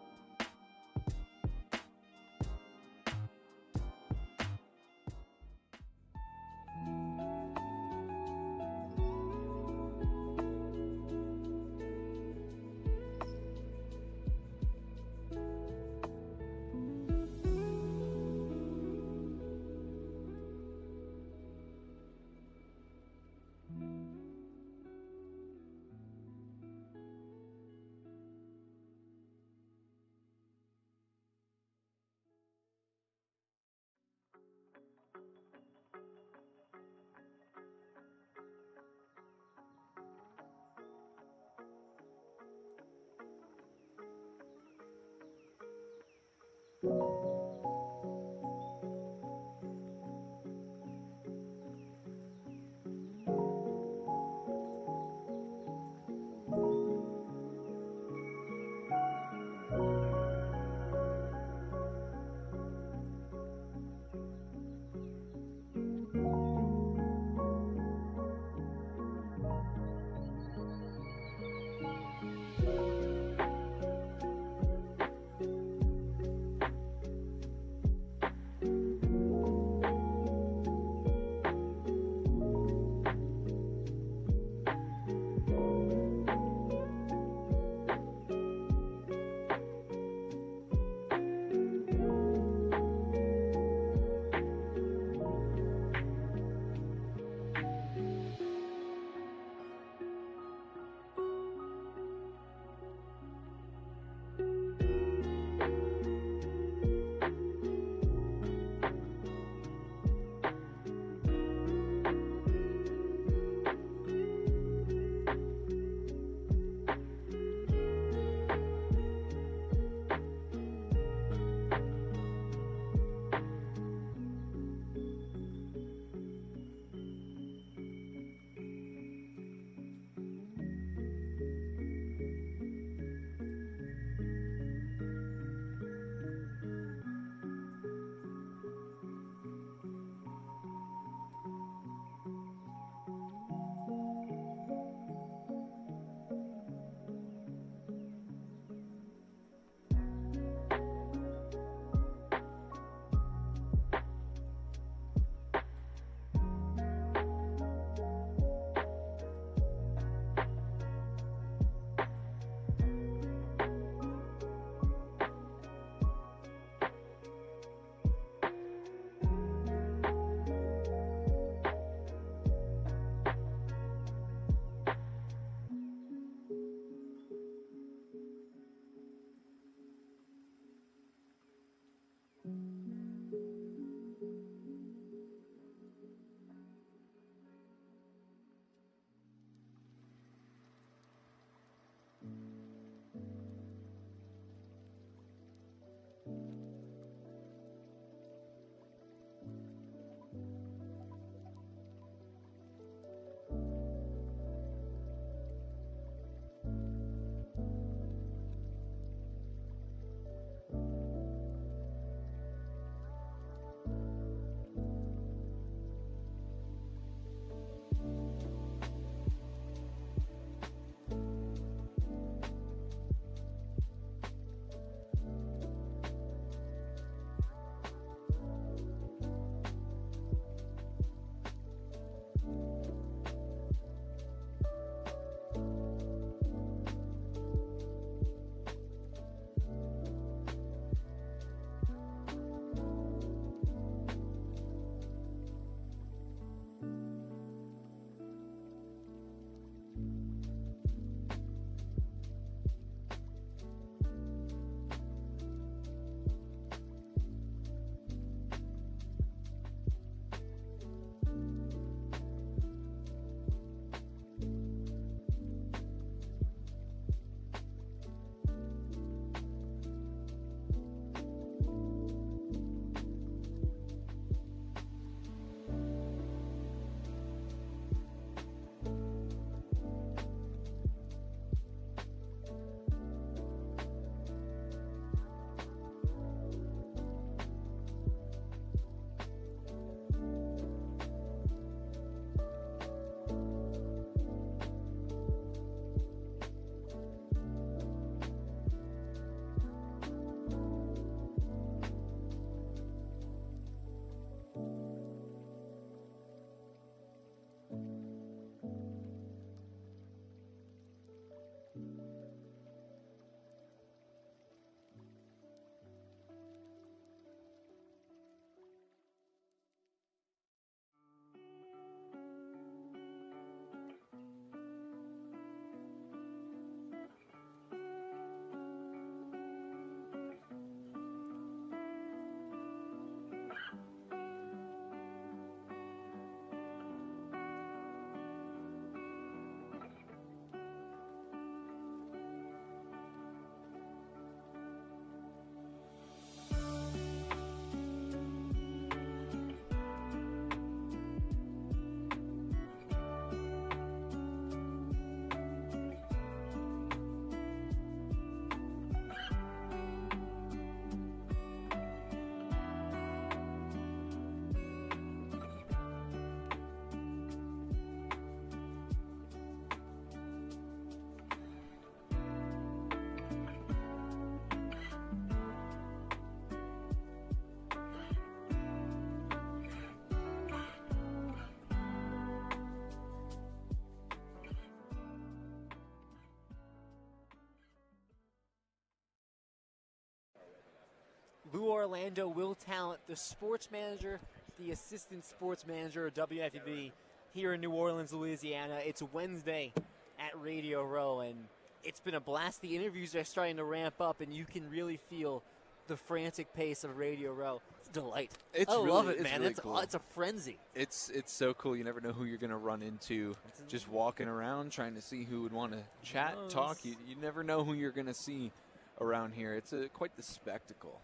Lou Orlando, Will Tallant, the sports manager, the assistant sports manager of WFUV here in New Orleans, Louisiana. It's Wednesday at Radio Row, and it's been a blast. The interviews are starting to ramp up, and you can really feel the frantic pace of Radio Row. It's a delight. I love it, man. Really cool. It's a frenzy. It's so cool. You never know who you're going to run into just walking around trying to see who would want to chat, talk. You never know who you're going to see around here. It's quite the spectacle.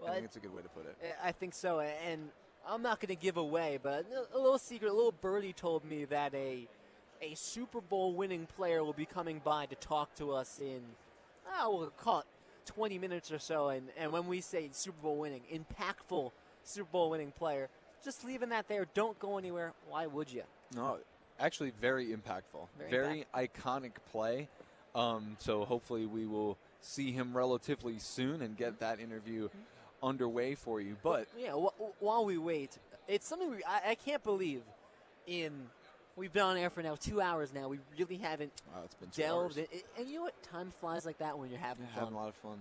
Well, I think it's a good way to put it. I think so, and I'm not going to give away, but a little secret, a little birdie told me that a Super Bowl winning player will be coming by to talk to us in, we'll call it 20 minutes or so, and when we say Super Bowl winning, impactful Super Bowl winning player, just leaving that there. Don't go anywhere. Why would you? No, actually very impactful. Very iconic play. So hopefully we will see him relatively soon and get that interview underway for you. But yeah, while we wait, it's something I can't believe we've been on air for now 2 hours now. We really haven't it's been delved in. And you know what? Time flies like that when you're having fun. Having a lot of fun.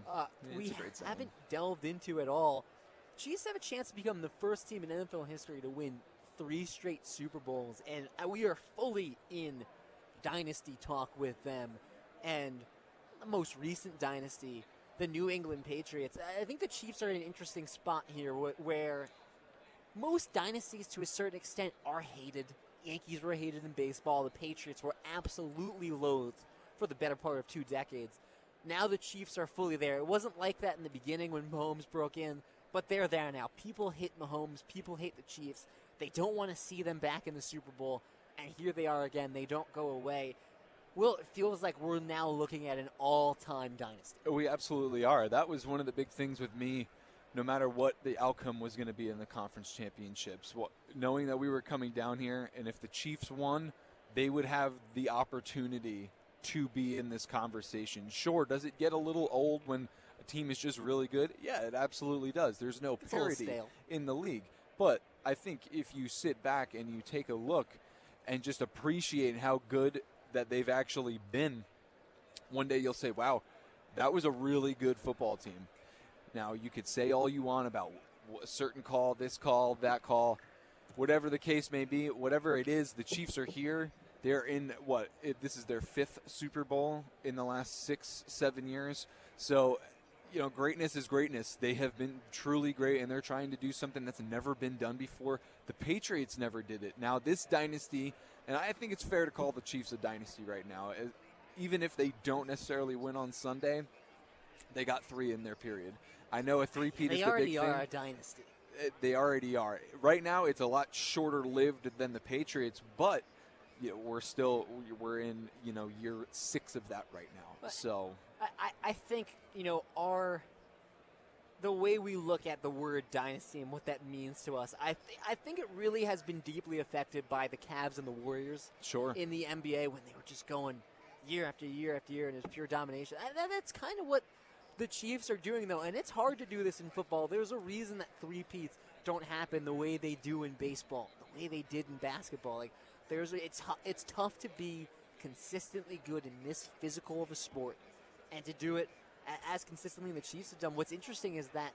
We haven't delved into it all. Chiefs have a chance to become the first team in NFL history to win 3 straight Super Bowls, and we are fully in dynasty talk with them. And the most recent dynasty, the New England Patriots. I think the Chiefs are in an interesting spot here where most dynasties to a certain extent are hated. Yankees were hated in baseball. The Patriots were absolutely loathed for the better part of 2 decades. Now the Chiefs are fully there. It wasn't like that in the beginning when Mahomes broke in, but they're there now. People hate Mahomes. People hate the Chiefs. They don't want to see them back in the Super Bowl, and here they are again. They don't go away. Well, it feels like we're now looking at an all-time dynasty. We absolutely are. That was one of the big things with me, no matter what the outcome was going to be in the conference championships. Knowing that we were coming down here, and if the Chiefs won, they would have the opportunity to be in this conversation. Sure, does it get a little old when a team is just really good? Yeah, it absolutely does. There's no parity in the league. But I think if you sit back and you take a look and just appreciate how good that they've actually been, one day you'll say, wow, that was a really good football team. Now, you could say all you want about a certain call, this call, that call, whatever the case may be, whatever it is, the Chiefs are here. They're in this is their 5th Super Bowl in the last 6-7 years. So, greatness is greatness. They have been truly great, and they're trying to do something that's never been done before. The Patriots never did it. Now, this dynasty, and I think it's fair to call the Chiefs a dynasty right now. Even if they don't necessarily win on Sunday, they got 3 in their period. I know a three-peat is the big thing. They already are a dynasty. They already are. Right now, it's a lot shorter-lived than the Patriots, but we're in year 6 of that right now. So I think the way we look at the word dynasty and what that means to us, I think it really has been deeply affected by the Cavs and the Warriors. Sure. In the NBA when they were just going year after year after year, and it was pure domination. That's kind of what the Chiefs are doing, though, and it's hard to do this in football. There's a reason that three-peats don't happen the way they do in baseball, the way they did in basketball. It's tough to be consistently good in this physical of a sport, and to do it as consistently the Chiefs have done. What's interesting is that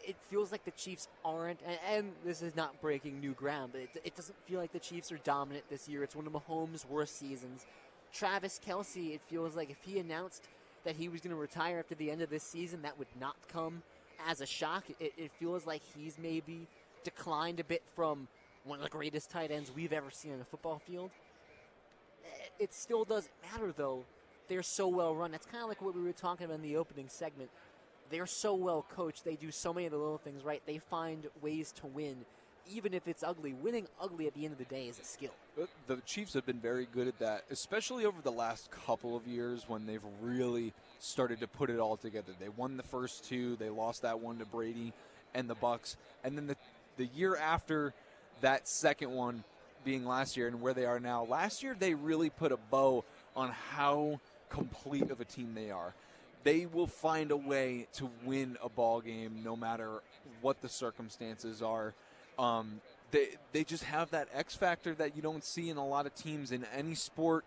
it feels like the Chiefs aren't, and this is not breaking new ground, but it doesn't feel like the Chiefs are dominant this year. It's one of Mahomes' worst seasons. Travis Kelce, it feels like if he announced that he was going to retire after the end of this season, that would not come as a shock. It feels like he's maybe declined a bit from one of the greatest tight ends we've ever seen on a football field. It still doesn't matter, though. They're so well run. That's kind of like what we were talking about in the opening segment. They're so well coached. They do so many of the little things right. They find ways to win, even if it's ugly. Winning ugly at the end of the day is a skill. The Chiefs have been very good at that, especially over the last couple of years when they've really started to put it all together. They won the first 2. They lost that one to Brady and the Bucs. And then the year after that second one being last year and where they are now, last year they really put a bow on how complete of a team they are. They will find a way to win a ball game no matter what the circumstances are. They just have that X factor that you don't see in a lot of teams in any sport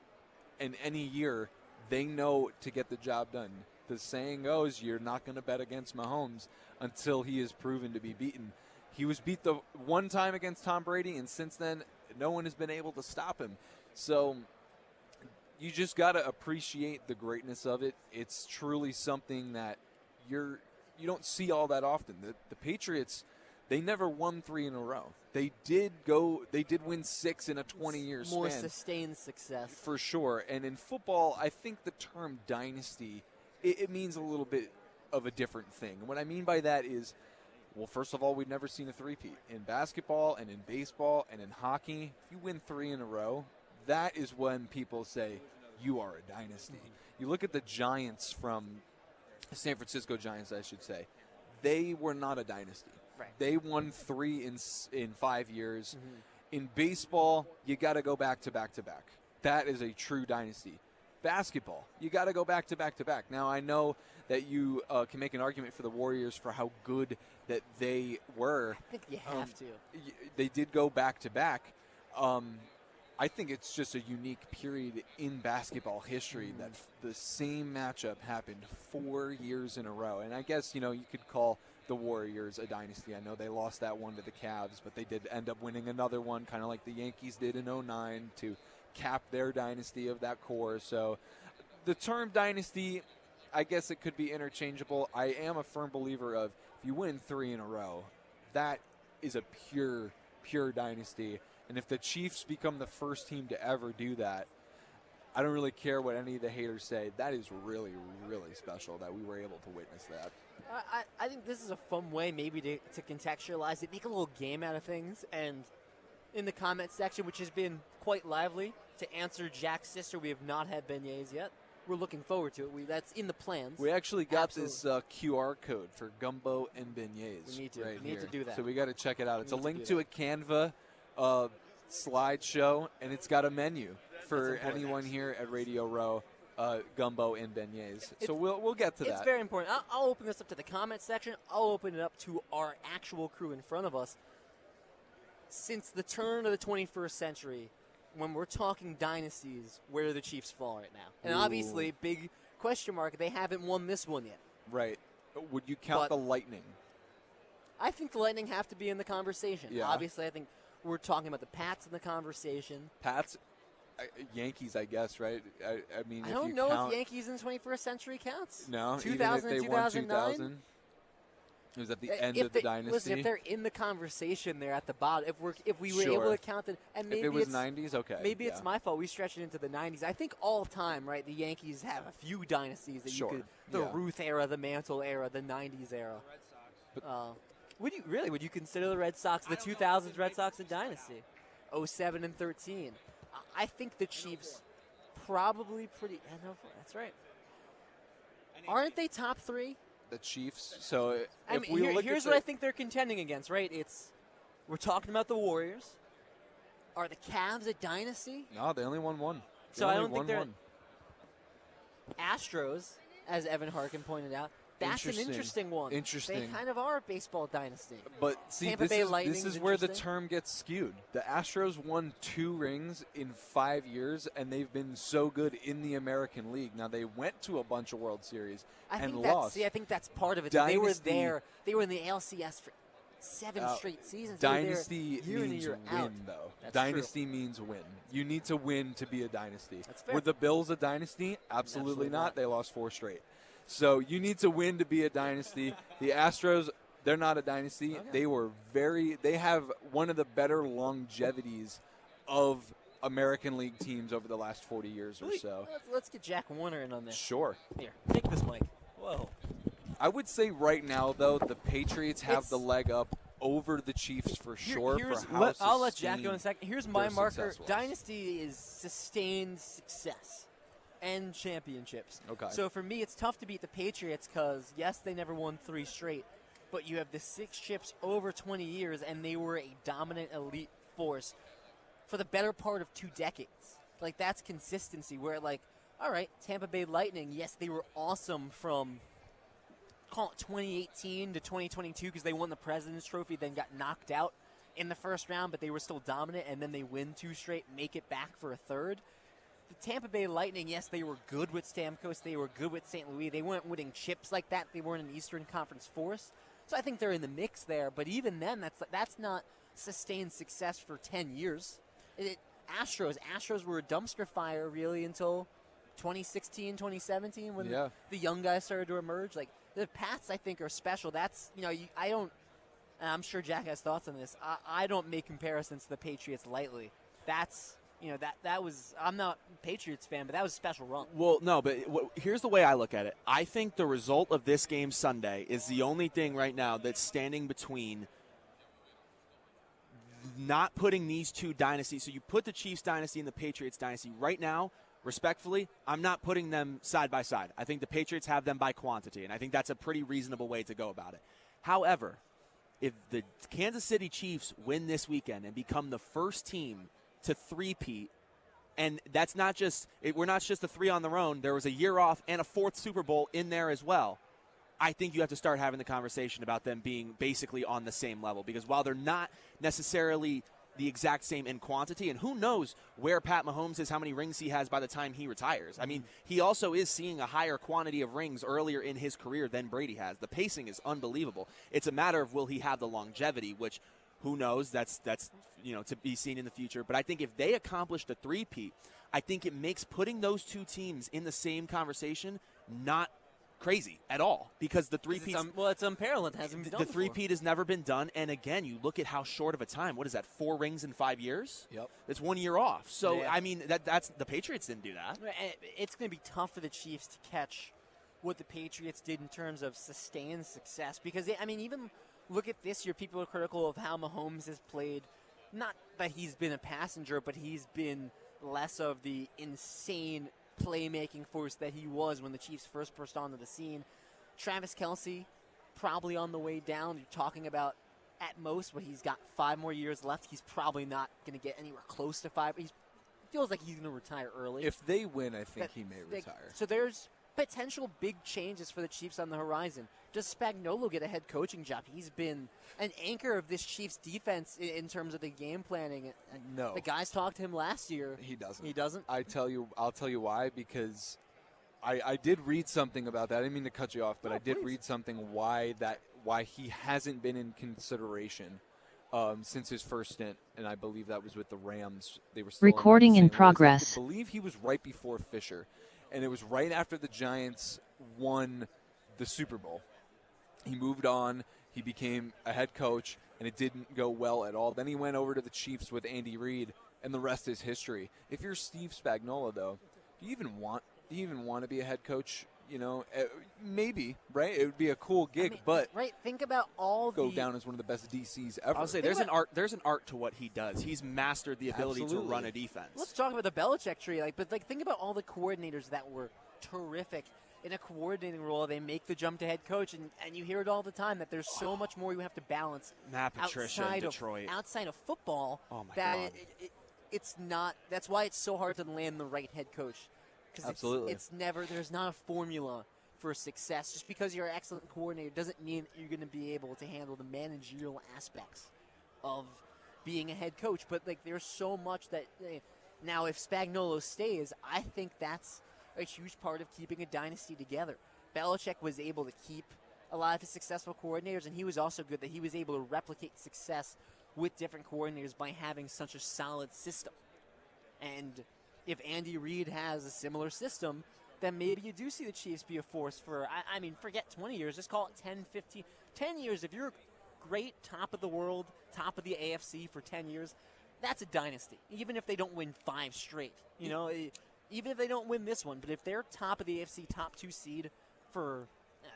in any year. They know to get the job done. the saying goes, you're not going to bet against Mahomes until he is proven to be beaten. He was beat the one time against Tom Brady, and since then, no one has been able to stop him. So you just got to appreciate the greatness of it. It's truly something that you don't see all that often. The Patriots, they never won 3 in a row. They did win 6 in a 20-year span. More sustained success. For sure. And in football, I think the term dynasty, it means a little bit of a different thing. And what I mean by that is, well, first of all, we've never seen a three-peat. In basketball and in baseball and in hockey, if you win 3 in a row, that is when people say you are a dynasty. You look at the Giants from San Francisco Giants, I should say. They were not a dynasty. Right. They won 3 in 5 years. In baseball, you got to go back to back to back. That is a true dynasty. Basketball, you got to go back to back to back. Now, I know that you can make an argument for the Warriors for how good that they were. I think you have to. They did go back to back. I think it's just a unique period in basketball history that the same matchup happened 4 years in a row. And I guess, you could call the Warriors a dynasty. I know they lost that one to the Cavs, but they did end up winning another one, kind of like the Yankees did in 2009 to cap their dynasty of that core. So the term dynasty, I guess it could be interchangeable. I am a firm believer of if you win 3 in a row, that is a pure dynasty. And if the Chiefs become the first team to ever do that, I don't really care what any of the haters say. That is really, really special that we were able to witness that. I think this is a fun way maybe to contextualize it, make a little game out of things. And in the comment section, which has been quite lively, to answer Jack's sister, we have not had beignets yet. We're looking forward to it. That's in the plans. We actually got this QR code for gumbo and beignets. We need to. Right we need here. to do that. So we got to check it out. It's a link to a Canva slideshow, and it's got a menu for anyone here at Radio Row. Gumbo and beignets. So we'll get to that. It's very important. I'll open this up to the comment section. I'll open it up to our actual crew in front of us. Since the turn of the 21st century, when we're talking dynasties, where do the Chiefs fall right now? And obviously, big question mark, they haven't won this one yet. Right. Would you count the Lightning? I think the Lightning have to be in the conversation. Yeah. Obviously, I think we're talking about the Pats in the conversation. Pats? Yankees, I guess, right? I mean, I don't know if Yankees in the 21st century counts. No, 2000 even if they won 2000. It was at the end of the dynasty. Listen, if they're in the conversation, they're at the bottom. If we were able to count it, and maybe if it was 90s, okay. Maybe it's my fault. We stretched it into the 90s. I think all time, right? The Yankees have a few dynasties that you could. The Ruth era, the Mantle era, the 90s era. Would you consider the Red Sox, the 2000s Red Sox, a dynasty? 07 and 13. I think the Chiefs probably pretty. That's right. Aren't they top 3? The Chiefs. So here's what I think they're contending against. Right? We're talking about the Warriors. Are the Cavs a dynasty? No, they only won 1. So I don't think they're. Astros, as Evan Harkin pointed out. That's an interesting one. Interesting. They kind of are a baseball dynasty. But see, this is where the term gets skewed. The Astros won 2 rings in 5 years, and they've been so good in the American League. Now, they went to a bunch of World Series and lost. I think that's part of it. Dynasty, they were there. They were in the ALCS for 7 straight seasons. Dynasty means win, though. That's dynasty true. means win. You need to win to be a dynasty. That's fair. Were the Bills a dynasty? Absolutely not. They lost 4 straight. So you need to win to be a dynasty. The Astros, they're not a dynasty. Okay. They have one of the better longevities of American League teams over the last 40 years or so. Let's get Jack Warner in on this. Sure. Here, take this mic. Whoa. I would say right now, though, the Patriots have the leg up over the Chiefs for sure. I'll let Jack go in a second. Here's my marker. Dynasty is sustained success and championships. Okay. So for me, it's tough to beat the Patriots because, yes, they never won 3 straight, but you have the 6 chips over 20 years, and they were a dominant elite force for the better part of 2 decades. Like, that's consistency where, like, all right, Tampa Bay Lightning, yes, they were awesome from, call it 2018 to 2022 because they won the President's Trophy, then got knocked out in the first round, but they were still dominant, and then they win 2 straight, make it back for a third. the Tampa Bay Lightning, yes, they were good with Stamkos. They were good with St. Louis. They weren't winning chips like that. They weren't an Eastern Conference force. So I think they're in the mix there. But even then, that's not sustained success for 10 years. Astros were a dumpster fire really until 2016, 2017 when the young guys started to emerge. Like the Pats, I think, are special. That's, I don't, and I'm sure Jack has thoughts on this. I don't make comparisons to the Patriots lightly. That's, that was, I'm not a Patriots fan, but that was a special run. Well, no, but here's the way I look at it. I think the result of this game Sunday is the only thing right now that's standing between not putting these two dynasties. So you put the Chiefs dynasty and the Patriots dynasty right now. Respectfully, I'm not putting them side by side. I think the Patriots have them by quantity, and I think that's a pretty reasonable way to go about it. However, if the Kansas City Chiefs win this weekend and become the first team to three-peat, and that's not just – we're not just the three on their own. There was a year off and a fourth Super Bowl in there as well. I think you have to start having the conversation about them being basically on the same level, because while they're not necessarily – the exact same in quantity, and who knows where Pat Mahomes is, how many rings he has by the time he retires. I mean, he also is seeing a higher quantity of rings earlier in his career than Brady has. The pacing is unbelievable. It's a matter of will he have the longevity, which who knows, that's to be seen in the future. But I think if they accomplish the three-peat, I think it makes putting those two teams in the same conversation not crazy at all, because the three-peat, it's unparalleled. It hasn't been done the three-peat has never been done, and again, you look at how short of a time. What is that? 4 rings in 5 years? Yep, it's 1 year off. So I mean, that's the Patriots didn't do that. It's going to be tough for the Chiefs to catch what the Patriots did in terms of sustained success, because even look at this year. People are critical of how Mahomes has played. Not that he's been a passenger, but he's been less of the insane playmaking force that he was when the Chiefs first burst onto the scene. Travis Kelce, probably on the way down. You're talking about at most, he's got 5 more years left. He's probably not going to get anywhere close to 5. He feels like he's going to retire early. If they win, I think he may retire. So there's potential big changes for the Chiefs on the horizon. Does Spagnuolo get a head coaching job? He's been an anchor of this Chiefs defense in terms of the game planning. No. The guys talked to him last year. He doesn't. He doesn't? I'll tell you why, because I did read something about that. I didn't mean to cut you off, but I did read something why he hasn't been in consideration since his first stint, and I believe that was with the Rams. They were still recording in progress. I believe he was right before Fisher, and it was right after the Giants won the Super Bowl. He moved on. He became a head coach, and it didn't go well at all. Then he went over to the Chiefs with Andy Reid, and the rest is history. If you're Steve Spagnuolo, though, do you even want to be a head coach? Maybe, right? It would be a cool gig, but think about all go down as one of the best DCs ever. I'll say there's an art to what he does. He's mastered the ability to run a defense. Let's talk about the Belichick tree. But think about all the coordinators that were terrific in a coordinating role. They make the jump to head coach, and you hear it all the time that there's so much more you have to balance Matt Patricia in Detroit. Outside of football. Oh my that God. It's not. That's why it's so hard to land the right head coach. Absolutely. It's never. There's not a formula for success. Just because you're an excellent coordinator doesn't mean you're going to be able to handle the managerial aspects of being a head coach. But there's so much that now if Spagnuolo stays, I think that's a huge part of keeping a dynasty together. Belichick was able to keep a lot of his successful coordinators, and he was also good that he was able to replicate success with different coordinators by having such a solid system. And if Andy Reid has a similar system, then maybe you do see the Chiefs be a force for, forget 20 years, just call it 10, 15, 10 years. If you're great, top of the world, top of the AFC for 10 years, that's a dynasty, even if they don't win 5 straight. Even if they don't win this one, but if they're top of the AFC, top 2 seed for,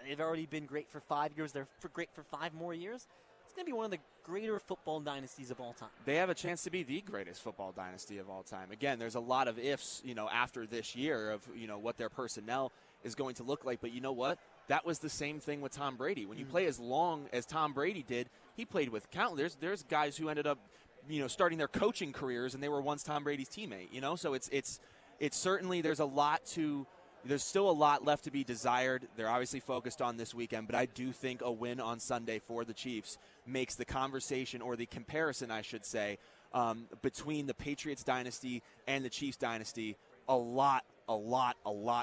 they've already been great for 5 years, they're great for 5 more years, it's going to be one of the greater football dynasties of all time. They have a chance to be the greatest football dynasty of all time. Again, there's a lot of ifs, after this year of, what their personnel is going to look like. But you know what? That was the same thing with Tom Brady. When you play as long as Tom Brady did, he played with countless. There's guys who ended up, starting their coaching careers, and they were once Tom Brady's teammate. So it's certainly there's still a lot left to be desired. They're obviously focused on this weekend, but I do think a win on Sunday for the Chiefs makes the conversation, or the comparison, I should say, between the Patriots dynasty and the Chiefs dynasty a lot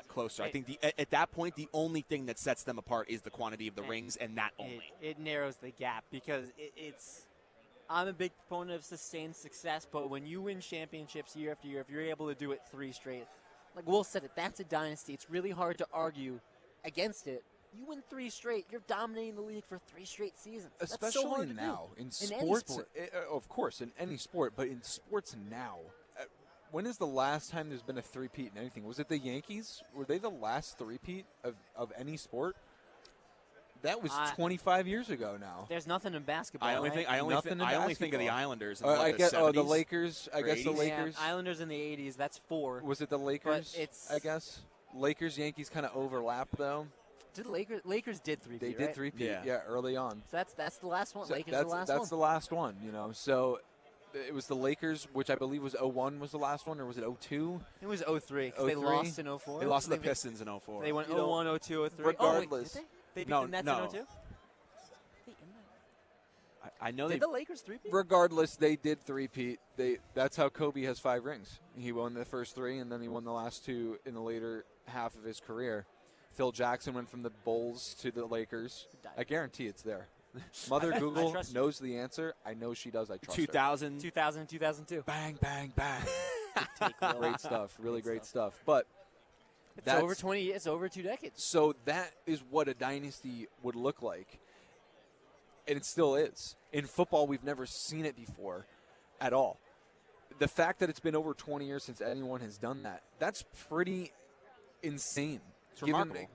closer. I think at that point, the only thing that sets them apart is the quantity of the rings, and that only. It narrows the gap because it's. I'm a big proponent of sustained success, but when you win championships year after year, if you're able to do it 3 straight, like Will said it, that's a dynasty. It's really hard to argue against it. You win 3 straight, you're dominating the league for 3 straight seasons. Especially that's so hard now to do. in sports. Of course, in any sport, but in sports now. When is the last time there's been a three-peat in anything? Was it the Yankees? Were they the last three-peat of any sport? That was 25 years ago now. There's nothing in basketball. I only think of the Islanders. In I guess. the The Lakers. I guess 80s? the Lakers. Yeah, Islanders in the 80s. That's 4. Was it the Lakers? It's, I guess Lakers Yankees kind of overlap though. Did Lakers did 3-peat? They did 3-peat. Yeah, early on. So that's the last one. So Lakers that's the last that's one. the last one. You know, so. It was the Lakers, which I believe was 01 was the last one, or was it 02? It was 03 because they lost in 04. They lost to the Pistons in 04. They went 01, 02, 03. Regardless. Oh, wait, did they? They beat the Nets in 02? I know did the Lakers 3-peat? Regardless, they did 3-peat. That's how Kobe has 5 rings. He won the first 3, and then he won the last 2 in the later half of his career. Phil Jackson went from the Bulls to the Lakers. I guarantee it's there. Mother Google knows the answer. I know she does. I trust 2000. her. 2000, 2002. Bang, bang, bang. Great stuff. Really great stuff. But it's over 20 years. It's over 2 decades. So that is what a dynasty would look like. And it still is. In football, we've never seen it before at all. The fact that it's been over 20 years since anyone has done that, that's pretty insane.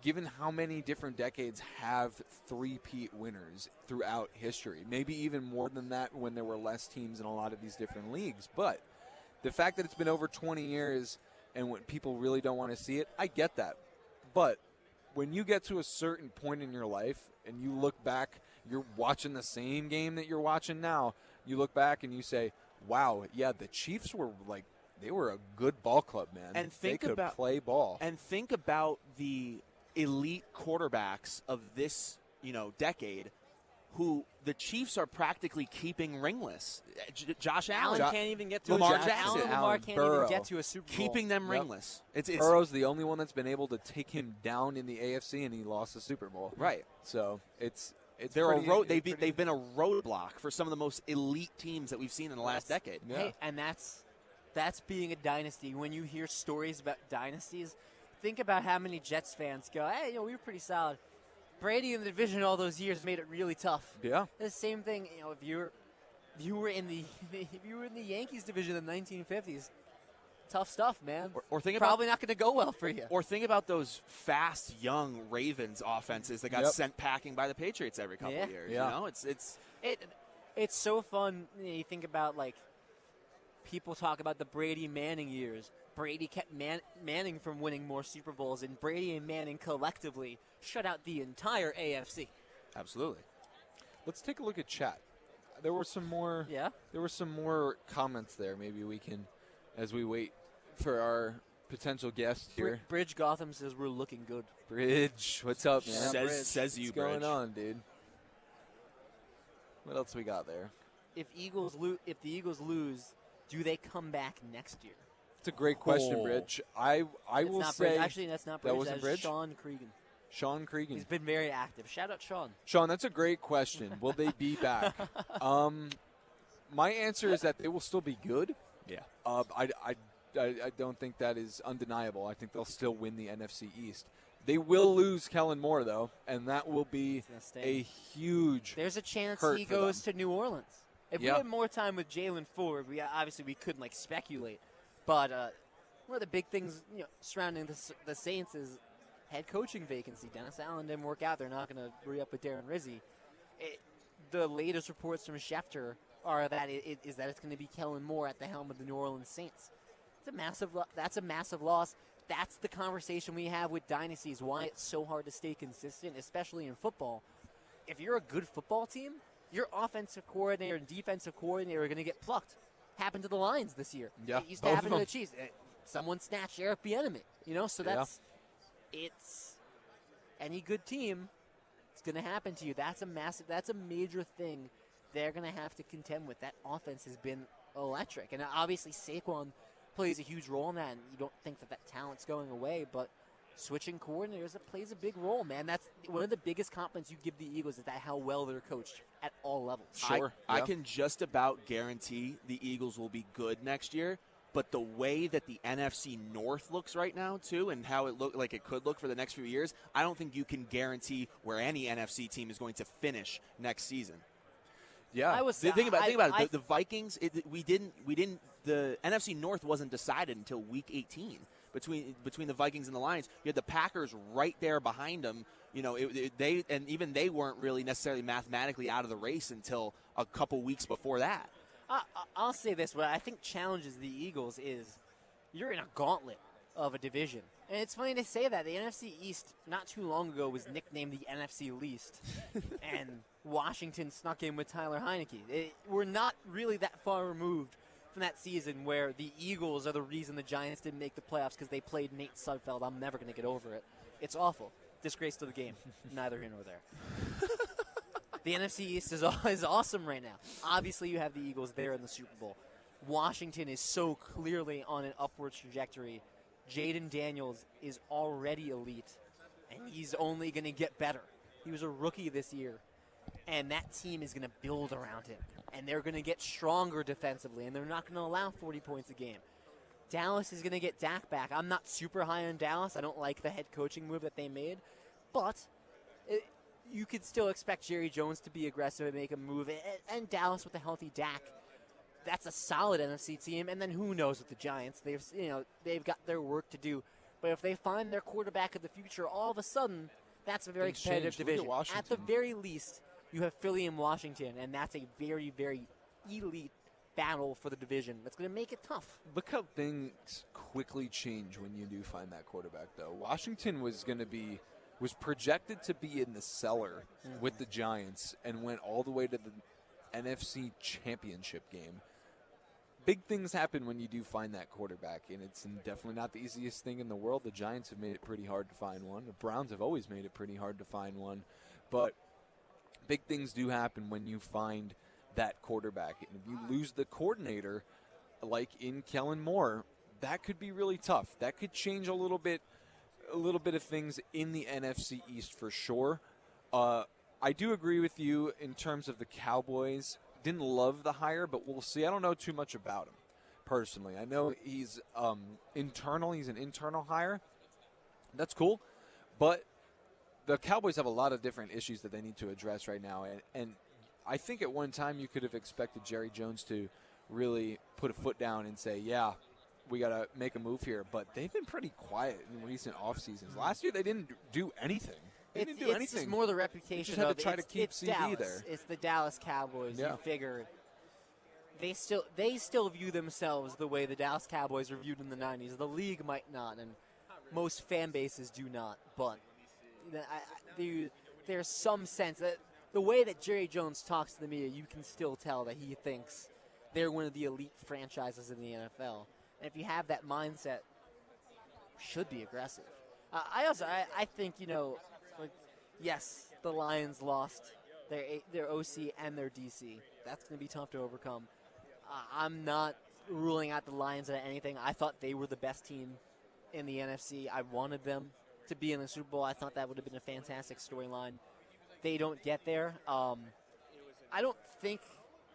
Given how many different decades have 3-peat winners throughout history. Maybe even more than that when there were less teams in a lot of these different leagues. But the fact that it's been over 20 years and when people really don't want to see it, I get that. But when you get to a certain point in your life and you look back, you're watching the same game that you're watching now, you look back and you say, wow, yeah, the Chiefs were like, they were a good ball club, man. And they could play ball. And think about the elite quarterbacks of this, decade, who the Chiefs are practically keeping ringless. Josh Allen can't even get to Lamar Jackson. Jackson. Lamar can't even get to a Super Bowl. Keeping them ringless. It's Burrow's the only one that's been able to take him down in the AFC, and he lost the Super Bowl. Right. So it's they've been a roadblock for some of the most elite teams that we've seen in the last decade. Yeah. Hey, and that's being a dynasty. When you hear stories about dynasties, think about how many Jets fans go, hey, we were pretty solid. Brady in the division all those years made it really tough. Yeah. The same thing, if you were in the Yankees division in the 1950s, tough stuff, man. Or think probably not going to go well for you. Or think about those fast, young Ravens offenses that got sent packing by the Patriots every couple of years. Yeah. It's so fun. You think about people talk about the Brady Manning years. Brady kept Manning from winning more Super Bowls, and Brady and Manning collectively shut out the entire AFC. Absolutely. Let's take a look at chat. There were some more. Yeah. There were some more comments there. Maybe we can, as we wait for our potential guest here. Bridge Gotham says we're looking good. Bridge, what's up, man? Says you, What's Bridge. going on, dude? What else we got there? If the Eagles lose, do they come back next year? It's a great question, Bridge. I will say Bridge. Actually, that's not Bridge. That wasn't Bridge. Sean Cregan. Sean Cregan. He's been very active. Shout out Sean. Sean, that's a great question. Will they be back? My answer is that they will still be good. Yeah. I don't think that is undeniable. I think they'll still win the NFC East. They will lose Kellen Moore, though, and that will be a huge There's a chance hurt he for goes them. to New Orleans. If we had more time with Jalen Ford, we couldn't speculate. But one of the big things surrounding the Saints is head coaching vacancy. Dennis Allen didn't work out. They're not going to re-up with Darren Rizzi. The latest reports from Schefter are that it's going to be Kellen Moore at the helm of the New Orleans Saints. That's a massive loss. That's the conversation we have with dynasties, why it's so hard to stay consistent, especially in football. If you're a good football team, your offensive coordinator and defensive coordinator are going to get plucked. Happened to the Lions this year. Yeah, it used to happen to the Chiefs. Someone snatched Eric Bieniemy. So it's any good team. It's going to happen to you. That's a major thing they're going to have to contend with. That offense has been electric, and obviously Saquon plays a huge role in that, and you don't think that talent's going away, but switching coordinators, it plays a big role, man. That's one of the biggest compliments you give the Eagles is that how well they're coached at all levels. Sure. I can just about guarantee the Eagles will be good next year, but the way that the NFC North looks right now, too, and how it look like it could look for the next few years, I don't think you can guarantee where any NFC team is going to finish next season. Yeah. Think about it. The Vikings, the NFC North wasn't decided until week 18 between the Vikings and the Lions. You had the Packers right there behind them. You know, even they weren't really necessarily mathematically out of the race until a couple weeks before that. I'll say this: what I think challenges the Eagles is you're in a gauntlet of a division, and it's funny to say that the NFC East not too long ago was nicknamed the NFC Least, and Washington snuck in with Tyler Heineke. We're not really that far removed from that season where the Eagles are the reason the Giants didn't make the playoffs because they played Nate Sudfeld. I'm never going to get over it. It's awful. Disgrace to the game. Neither here nor there. The NFC East is awesome right now. Obviously, you have the Eagles there in the Super Bowl. Washington is so clearly on an upward trajectory. Jaden Daniels is already elite, and he's only going to get better. He was a rookie this year, and that team is going to build around him, and they're going to get stronger defensively, and they're not going to allow 40 points a game. Dallas is going to get Dak back. I'm not super high on Dallas. I don't like the head coaching move that they made, but you could still expect Jerry Jones to be aggressive and make a move, and Dallas with a healthy Dak. That's a solid NFC team, and then who knows with the Giants? They've got their work to do, but if they find their quarterback of the future, all of a sudden, that's a very competitive division. At the very least, you have Philly and Washington, and that's a very, very elite battle for the division. That's going to make it tough. Look how things quickly change when you do find that quarterback, though. Washington was projected to be in the cellar with the Giants and went all the way to the NFC Championship game. Big things happen when you do find that quarterback, and it's definitely not the easiest thing in the world. The Giants have made it pretty hard to find one. The Browns have always made it pretty hard to find one. But big things do happen when you find that quarterback. And if you lose the coordinator, like in Kellen Moore, that could be really tough. That could change a little bit of things in the NFC East for sure. I do agree with you in terms of the Cowboys. Didn't love the hire, but we'll see. I don't know too much about him personally. I know he's internal. He's an internal hire. That's cool. But the Cowboys have a lot of different issues that they need to address right now. And I think at one time you could have expected Jerry Jones to really put a foot down and say, yeah, we got to make a move here. But they've been pretty quiet in recent off seasons. Last year they didn't do anything. It's just more the reputation had of to try to keep CD Dallas. there. It's the Dallas Cowboys. Yeah. You figure they still view themselves the way the Dallas Cowboys were viewed in the 90s. The league might not, and most fan bases do not. But there's some sense that the way that Jerry Jones talks to the media, you can still tell that he thinks they're one of the elite franchises in the NFL. And if you have that mindset, should be aggressive. I think, yes, the Lions lost their OC and their DC. That's going to be tough to overcome. I'm not ruling out the Lions at anything. I thought they were the best team in the NFC. I wanted them to be in the Super Bowl. I thought that would have been a fantastic storyline. They don't get there. I don't think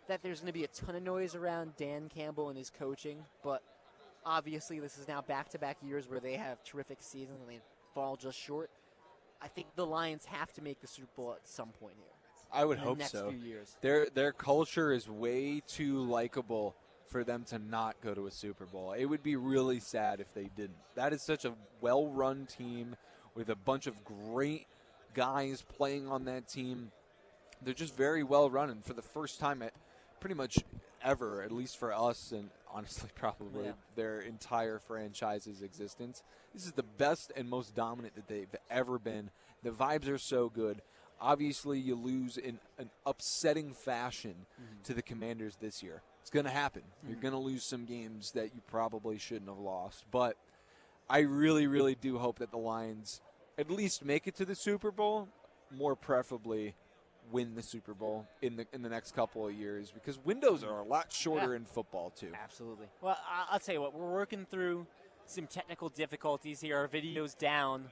that there's going to be a ton of noise around Dan Campbell and his coaching, but obviously this is now back-to-back years where they have terrific seasons and they fall just short. I think the Lions have to make the Super Bowl at some point here. I would hope next so. Few years. Their culture is way too likable for them to not go to a Super Bowl. It would be really sad if they didn't. That is such a well-run team with a bunch of great guys playing on that team. They're just very well-run, and for the first time at pretty much ever, at least for us and honestly probably their entire franchise's existence, this is the best and most dominant that they've ever been. The vibes are so good. Obviously, you lose in an upsetting fashion to the Commanders this year. It's going to happen. You're going to lose some games that you probably shouldn't have lost. But I really, really do hope that the Lions at least make it to the Super Bowl, more preferably win the Super Bowl in the next couple of years, because windows are a lot shorter in football too. Absolutely. Well, I'll tell you what, we're working through some technical difficulties here. Our video's down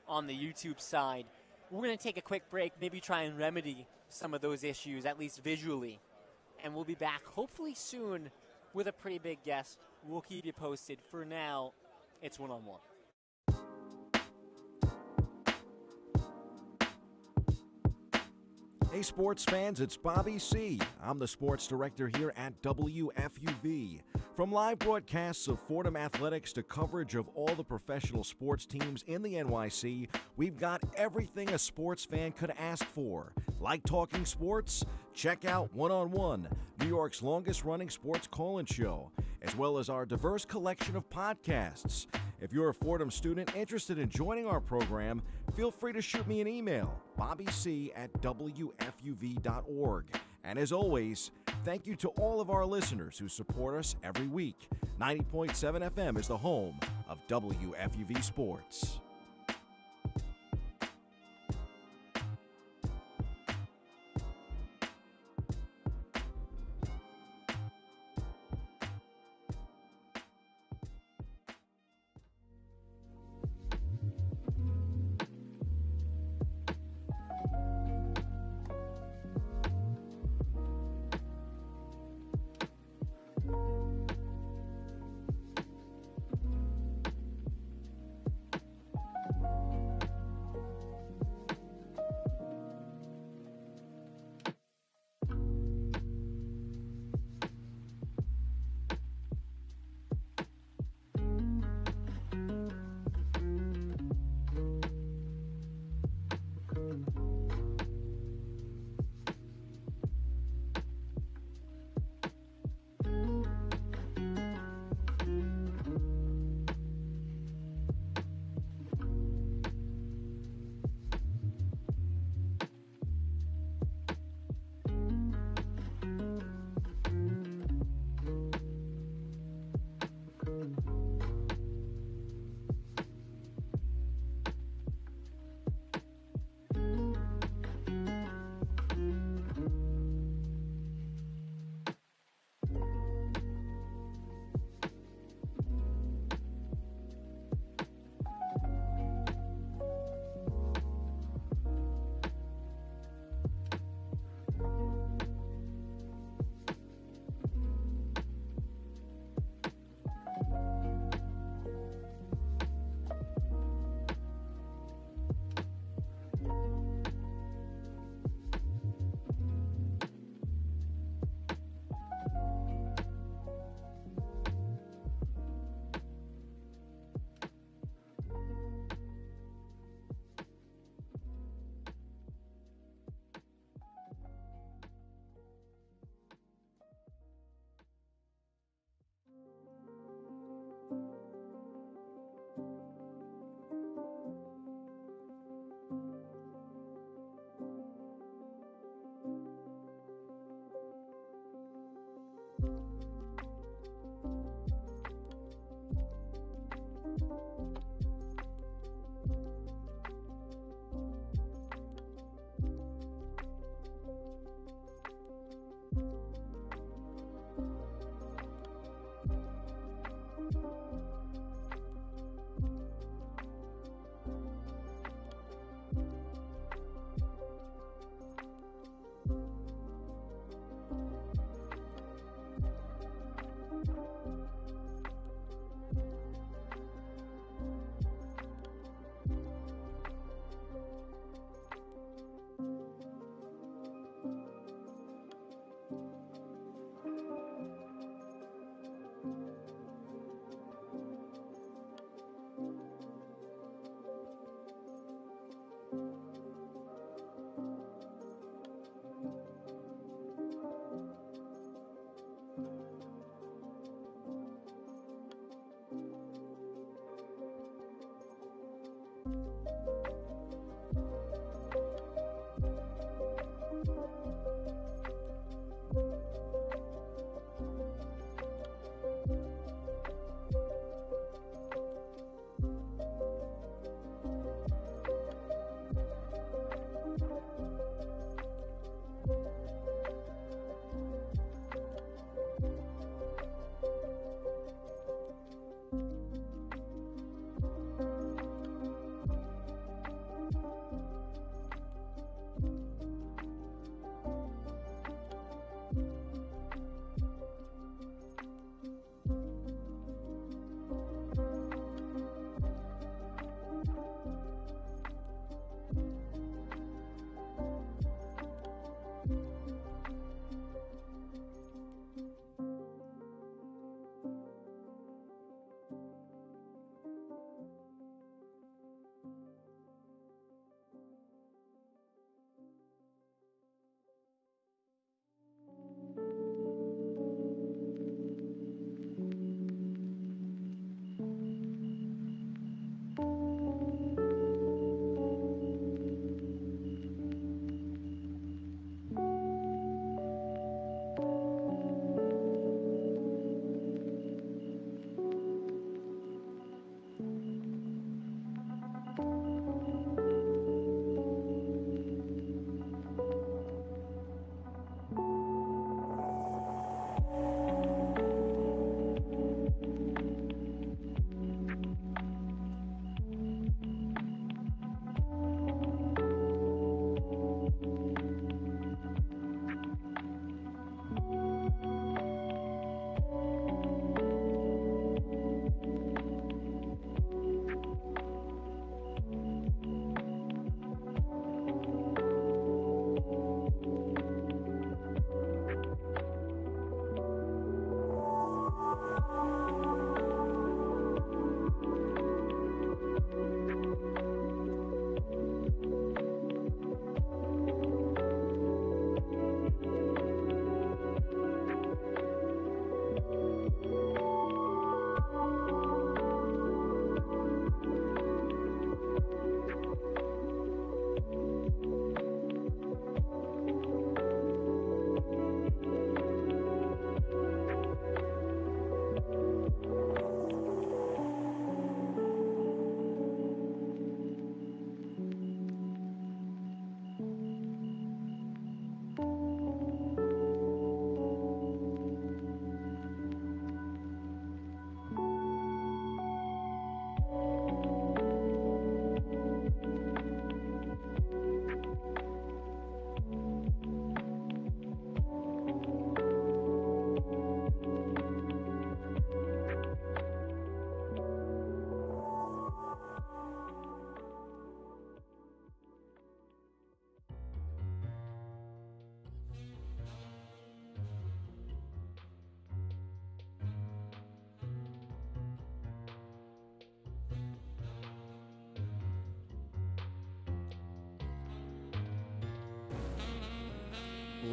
on the YouTube side. We're going to take a quick break, maybe try and remedy some of those issues, at least visually. And we'll be back hopefully soon with a pretty big guest. We'll keep you posted. For now, it's one-on-one. Hey, sports fans, it's Bobby C. I'm the sports director here at WFUV. From live broadcasts of Fordham athletics to coverage of all the professional sports teams in the NYC, we've got everything a sports fan could ask for. Like talking sports? Check out One-on-One, New York's longest-running sports call-in show, as well as our diverse collection of podcasts. If you're a Fordham student interested in joining our program, feel free to shoot me an email, bobbyc@wfuv.org. And as always, thank you to all of our listeners who support us every week. 90.7 FM is the home of WFUV Sports.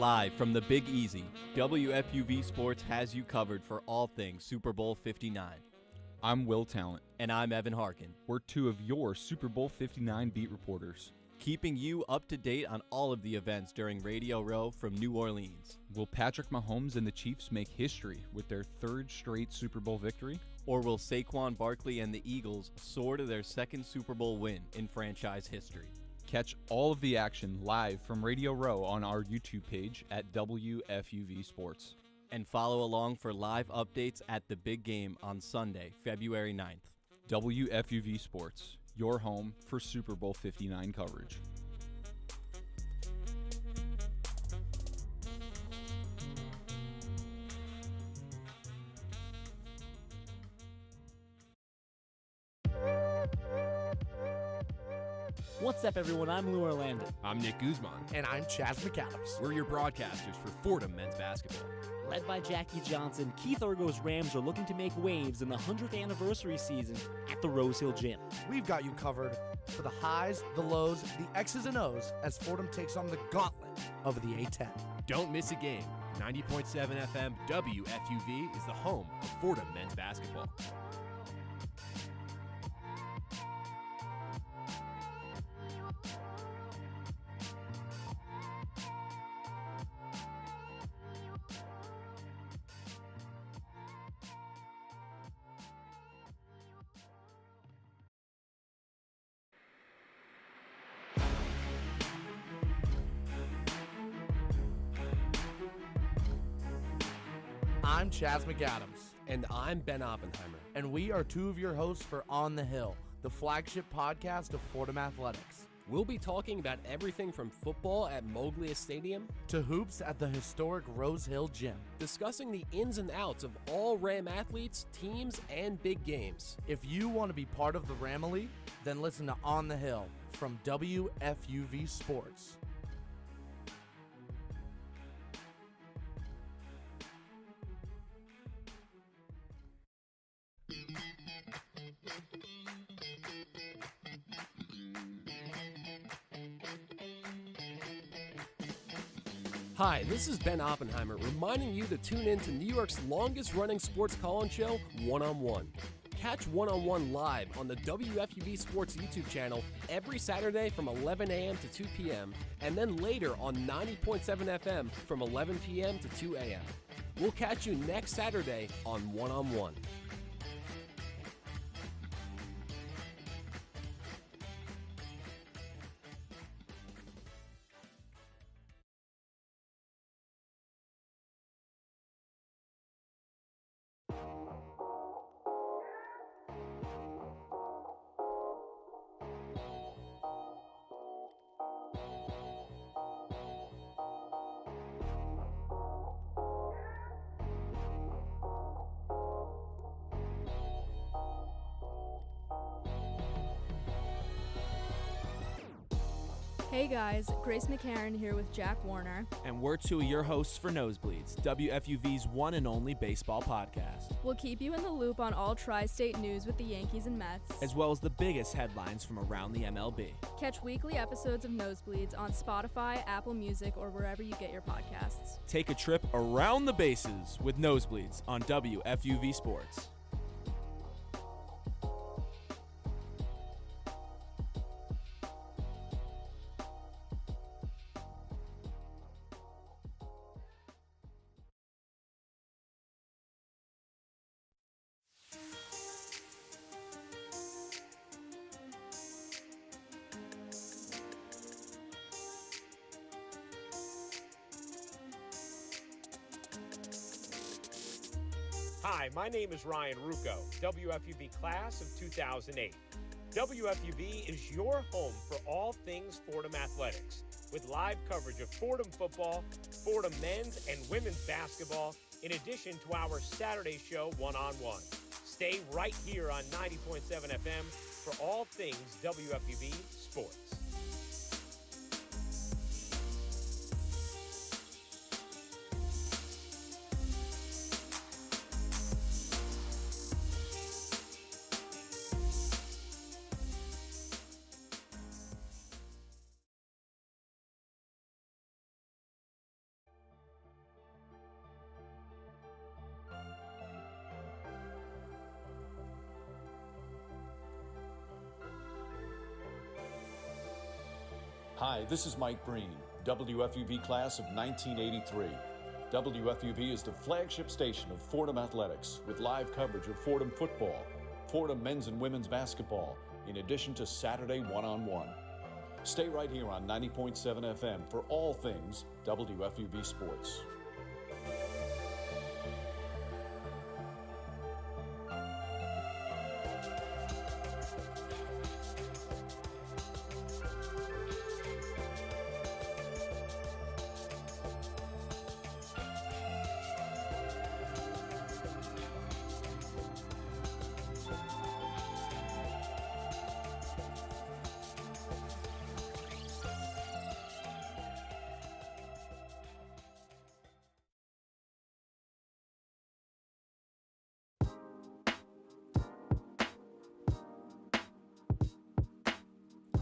Live from the Big Easy, WFUV Sports has you covered for all things Super Bowl 59. I'm Will Tallant. And I'm Evan Harkin. We're two of your Super Bowl 59 beat reporters, keeping you up to date on all of the events during Radio Row from New Orleans. Will Patrick Mahomes and the Chiefs make history with their third straight Super Bowl victory? Or will Saquon Barkley and the Eagles soar to their second Super Bowl win in franchise history? Catch all of the action live from Radio Row on our YouTube page at WFUV Sports. And follow along for live updates at the big game on Sunday, February 9th. WFUV Sports, your home for Super Bowl 59 coverage. What's up, everyone? I'm Lou Orlando. I'm Nick Guzman. And I'm Chaz McAdams. We're your broadcasters for Fordham men's basketball. Led by Jackie Johnson, Keith Urgo's Rams are looking to make waves in the 100th anniversary season at the Rose Hill Gym. We've got you covered for the highs, the lows, the X's and O's as Fordham takes on the gauntlet of the A-10. Don't miss a game. 90.7 FM WFUV is the home of Fordham men's basketball. I'm Chaz McAdams. And I'm Ben Oppenheimer. And we are two of your hosts for On the Hill, the flagship podcast of Fordham Athletics. We'll be talking about everything from football at Moglia Stadium to hoops at the historic Rose Hill Gym, discussing the ins and outs of all Ram athletes, teams, and big games. If you want to be part of the Ramily, then listen to On the Hill from WFUV Sports. Hi, this is Ben Oppenheimer reminding you to tune in to New York's longest running sports call-in show, One on One. Catch One on One live on the WFUV Sports YouTube channel every Saturday from 11 a.m. to 2 p.m. and then later on 90.7 FM from 11 p.m. to 2 a.m. We'll catch you next Saturday on One on One. Hey guys, Grace McCarran here with Jack Warner. And we're two of your hosts for Nosebleeds, WFUV's one and only baseball podcast. We'll keep you in the loop on all tri-state news with the Yankees and Mets, as well as the biggest headlines from around the MLB. Catch weekly episodes of Nosebleeds on Spotify, Apple Music, or wherever you get your podcasts. Take a trip around the bases with Nosebleeds on WFUV Sports. Hi, my name is Ryan Rucco, WFUV class of 2008. WFUV is your home for all things Fordham athletics, with live coverage of Fordham football, Fordham men's and women's basketball, in addition to our Saturday show, One on One. Stay right here on 90.7 FM for all things WFUV sports. Hi, this is Mike Breen, WFUV class of 1983. WFUV is the flagship station of Fordham Athletics with live coverage of Fordham football, Fordham men's and women's basketball, in addition to Saturday one-on-one. Stay right here on 90.7 FM for all things WFUV sports.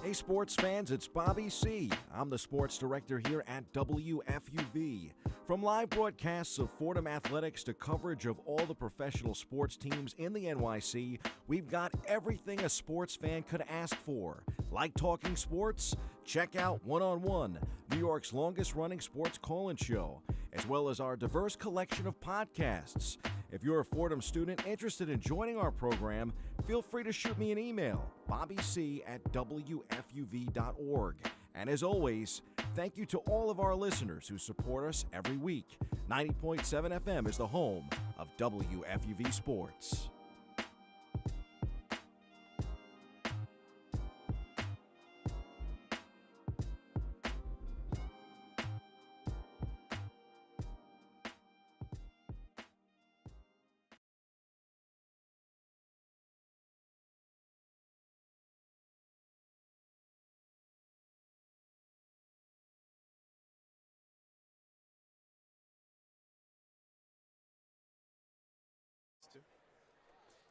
Hey sports fans, it's Bobby C. I'm the sports director here at WFUV. From live broadcasts of Fordham Athletics to coverage of all the professional sports teams in the NYC, we've got everything a sports fan could ask for. Like talking sports? Check out One-on-One, New York's longest-running sports call-in show, as well as our diverse collection of podcasts. If you're a Fordham student interested in joining our program, feel free to shoot me an email, bobbyc@wfuv.org. And as always, thank you to all of our listeners who support us every week. 90.7 FM is the home of WFUV Sports.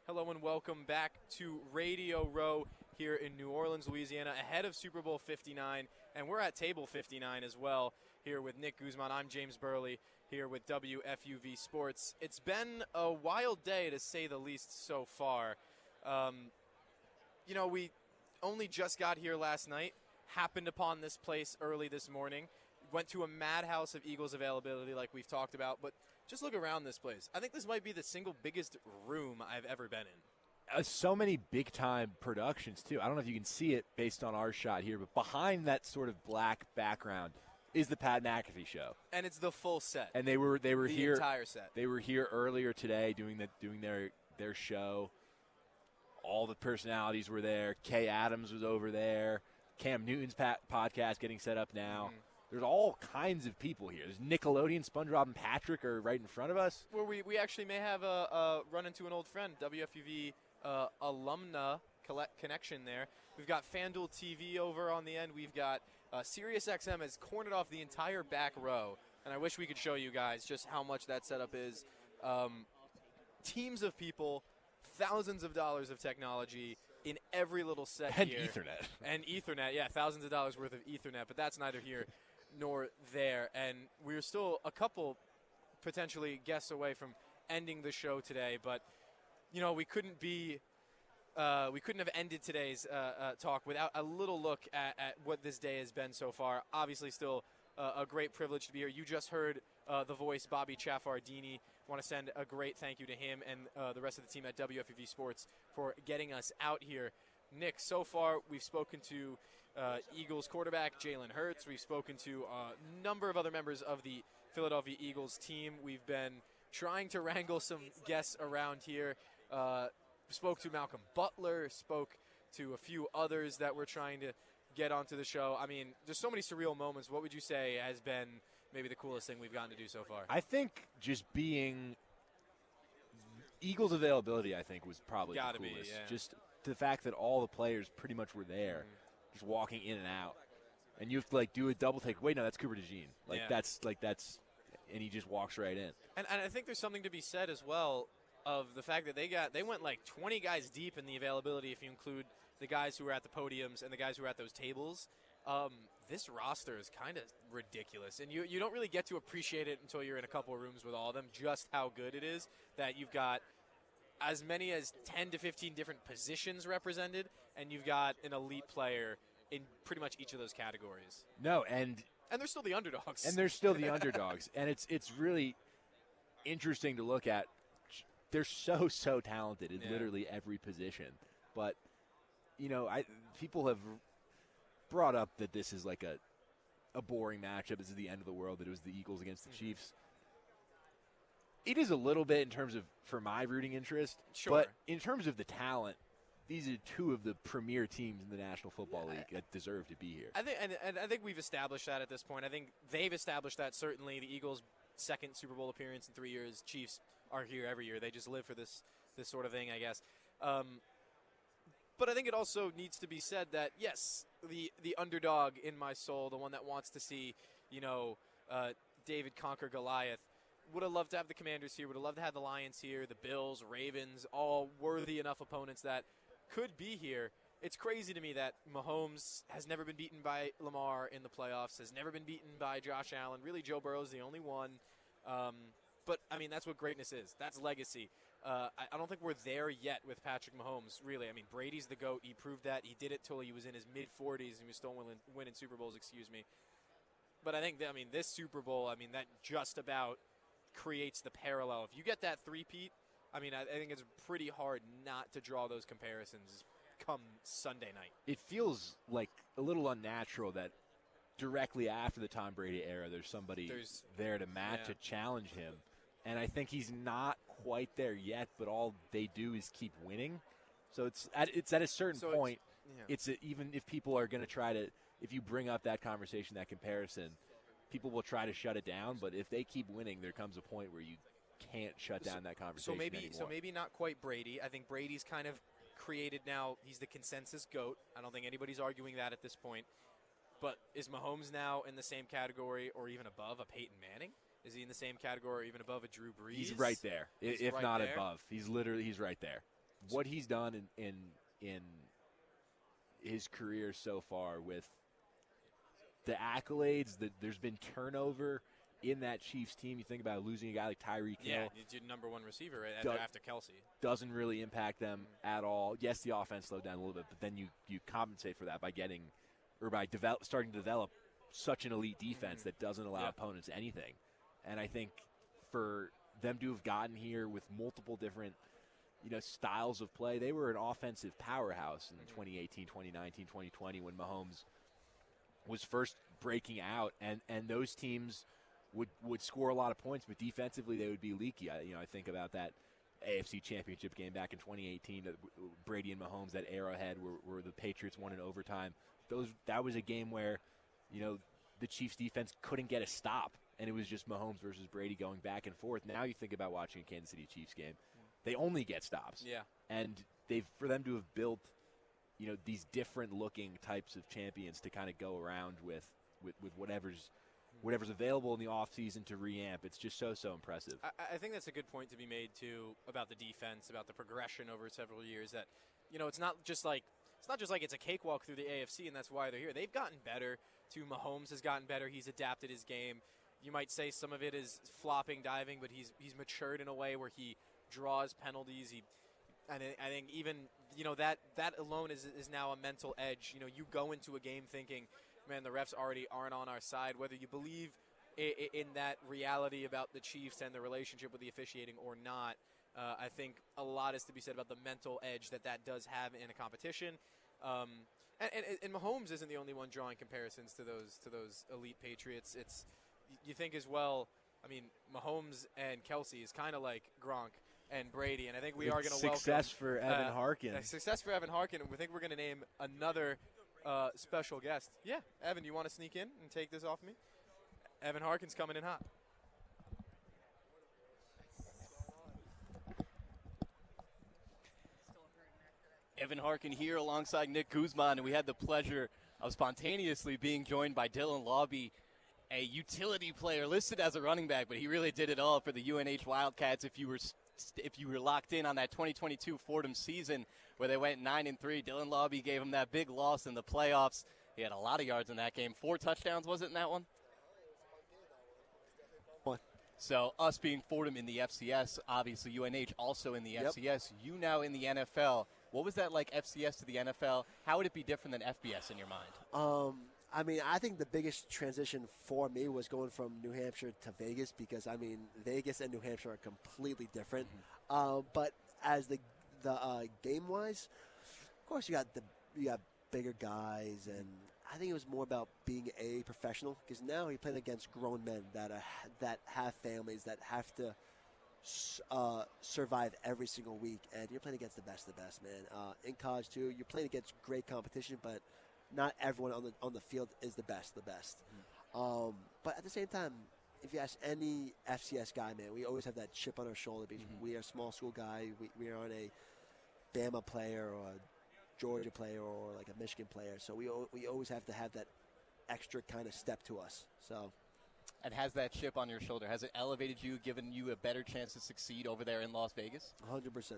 Hello and welcome back to Radio Row here in New Orleans, Louisiana, ahead of Super Bowl 59, and we're at table 59 as well here with Nick Guzman. I'm James Birle here with WFUV Sports. It's been a wild day to say the least so far. We only just got here last night, happened upon this place early this morning, went to a madhouse of Eagles availability like we've talked about, but just look around this place. I think this might be the single biggest room I've ever been in. So many big-time productions, too. I don't know if you can see it based on our shot here, but behind that sort of black background is the Pat McAfee show. And it's the full set. And they were the here. Entire set. They were here earlier today doing their show. All the personalities were there. Kay Adams was over there. Cam Newton's podcast getting set up now. Mm-hmm. There's all kinds of people here. There's Nickelodeon, SpongeBob, and Patrick are right in front of us. Well, we actually may have run into an old friend, WFUV alumna connection there. We've got FanDuel TV over on the end. We've got SiriusXM has cornered off the entire back row. And I wish we could show you guys just how much that setup is. Teams of people, thousands of dollars of technology in every little set and here. Ethernet. And Ethernet, yeah, thousands of dollars worth of Ethernet. But that's neither here nor there, and we're still a couple potentially guests away from ending the show today, but we couldn't have ended today's talk without a little look at what this day has been so far. Obviously still a great privilege to be here. You just heard the voice, Bobby Chaffardini. Want to send a great thank you to him and the rest of the team at WFUV Sports for getting us out here. Nick, so far we've spoken to Eagles quarterback Jalen Hurts. We've spoken to a number of other members of the Philadelphia Eagles team. We've been trying to wrangle some guests around here. Spoke to Malcolm Butler, spoke to a few others that we're trying to get onto the show. I mean, there's so many surreal moments. What would you say has been maybe the coolest thing we've gotten to do so far? I think just being Eagles availability, I think, was probably the coolest. Be, yeah. Just the fact that all the players pretty much were there, just walking in and out, and you have to do a double take. Wait, no, that's Cooper DeJean. That's, and he just walks right in. And I think there's something to be said as well of the fact that they went 20 guys deep in the availability if you include the guys who were at the podiums and the guys who were at those tables. This roster is kind of ridiculous, and you don't really get to appreciate it until you're in a couple of rooms with all of them, just how good it is that you've got as many as 10 to 15 different positions represented, and you've got an elite player in pretty much each of those categories. No, and they're still the underdogs. And they're still the underdogs. And it's really interesting to look at. They're so talented in literally every position. But, people have brought up that this is like a boring matchup. This is the end of the world, that it was the Eagles against the Chiefs. It is a little bit in terms of, for my rooting interest. Sure. But in terms of the talent, these are two of the premier teams in the National Football League that deserve to be here. I think we've established that at this point. I think they've established that, certainly. The Eagles' second Super Bowl appearance in 3 years. Chiefs are here every year. They just live for this sort of thing, I guess. But I think it also needs to be said that, yes, the underdog in my soul, the one that wants to see, David conquer Goliath, would have loved to have the Commanders here, would have loved to have the Lions here, the Bills, Ravens, all worthy enough opponents that could be here. It's crazy to me that Mahomes has never been beaten by Lamar in the playoffs, has never been beaten by Josh Allen. Really, Joe Burrow is the only one. But, I mean, that's what greatness is. That's legacy. I don't think we're there yet with Patrick Mahomes, really. I mean, Brady's the GOAT. He proved that. He did it till he was in his mid-40s and he was still winning Super Bowls, But I think, this Super Bowl, that just about creates the parallel. If you get that three-peat, I think it's pretty hard not to draw those comparisons come Sunday night. It feels like a little unnatural that directly after the Tom Brady era, there's somebody there to match, to challenge him. And I think he's not quite there yet, but all they do is keep winning. So it's at a certain point, even if people are going to try to, if you bring up that conversation, that comparison, people will try to shut it down. But if they keep winning, there comes a point where you can't shut down that conversation anymore. So maybe not quite Brady. I think Brady's kind of created now. He's the consensus GOAT. I don't think anybody's arguing that at this point. But is Mahomes now in the same category or even above a Peyton Manning? Is he in the same category or even above a Drew Brees? He's right there, if right not there. Above. He's right there. What he's done in his career so far with the accolades, there's been turnover in that Chiefs team. You think about losing a guy like Tyreek Hill. Yeah, he's your number one receiver after Kelsey. Doesn't really impact them at all. Yes, the offense slowed down a little bit, but then you compensate for that by starting to develop such an elite defense that doesn't allow opponents anything. And I think for them to have gotten here with multiple different, styles of play, they were an offensive powerhouse in 2018, 2019, 2020 when Mahomes was first breaking out, and those teams would score a lot of points, but defensively they would be leaky. I think about that AFC Championship game back in 2018, Brady and Mahomes at Arrowhead, where the Patriots won in overtime. That was a game where, the Chiefs defense couldn't get a stop, and it was just Mahomes versus Brady going back and forth. Now you think about watching a Kansas City Chiefs game, they only get stops. Yeah. And for them to have built, these different looking types of champions to kind of go around with whatever's available in the offseason to reamp, it's just so impressive. I think that's a good point to be made too about the defense, about the progression over several years. That it's not just like it's a cakewalk through the AFC and that's why they're here. They've gotten better too. Mahomes has gotten better. He's adapted his game. You might say some of it is flopping, diving, but he's matured in a way where he draws penalties. I think even that alone is now a mental edge. You go into a game thinking, man, the refs already aren't on our side. Whether you believe in that reality about the Chiefs and the relationship with the officiating or not, I think a lot is to be said about the mental edge that does have in a competition. And Mahomes isn't the only one drawing comparisons to those elite Patriots. You think as well. I mean, Mahomes and Kelsey is kind of like Gronk and Brady, and I think we are going to welcome success for Evan Harkin. Success for Evan Harkin, and we think we're going to name another special guest. Yeah, Evan, you want to sneak in and take this off me? Evan Harkin's coming in hot. Evan Harkin here alongside Nick Guzman, and we had the pleasure of spontaneously being joined by Dylan Lobby, a utility player listed as a running back, but he really did it all for the UNH Wildcats. If you were locked in on that 2022 Fordham season where they went 9-3, Dylan Lobby gave him that big loss in the playoffs. He had a lot of yards in that game. 4 touchdowns, was it, in that one? So us being Fordham in the FCS, obviously UNH also in the FCS, you now in the NFL. What was that like, FCS to the NFL? How would it be different than FBS in your mind? I mean, I think the biggest transition for me was going from New Hampshire to Vegas because, I mean, Vegas and New Hampshire are completely different. But as the game-wise, of course, you got bigger guys, and I think it was more about being a professional because now you're playing against grown men that have families that have to survive every single week, and you're playing against the best, man. In college too, you're playing against great competition, but not everyone on the field is the best. But at the same time, if you ask any FCS guy, man, we always have that chip on our shoulder because we are a small school guy. We aren't a Bama player or a Georgia player or like a Michigan player. So we always have to have that extra kind of step to us. So. And has that chip on your shoulder, has it elevated you, given you a better chance to succeed over there in Las Vegas? 100%.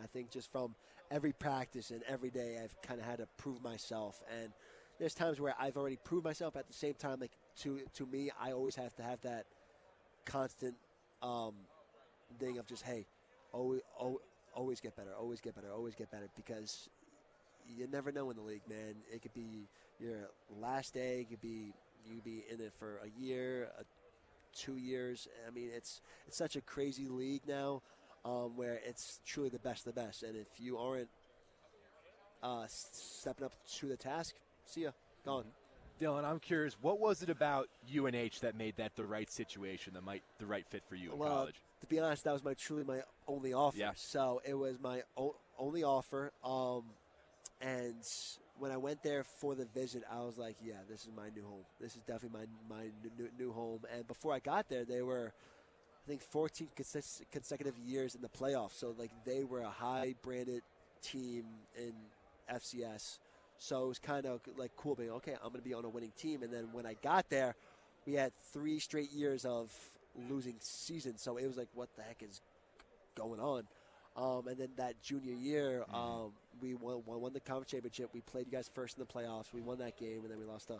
I think just from every practice and every day, I've kind of had to prove myself. And there's times where I've already proved myself. At the same time, like to me, I always have to have that constant thing of just, hey, always get better, always get better, because you never know in the league, man. It could be your last day. It could be you be in it for a year, 2 years. I mean, it's such a crazy league now where it's truly the best of the best. And if you aren't stepping up to the task, see ya, gone. Dylan, I'm curious, what was it about UNH that made that the right situation, the right fit for you in college? To be honest, that was truly my only offer. Yeah. So it was my only offer. And when I went there for the visit, I was like, yeah, this is my new home. This is definitely my new home. And before I got there, they were, I think, 14 consecutive years in the playoffs. So, like, they were a high-branded team in FCS. So it was kind of, like, cool being, okay, I'm going to be on a winning team. And then when I got there, we had 3 straight years of losing seasons. So it was like, what the heck is going on? And then that junior year, we won the conference championship. We played you guys first in the playoffs. We won that game, and then we lost to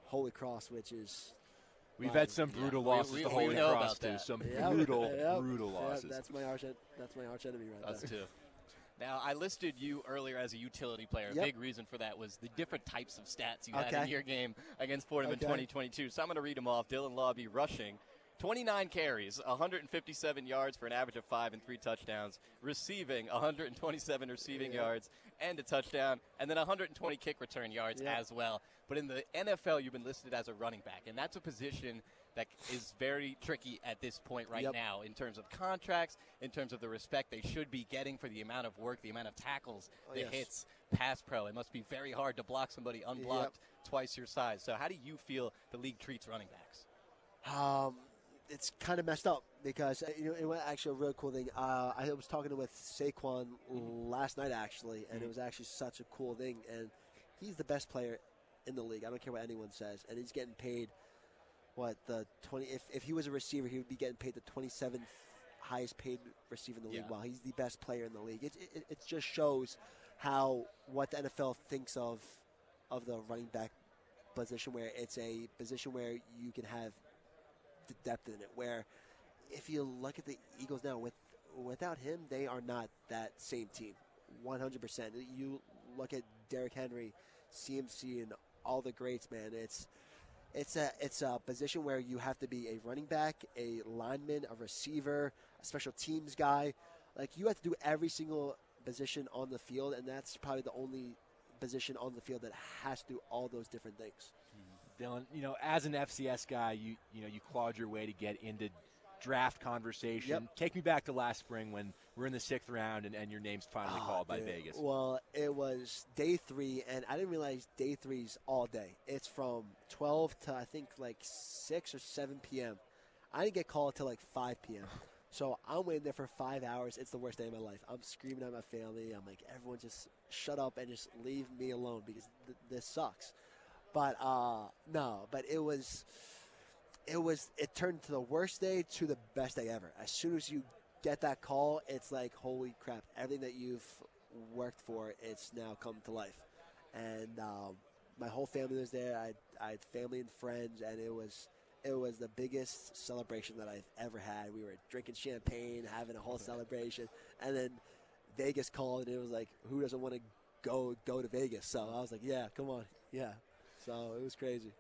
Holy Cross, which is... We've had some brutal losses to Holy Cross, too. Some brutal losses. That's my arch enemy right there. Us, too. Now, I listed you earlier as a utility player. A big reason for that was the different types of stats you had in your game against Fordham in 2022. So I'm going to read them off. Dylan Lawby rushing 29 carries, 157 yards for an average of 5 and 3 touchdowns, receiving 127 receiving yards and a touchdown, and then 120 kick return yards as well. But in the NFL, you've been listed as a running back, and that's a position that is very tricky at this point now in terms of contracts, in terms of the respect they should be getting for the amount of work, the amount of tackles, the hits, pass pro. It must be very hard to block somebody unblocked twice your size. So how do you feel the league treats running backs? It's kind of messed up because, it was actually a really cool thing. I was talking with Saquon last night, actually, and it was actually such a cool thing. And he's the best player in the league. I don't care what anyone says. And he's getting paid, if he was a receiver, he would be getting paid the 27th highest paid receiver in the league while he's the best player in the league. It just shows what the NFL thinks of the running back position, where it's a position where you can have the depth in it, where if you look at the Eagles now, without him, they are not that same team, 100%. You look at Derrick Henry, CMC, and all the greats, man. It's a position where you have to be a running back, a lineman, a receiver, a special teams guy. Like, you have to do every single position on the field, and that's probably the only position on the field that has to do all those different things. Dylan, as an FCS guy, you clawed your way to get into draft conversation. Take me back to last spring when we're in the 6th round and your name's finally called by Vegas. Well, it was day 3, and I didn't realize day 3's all day. It's from 12 to, I think, like 6 or 7 p.m. I didn't get called till like 5 p.m. So I'm waiting there for 5 hours. It's the worst day of my life. I'm screaming at my family. I'm like, everyone just shut up and just leave me alone because this sucks. But it turned to the worst day to the best day ever. As soon as you get that call, it's like, holy crap, everything that you've worked for, it's now come to life. And my whole family was there. I had family and friends, and it was the biggest celebration that I've ever had. We were drinking champagne, having a whole celebration, and then Vegas called, and it was like, who doesn't want to go to Vegas? So I was like, yeah, come on, yeah. So it was crazy.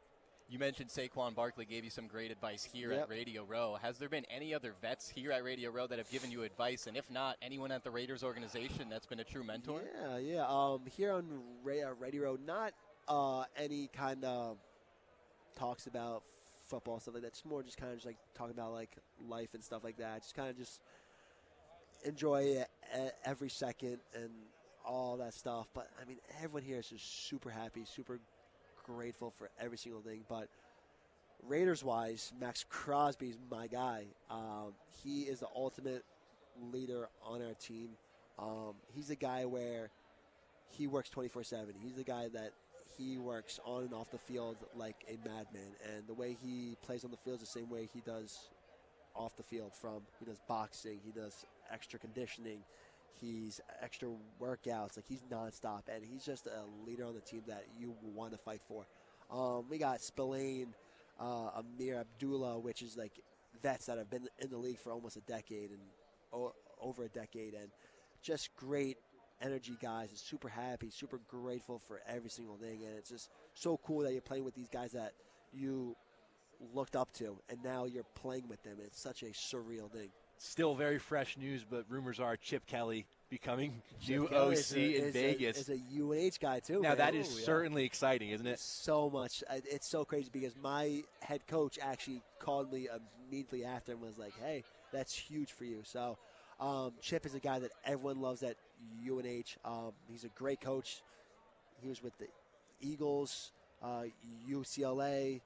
You mentioned Saquon Barkley gave you some great advice here at Radio Row. Has there been any other vets here at Radio Row that have given you advice? And if not, anyone at the Raiders organization that's been a true mentor? Yeah. Here on Radio Row, not any kind of talks about football, stuff like that. It's more just kind of just like talking about like life and stuff like that. Just kind of just enjoy every second and all that stuff. But, I mean, everyone here is just super happy, super grateful for every single thing. But Raiders-wise, Max Crosby's my guy. He is the ultimate leader on our team. He's a guy where he works 24/7. He's the guy that he works on and off the field like a madman. And the way he plays on the field is the same way he does off the field. He does boxing, he does extra conditioning, he's extra workouts. Like, he's nonstop, and he's just a leader on the team that you want to fight for. We got Spillane, Amir Abdullah, which is like vets that have been in the league for almost a decade and over a decade, and just great energy guys, and super happy, super grateful for every single thing. And it's just so cool that you're playing with these guys that you looked up to, and now you're playing with them. It's such a surreal thing. Still very fresh news, but rumors are Chip Kelly becoming new OC in Vegas. Is a UNH guy, too. Now, man. that is certainly exciting, isn't it? So much. It's so crazy because my head coach actually called me immediately after and was like, hey, that's huge for you. So Chip is a guy that everyone loves at UNH. He's a great coach. He was with the Eagles, UCLA,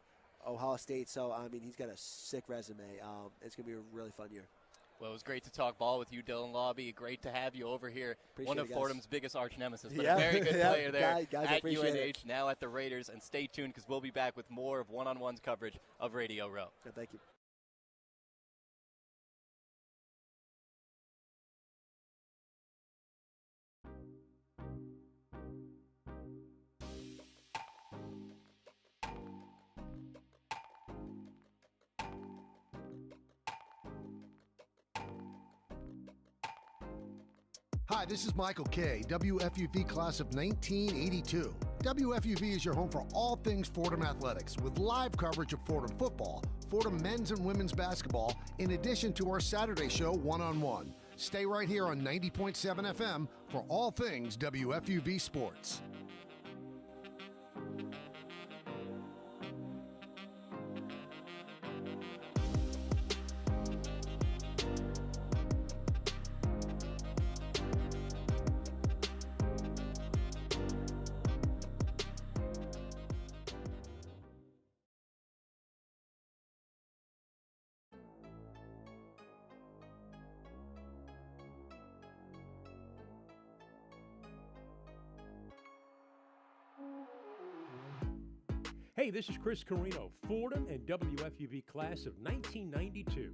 Ohio State. So, I mean, he's got a sick resume. It's going to be a really fun year. Well, it was great to talk ball with you, Dylan Lobby. Great to have you over here. Appreciate One of it, guys. Fordham's biggest arch nemesis, but a very good player there at UNH, now at the Raiders. And stay tuned because we'll be back with more of one-on-ones coverage of Radio Row. Thank you. Hi, this is Michael Kay, WFUV class of 1982. WFUV is your home for all things Fordham athletics, with live coverage of Fordham football, Fordham men's and women's basketball, in addition to our Saturday show, One-on-One. Stay right here on 90.7 FM for all things WFUV sports. Hey, this is Chris Carino, Fordham and WFUV class of 1992.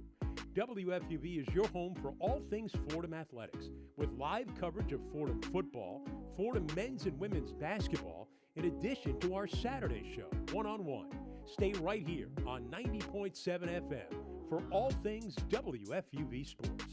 WFUV is your home for all things Fordham athletics, with live coverage of Fordham football, Fordham men's and women's basketball, in addition to our Saturday show, One-on-One. Stay right here on 90.7 FM for all things WFUV sports.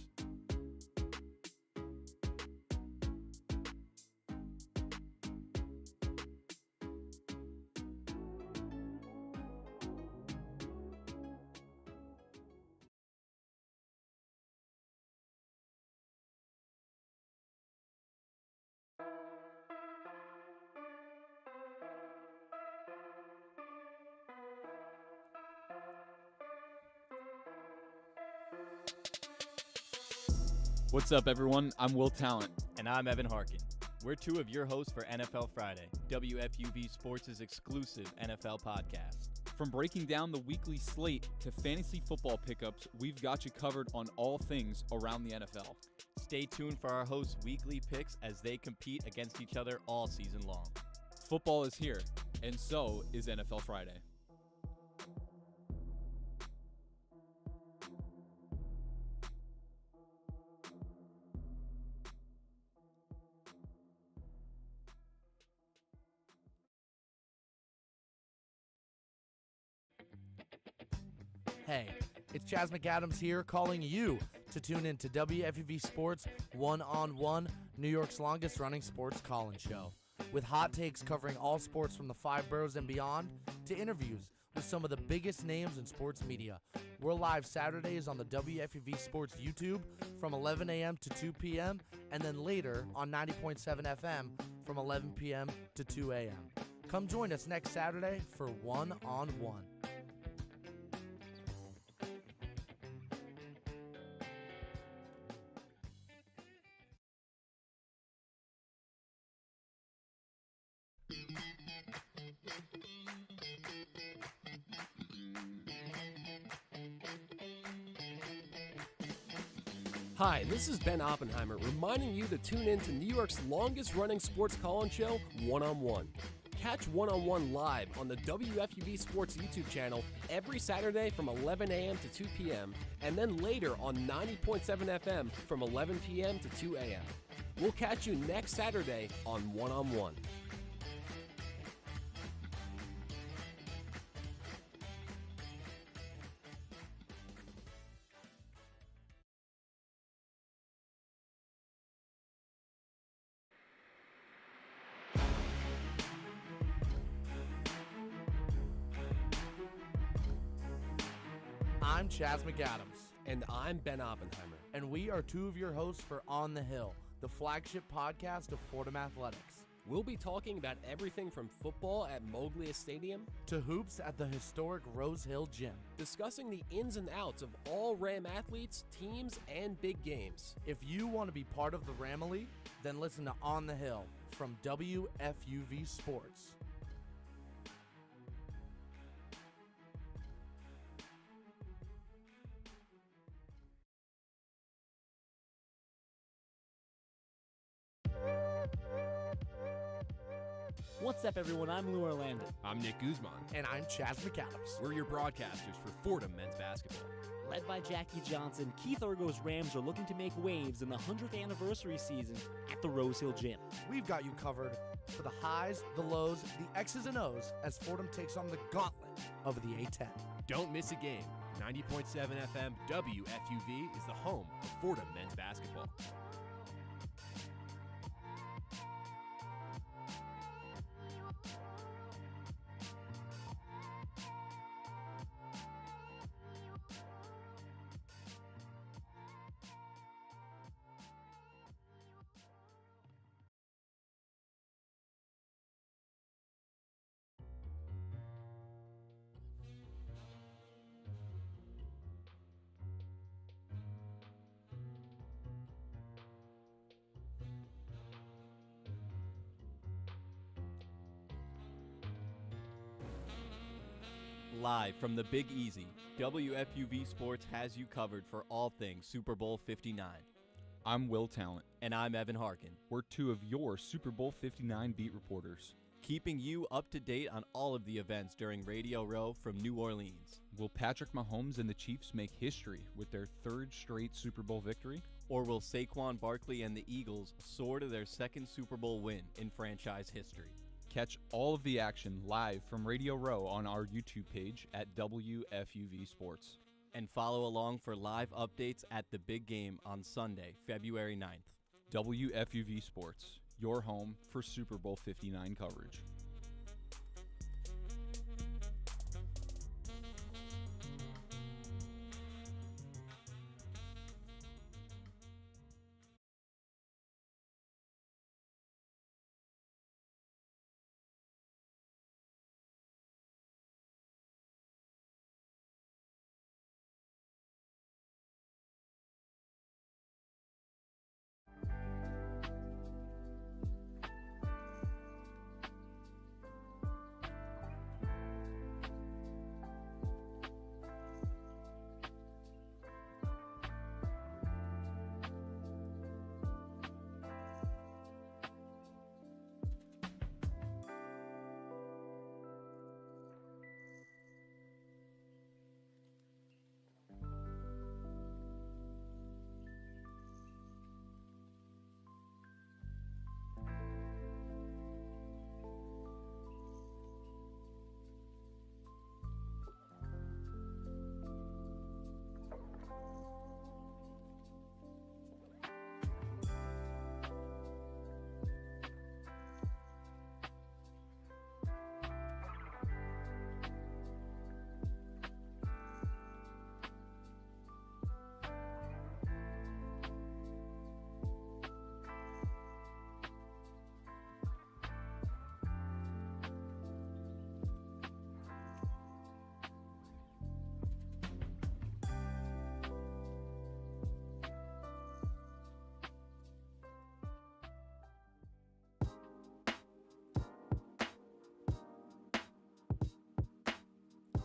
What's up, everyone? I'm Will Tallant. And I'm Evan Harkin. We're two of your hosts for NFL Friday, WFUV Sports' exclusive NFL podcast. From breaking down the weekly slate to fantasy football pickups, we've got you covered on all things around the NFL. Stay tuned for our hosts' weekly picks as they compete against each other all season long. Football is here, and so is NFL Friday. Hey, it's Chaz McAdams here calling you to tune in to WFUV Sports One-on-One, New York's longest-running sports call-in show. With hot takes covering all sports from the 5 boroughs and beyond, to interviews with some of the biggest names in sports media. We're live Saturdays on the WFUV Sports YouTube from 11 a.m. to 2 p.m., and then later on 90.7 FM from 11 p.m. to 2 a.m. Come join us next Saturday for One-on-One. Hi, this is Ben Oppenheimer reminding you to tune in to New York's longest-running sports call-in show, One-on-One. Catch One-on-One live on the WFUV Sports YouTube channel every Saturday from 11 a.m. to 2 p.m. and then later on 90.7 FM from 11 p.m. to 2 a.m. We'll catch you next Saturday on One-on-One. I'm Chaz McAdams. And I'm Ben Oppenheimer. And we are two of your hosts for On the Hill, the flagship podcast of Fordham Athletics. We'll be talking about everything from football at Moglia Stadium to hoops at the historic Rose Hill Gym. Discussing the ins and outs of all Ram athletes, teams, and big games. If you want to be part of the Ramily, then listen to On the Hill from WFUV Sports. What's up, everyone? I'm Lou Orlando. I'm Nick Guzman. And I'm Chaz McAdams. We're your broadcasters for Fordham men's basketball. Led by Jackie Johnson, Keith Urgo's Rams are looking to make waves in the 100th anniversary season at the Rose Hill Gym. We've got you covered for the highs, the lows, the X's and O's as Fordham takes on the gauntlet of the A-10. Don't miss a game. 90.7 FM WFUV is the home of Fordham men's basketball. Live from the Big Easy, WFUV Sports has you covered for all things Super Bowl 59. I'm Will Tallant. And I'm Evan Harkin. We're two of your Super Bowl 59 beat reporters, keeping you up to date on all of the events during Radio Row from New Orleans. Will Patrick Mahomes and the Chiefs make history with their third straight Super Bowl victory? Or will Saquon Barkley and the Eagles soar to their second Super Bowl win in franchise history? Catch all of the action live from Radio Row on our YouTube page at WFUV Sports. And follow along for live updates at the big game on Sunday, February 9th. WFUV Sports, your home for Super Bowl 59 coverage.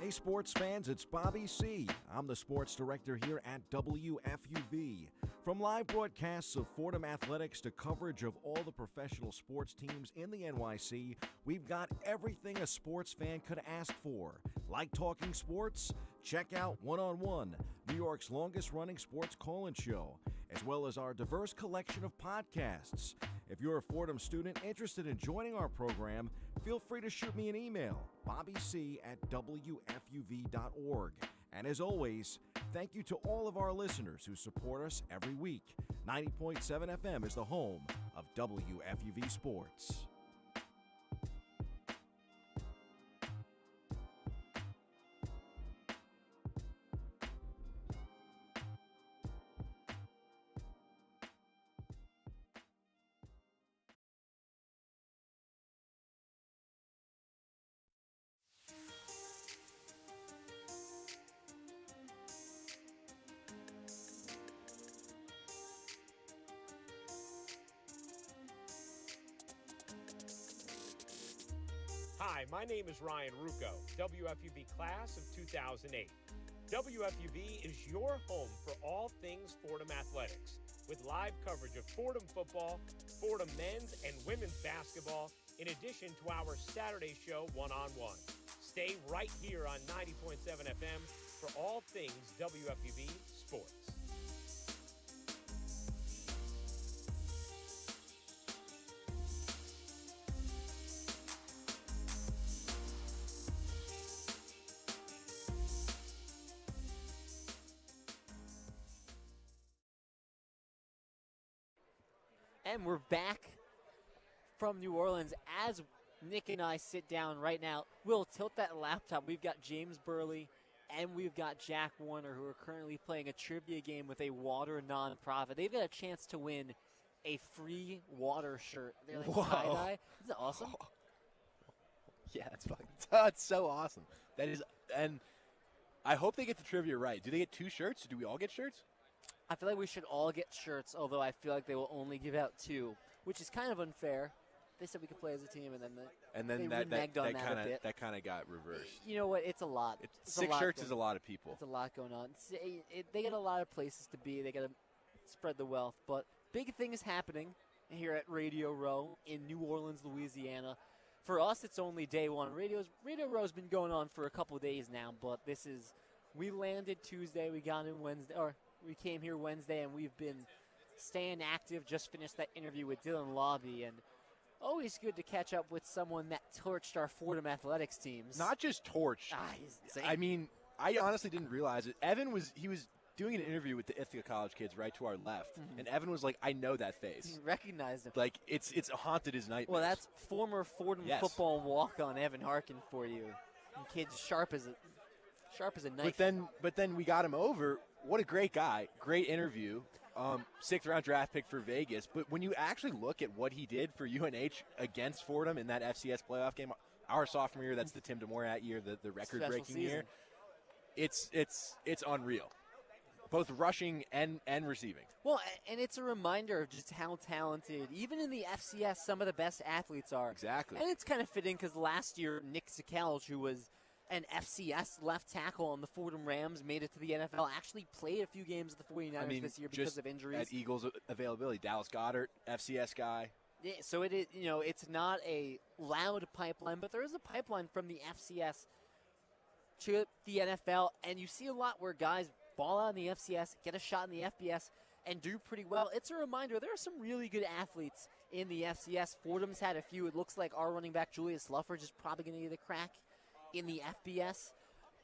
Hey sports fans, it's Bobby C. I'm the sports director here at WFUV. From live broadcasts of Fordham athletics to coverage of all the professional sports teams in the NYC, we've got everything a sports fan could ask for. Like talking sports? Check out One on One, New York's longest running sports call-in show, as well as our diverse collection of podcasts. If you're a Fordham student interested in joining our program, feel free to shoot me an email, bobbyc@wfuv.org. And as always, thank you to all of our listeners who support us every week. 90.7 FM is the home of WFUV Sports. Hi, my name is Ryan Rucco, WFUV class of 2008. WFUV is your home for all things Fordham athletics, with live coverage of Fordham football, Fordham men's and women's basketball, in addition to our Saturday show, One on One. Stay right here on 90.7 FM for all things WFUV sports. And we're back from New Orleans as Nick and I sit down right now. We'll tilt that laptop. We've got James Birle and we've got Jack Warner, who are currently playing a trivia game with a water nonprofit. They've got a chance to win a free water shirt. They're like tie-dye. Isn't that awesome? Yeah, it's so awesome. That is, and I hope they get the trivia right. Do they get 2 shirts? Do we all get shirts? I feel like we should all get shirts, although I feel like they will only give out 2, which is kind of unfair. They said we could play as a team, and then they reneged on that a bit. That kind of got reversed. You know what? It's a lot. It's 6 shirts is a lot of people. It's a lot going on. They got a lot of places to be. They got to spread the wealth. But big things happening here at Radio Row in New Orleans, Louisiana. For us, it's only day one. Radio Row's been going on for a couple of days now, but we landed Tuesday. We got in Wednesday, or we came here Wednesday, and we've been staying active. Just finished that interview with Dylan Lobby, and always good to catch up with someone that torched our Fordham athletics teams. Not just torched. I mean, I honestly didn't realize it. Evan was doing an interview with the Ithaca College kids right to our left, and Evan was like, "I know that face." He recognized him. Like it's haunted his nightmares. Well, that's former Fordham football walk-on Evan Harkin for you. And kid's sharp as a knife. But then we got him over. What a great guy. Great interview. 6th round draft pick for Vegas. But when you actually look at what he did for UNH against Fordham in that FCS playoff game, our sophomore year, that's the Tim DeMorat year, the record-breaking year. It's unreal, both rushing and receiving. Well, and it's a reminder of just how talented, even in the FCS, some of the best athletes are. Exactly. And it's kind of fitting because last year, Nick Zakalj, who was an FCS left tackle on the Fordham Rams, made it to the NFL, actually played a few games with the 49ers this year because of injuries. At Eagles availability, Dallas Goedert, FCS guy. Yeah, so it is, it's not a loud pipeline, but there is a pipeline from the FCS to the NFL, and you see a lot where guys ball out in the FCS, get a shot in the FBS, and do pretty well. It's a reminder there are some really good athletes in the FCS. Fordham's had a few. It looks like our running back, Julius Luffridge, is probably going to get a crack in the FBS.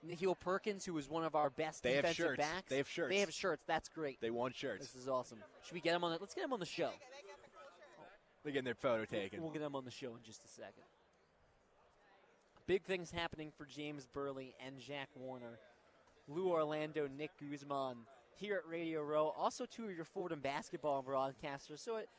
Nikhil Perkins, who is one of our best defensive backs. They have shirts. They have shirts. That's great. They won shirts. This is awesome. Should we get them on? Let's get them on the show. They're getting their photo taken. We'll get them on the show in just a second. Big things happening for James Birle and Jack Warner. Lou Orlando, Nick Guzman here at Radio Row. Also 2 of your Fordham basketball broadcasters. So it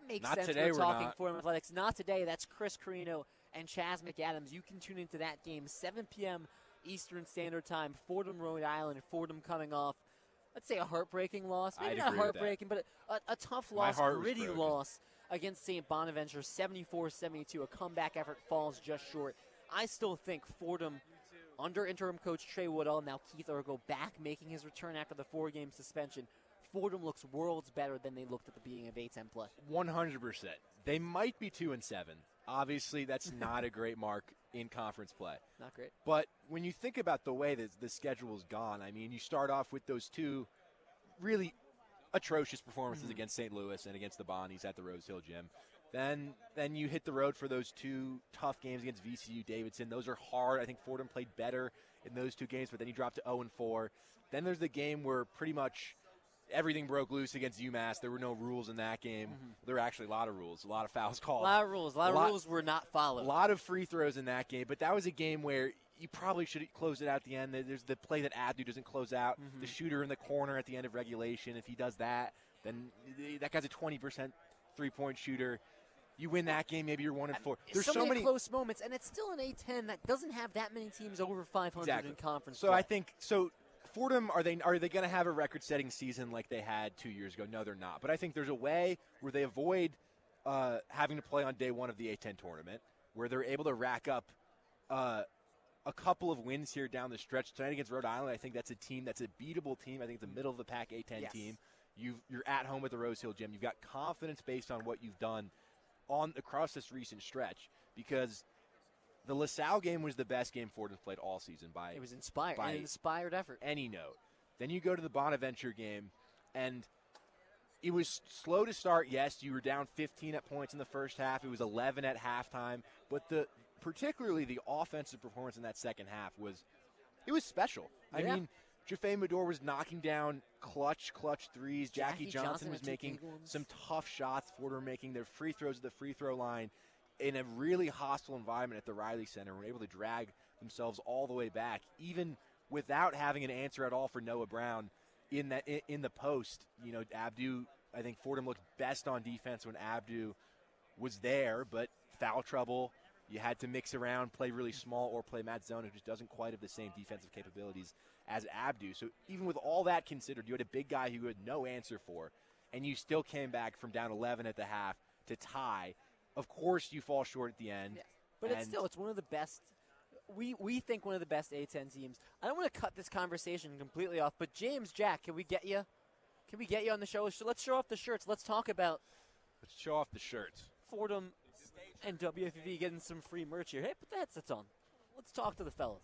makes sense we're talking Fordham Athletics. Not today. That's Chris Carino and Chaz McAdams. You can tune into that game, 7 p.m. Eastern Standard Time. Fordham, Rhode Island. Fordham coming off, let's say, a heartbreaking loss. Maybe not heartbreaking, but a tough loss, gritty loss against St. Bonaventure, 74-72. A comeback effort falls just short. I still think Fordham under interim coach Trey Woodall, now Keith Urgo back making his return after the 4-game suspension, Fordham looks worlds better than they looked at the beginning of A-10 play. 100%. They might be 2-7. Obviously, that's not a great mark in conference play. Not great. But when you think about the way that the schedule has gone, I mean, you start off with those two really atrocious performances against St. Louis and against the Bonnies at the Rose Hill Gym. Then you hit the road for those two tough games against VCU Davidson. Those are hard. I think Fordham played better in those two games, but then you dropped to 0-4. Then there's the game where pretty much everything broke loose against UMass. There were no rules in that game. There were actually a lot of rules, a lot of fouls called. A lot of rules were not followed. A lot of free throws in that game, but that was a game where you probably should have closed it out at the end. There's the play that Abdu doesn't close out, the shooter in the corner at the end of regulation. If he does that, then that guy's a 20% three-point shooter. You win that game, maybe you're 1-4. There's so many close moments, and it's still an A-10 that doesn't have that many teams over 500 in conference So play. I think Fordham, are they going to have a record-setting season like they had 2 years ago? No, they're not. But I think there's a way where they avoid having to play on day one of the A-10 tournament, where they're able to rack up a couple of wins here down the stretch. Tonight against Rhode Island, I think that's a team that's a beatable team. I think it's a middle-of-the-pack A-10 team. You're at home at the Rose Hill Gym. You've got confidence based on what you've done across this recent stretch, because the LaSalle game was the best game Fordham's played all season by it was inspired, by an inspired effort. Any note. Then you go to the Bonaventure game, and it was slow to start. Yes, you were down 15 at points in the first half. It was 11 at halftime, but particularly the offensive performance in that second half was special. I mean, Jaffe Medor was knocking down clutch threes. Jackie Johnson was making some tough shots. Fordham making their free throws at the free throw line in a really hostile environment at the Riley Center. Were able to drag themselves all the way back, even without having an answer at all for Noah Brown in the post. You know, Abdu, I think Fordham looked best on defense when Abdu was there, but foul trouble. You had to mix around, play really small, or play Matt Zona, who just doesn't quite have the same defensive capabilities as Abdu. So even with all that considered, you had a big guy who had no answer for, and you still came back from down 11 at the half to tie. Of course, you fall short at the end. Yeah. But it's one of the best. We think one of the best A-10 teams. I don't want to cut this conversation completely off, but James, Jack, can we get you? Can we get you on the show? So let's show off the shirts. Let's talk about. Let's show off the shirts. Fordham and WFUV getting some free merch here. Hey, put the headsets on. Let's talk to the fellas.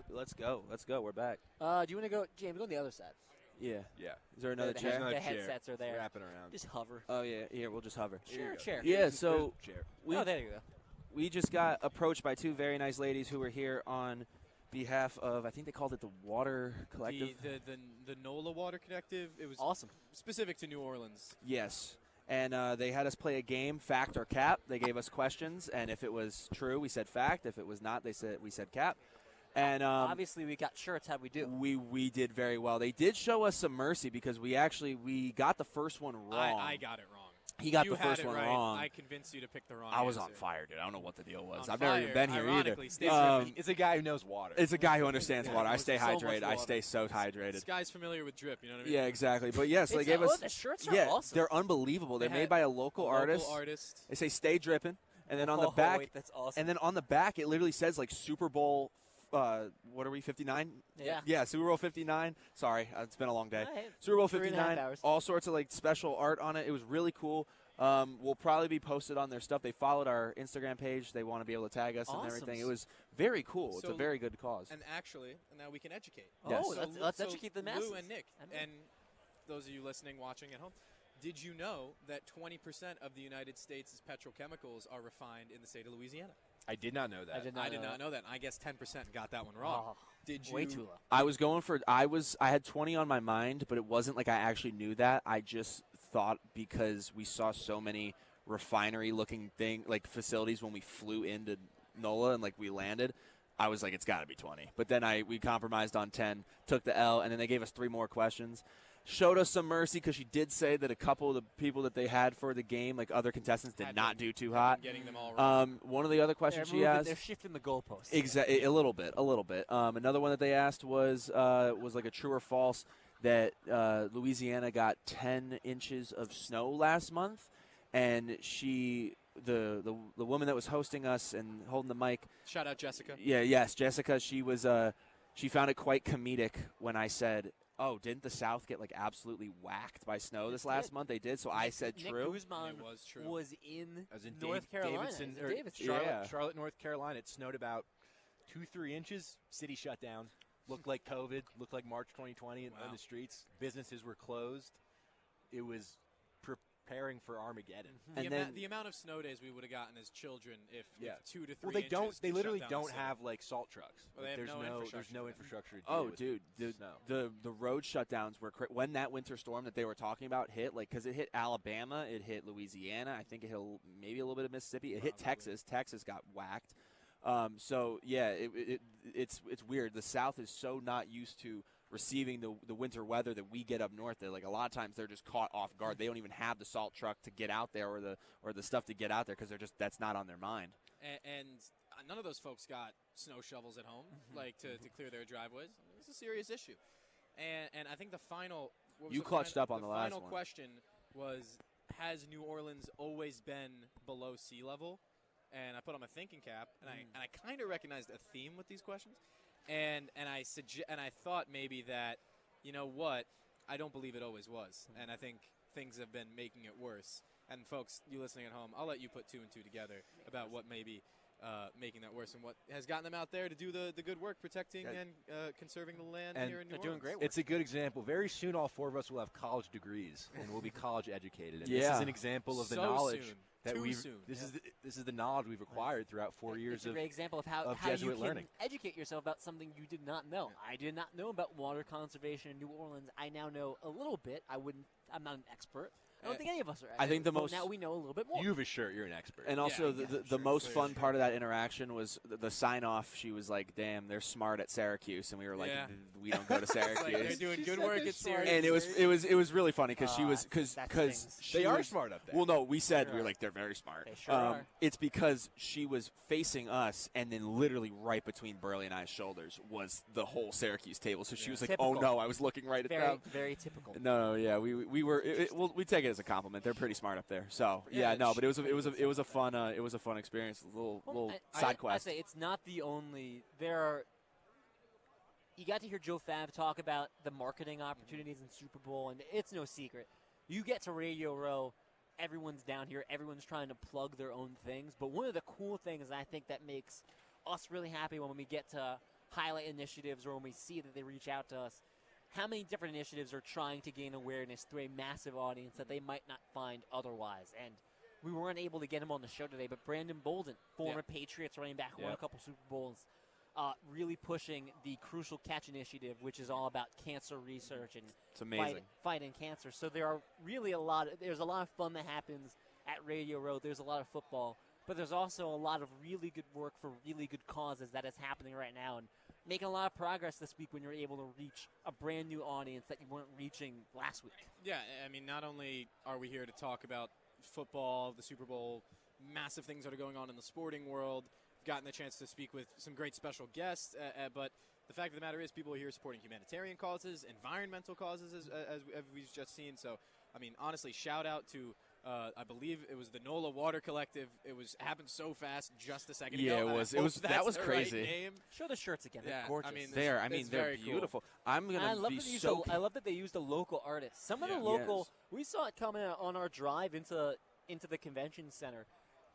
Let's go. We're back. Do you want to go, James? Go on the other side. Yeah. Yeah. Is there another chair? The headsets are there. Wrapping around. Just hover. Oh, yeah. Here, we'll just hover. Chair. Yeah, so chair. There you go. We just got approached by two very nice ladies who were here on behalf of, I think they called it the Water Collective. The NOLA Water Collective. It was awesome. Specific to New Orleans. Yes. And they had us play a game, fact or cap. They gave us questions, and if it was true, we said fact. If it was not, we said cap. And obviously, we got shirts. How'd we do? We did very well. They did show us some mercy because we got the first one wrong. I got it wrong. He got the first one right. wrong. I convinced you to pick the wrong I was answer. on fire, dude. I don't know what the deal was. On I've never even been here either. It's a guy who knows water. It's a guy who understands water. I stay so hydrated. much I stay so hydrated. This guy's familiar with drip, you know what I mean? Yeah, exactly. But yes, they gave us. The shirts are awesome. They're unbelievable. They're made by a local artist. They say "Stay Drippin'," and then on the back, wait, that's awesome. and then on the back, it literally says like Super Bowl. What are we, 59? Yeah, Super Bowl 59. Sorry, it's been a long day. Right. Super Bowl 3.5 59. hours. All sorts of like special art on it. It was really cool. We'll probably be posted on their stuff. They followed our Instagram page. They want to be able to tag us and everything. It was very cool. It's a very good cause. And actually, now we can educate. Yes. Oh, let's educate the masses. Lou and Nick, and those of you listening, watching at home, did you know that 20% of the United States' petrochemicals are refined in the state of Louisiana? I did not know that. I did not know that. I guess 10% got that one wrong. Oh, did you? Way too low. I was going for. I had 20 on my mind, but it wasn't like I actually knew that. I just thought because we saw so many refinery-looking facilities when we flew into NOLA and we landed. I was like, it's got to be 20. But then we compromised on 10, took the L, and then they gave us 3 more questions. Showed us some mercy because she did say that a couple of the people that they had for the game, other contestants, did not do too hot. Getting them all wrong. One of the other questions she asked, they're shifting the goalposts. Exactly, a little bit. Another one that they asked was like a true or false that Louisiana got 10 inches of snow last month, and she the woman that was hosting us and holding the mic. Shout out Jessica. Yeah, yes, Jessica. She was she found it quite comedic when I said, "Oh, didn't the South get like absolutely whacked by snow this last month?" They did. So I said, "True." Nick Guzman was in North Carolina. Davidson. Charlotte, North Carolina. It snowed about 2-3 inches. City shut down. Looked like COVID. Looked like March 2020 in the streets. Businesses were closed. It was preparing for Armageddon. And the amount of snow days we would have gotten as children if 2 to 3 Well, they inches don't. They could literally shut down don't the city. have like salt trucks. Well, they have there's no infrastructure. To Oh, deal with dude, the road shutdowns were when that winter storm that they were talking about hit, like because it hit Alabama, it hit Louisiana, I think it hit maybe a little bit of Mississippi, it hit Texas. Texas got whacked. So yeah, it's weird. The South is so not used to receiving the winter weather that we get up north. That like a lot of times they're just caught off guard. They don't even have the salt truck to get out there or the stuff to get out there because that's not on their mind. And none of those folks got snow shovels at home, like to clear their driveways. It's a serious issue. And I think the final you clutched up on the last final one. question was, has New Orleans always been below sea level? And I put on my thinking cap, and I kind of recognized a theme with these questions, and I thought maybe that, you know what, I don't believe it always was, and I think things have been making it worse. And folks, you listening at home, I'll let you put 2 and 2 together about what may be making that worse and what has gotten them out there to do the good work protecting and conserving the land here in New Orleans. Doing great work. It's a good example. Very soon, all 4 of us will have college degrees and we'll be college educated. And this is an example of the knowledge. This is the knowledge we've acquired throughout 4 years it's a great example of how Jesuit you learning. can educate yourself about something you did not know. I did not know about water conservation in New Orleans. I now know a little bit. I'm not an expert. I don't think any of us are. I think now we know a little bit more. You have a shirt. You're an expert. And also, the most fun part of that interaction was the sign-off. She was like, "Damn, they're smart at Syracuse," and we were like, "We don't go to Syracuse." Like they're doing good work at Syracuse. And it was really funny because she was because they are smart up there. Well, no, we said we were like, they're very smart. They sure are. It's because she was facing us, and then literally right between Birle and I's shoulders was the whole Syracuse table. So she was like, Typical. "Oh no, I was looking right at them." Very typical. No, yeah, we were. We take it as a compliment. They're pretty smart up there. So but it was a fun experience. A little side quest. I say it's not the only. You got to hear Joe Fab talk about the marketing opportunities in Super Bowl, and it's no secret. You get to Radio Row, everyone's down here, everyone's trying to plug their own things. But one of the cool things I think that makes us really happy when we get to highlight initiatives or when we see that they reach out to us, how many different initiatives are trying to gain awareness through a massive audience that they might not find otherwise. And we weren't able to get him on the show today, but Brandon Bolden, former Patriots running back, won a couple Super Bowls, really pushing the Crucial Catch Initiative, which is all about cancer research and it's amazing. Fighting cancer. So there are really there's a lot of fun that happens at Radio Row. There's a lot of football, but there's also a lot of really good work for really good causes that is happening right now, and making a lot of progress this week when you're able to reach a brand new audience that you weren't reaching last week. Yeah, I mean, not only are we here to talk about football, the Super Bowl, massive things that are going on in the sporting world, we've gotten the chance to speak with some great special guests, but the fact of the matter is people are here supporting humanitarian causes, environmental causes, as we've just seen. So, I mean, honestly, shout out to I believe it was the NOLA Water Collective. It happened so fast just a second ago. Yeah, it was. That was crazy. Right name. Show the shirts again. Yeah, they're gorgeous. I mean, they're beautiful. Cool. I'm gonna I love be that they so. I love that they used a local artist. Some of the local. We saw it coming out on our drive into the convention center.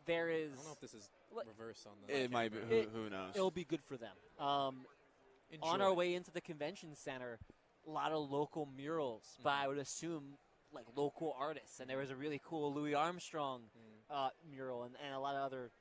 There is. I don't know if this is reverse on the. It might be. Who knows? It'll be good for them. On our way into the convention center, a lot of local murals by, I would assume, like local artists. And there was a really cool Louis Armstrong mural and a lot of other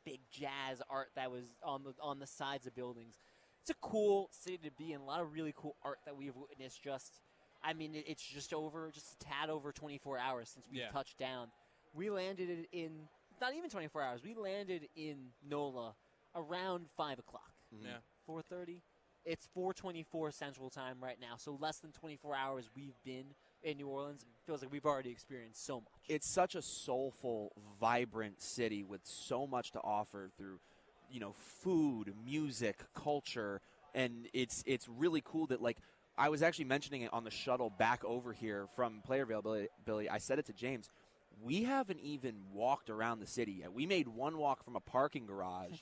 big jazz art that was on the sides of buildings. It's a cool city to be in. A lot of really cool art that we've witnessed. It's just a tad over 24 hours since we've touched down. We landed in not even 24 hours. We landed in NOLA around 5 o'clock. Yeah. 4:30. It's 4:24 Central Time right now, so less than 24 hours we've been in New Orleans. It feels like we've already experienced so much. It's such a soulful, vibrant city with so much to offer through, food, music, culture, and it's really cool that, like, I was actually mentioning it on the shuttle back over here from player availability. I said it to James. we haven't even walked around the city yet. We made one walk from a parking garage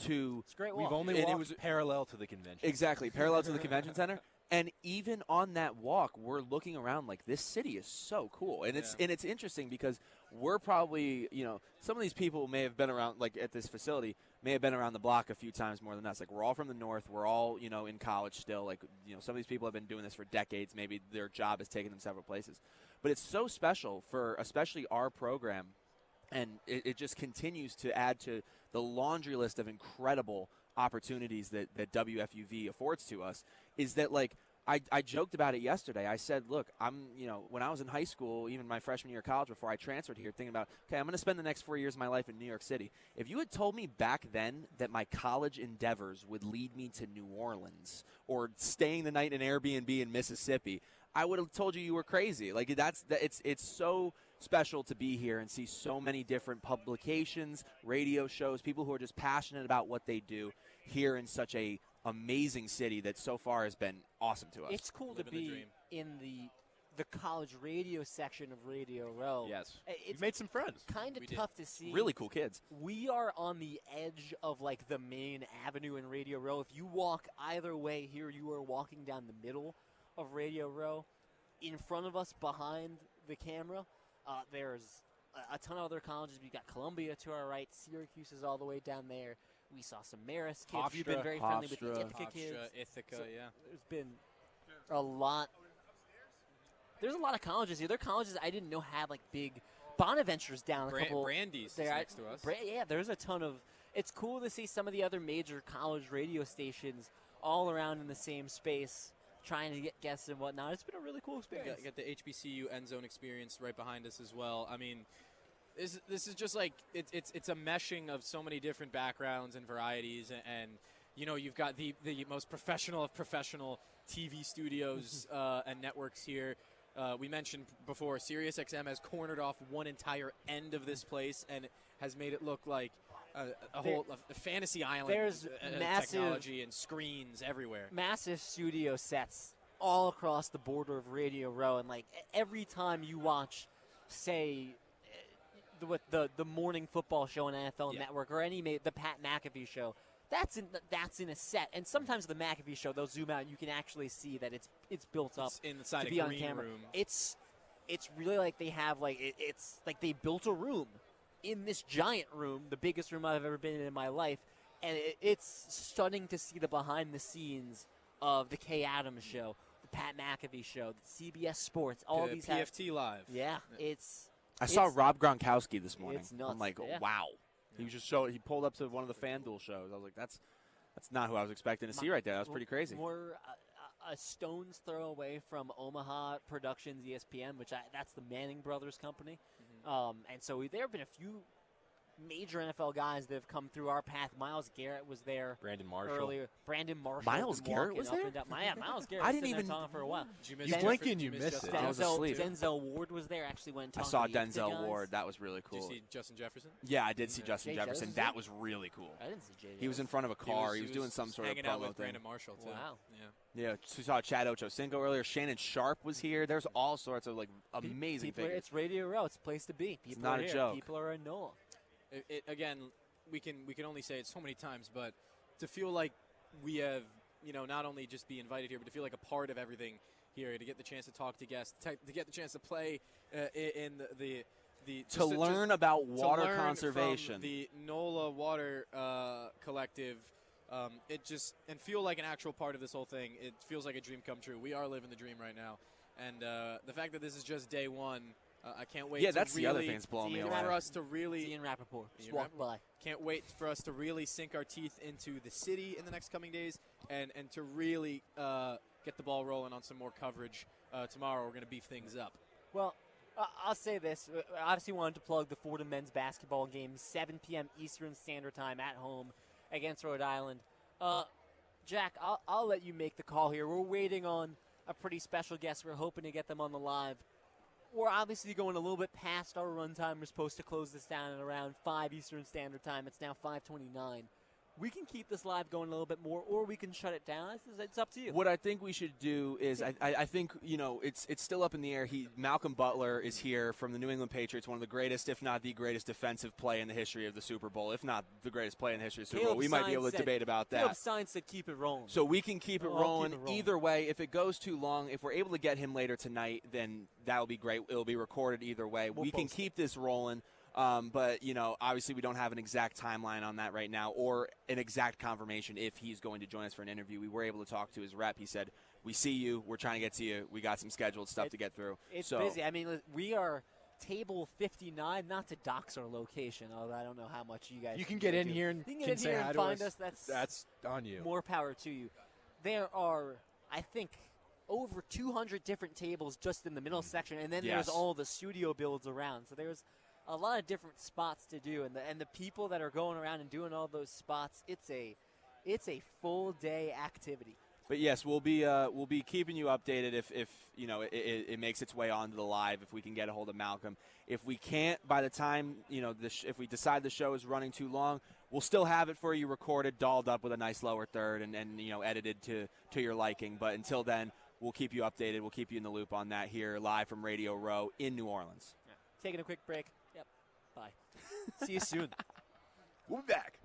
to. It's a great We've walk. only walked it was parallel to the convention. Exactly, parallel to the convention center. And even on that walk, we're looking around like this city is so cool, and it's interesting because we're probably some of these people may have been around like at this facility may have been around the block a few times more than us. Like we're all from the north, we're all in college still. Like some of these people have been doing this for decades. Maybe their job has taken them several places, but it's so special for especially our program, and it just continues to add to the laundry list of incredible opportunities that WFUV affords to us. Is that like I joked about it yesterday. I said, look, when I was in high school, even my freshman year of college before I transferred here, thinking about, okay, I'm going to spend the next 4 years of my life in New York City. If you had told me back then that my college endeavors would lead me to New Orleans or staying the night in an Airbnb in Mississippi, I would have told you were crazy. Like it's so special to be here and see so many different publications, radio shows, people who are just passionate about what they do here in such a amazing city that so far has been awesome to us. It's cool to be in the college radio section of Radio Row. Yes. It's made some friends. Kind of tough to see. Really cool kids. We are on the edge of like the main avenue in Radio Row. If you walk either way here, you are walking down the middle of Radio Row. In front of us, behind the camera, there's a ton of other colleges. We've got Columbia to our right. Syracuse is all the way down there. We saw some Marist kids. Hofstra, You've been very friendly with the Hofstra. Ithaca kids. Ithaca, So yeah. There's been a lot. There's a lot of colleges here. There are colleges I didn't know had like big Bonaventure's down a couple. Brandeis is there. next to us. Yeah, there's a ton of. It's cool to see some of the other major college radio stations all around in the same space, trying to get guests and whatnot. It's been a really cool experience. Got the HBCU end zone experience right behind us as well. I mean, this is just like it's a meshing of so many different backgrounds and varieties, and you've got the most professional of professional TV studios and networks here. We mentioned before, SiriusXM has cornered off one entire end of this place and has made it look like a whole fantasy island. There's massive technology and screens everywhere. Massive studio sets all across the border of Radio Row, and like every time you watch, say, the morning football show on NFL Network or the Pat McAfee show, that's in a set. And sometimes the McAfee show, they'll zoom out and you can actually see that it's built up inside to be a on green camera. room. It's really like they have it's like they built a room in this giant room, the biggest room I've ever been in my life, and it's stunning to see the behind the scenes of the Kay Adams show, the Pat McAfee show, the CBS Sports, all these PFT Live. Yeah, I saw Rob Gronkowski this morning. It's nuts. I'm like, yeah. wow. He was just he pulled up to one of the FanDuel shows. I was like, that's not who I was expecting to see right there. That was pretty crazy. We're a stone's throw away from Omaha Productions ESPN, that's the Manning Brothers company. And so there have been a few major NFL guys that have come through our path. Myles Garrett was there. Brandon Marshall. Earlier. Brandon Marshall. Myles Garrett was there? Myles Garrett. I didn't even talking for a while. You blink and you miss it. I was asleep. Denzel Ward was there. Actually went. I saw Denzel Ward. That was really cool. Did you see Justin Jefferson? Yeah, I did see Justin Jay Jefferson. Jefferson? That was really cool. I didn't see Jay. He was in front of a car. He was doing some sort of hanging out promo with thing. Brandon Marshall too. Wow. Yeah, we saw Chad Ochocinco earlier. Shannon Sharp was here. There's all sorts of amazing people. figures. It's Radio Row. It's a place to be. People not are a here. joke. People are in NOLA. Again, we can only say it so many times, but to feel like we have not only just be invited here, but to feel like a part of everything here, to get the chance to talk to guests, to get the chance to play in to learn about water to learn conservation, from the NOLA Water Collective. And feel like an actual part of this whole thing. It feels like a dream come true. We are living the dream right now, and the fact that this is just day one. I can't wait. Yeah, to that's really, the other thing that's blowing me away. For us to really, Ian Rappaport just walked by. Can't wait for us to really sink our teeth into the city in the next coming days, and to really get the ball rolling on some more coverage tomorrow. We're going to beef things up. Well, I'll say this. I obviously wanted to plug the Fordham men's basketball game, 7 p.m. Eastern Standard Time at home against Rhode Island. Jack, I'll let you make the call here. We're waiting on a pretty special guest. We're hoping to get them on the live. We're obviously going a little bit past our run time. We're supposed to close this down at around 5 Eastern Standard Time. It's now 5:29. we can keep this live going a little bit more, or we can shut it down. It's up to you. What I think we should do is, I think, it's still up in the air. Malcolm Butler is here from the New England Patriots, one of the greatest, if not the greatest defensive play in the history of the Super Bowl, if not the greatest play in the history of the Super Bowl. We might be able to debate about that. Caleb Stein said keep it rolling. So we can keep it rolling. Either way. If it goes too long, if we're able to get him later tonight, then that will be great. It will be recorded either way. We can keep this rolling. But, obviously we don't have an exact timeline on that right now or an exact confirmation if he's going to join us for an interview. We were able to talk to his rep. He said, we see you. We're trying to get to you. We got some scheduled stuff to get through. It's busy. I mean, we are table 59, not to dox our location, although I don't know how much you guys can get in here and say hi to find us. That's on you. More power to you. There are, I think, over 200 different tables just in the middle section, and then there's all the studio builds around. So there's a lot of different spots to do, and the people that are going around and doing all those spots, it's a full day activity. But yes, we'll be keeping you updated if it makes its way onto the live, if we can get a hold of Malcolm. If we can't, by the time if we decide the show is running too long, we'll still have it for you recorded, dolled up with a nice lower third, and edited to your liking. But until then, we'll keep you updated. We'll keep you in the loop on that here live from Radio Row in New Orleans. Yeah. Taking a quick break. Yep. Bye. See you soon. We'll be back.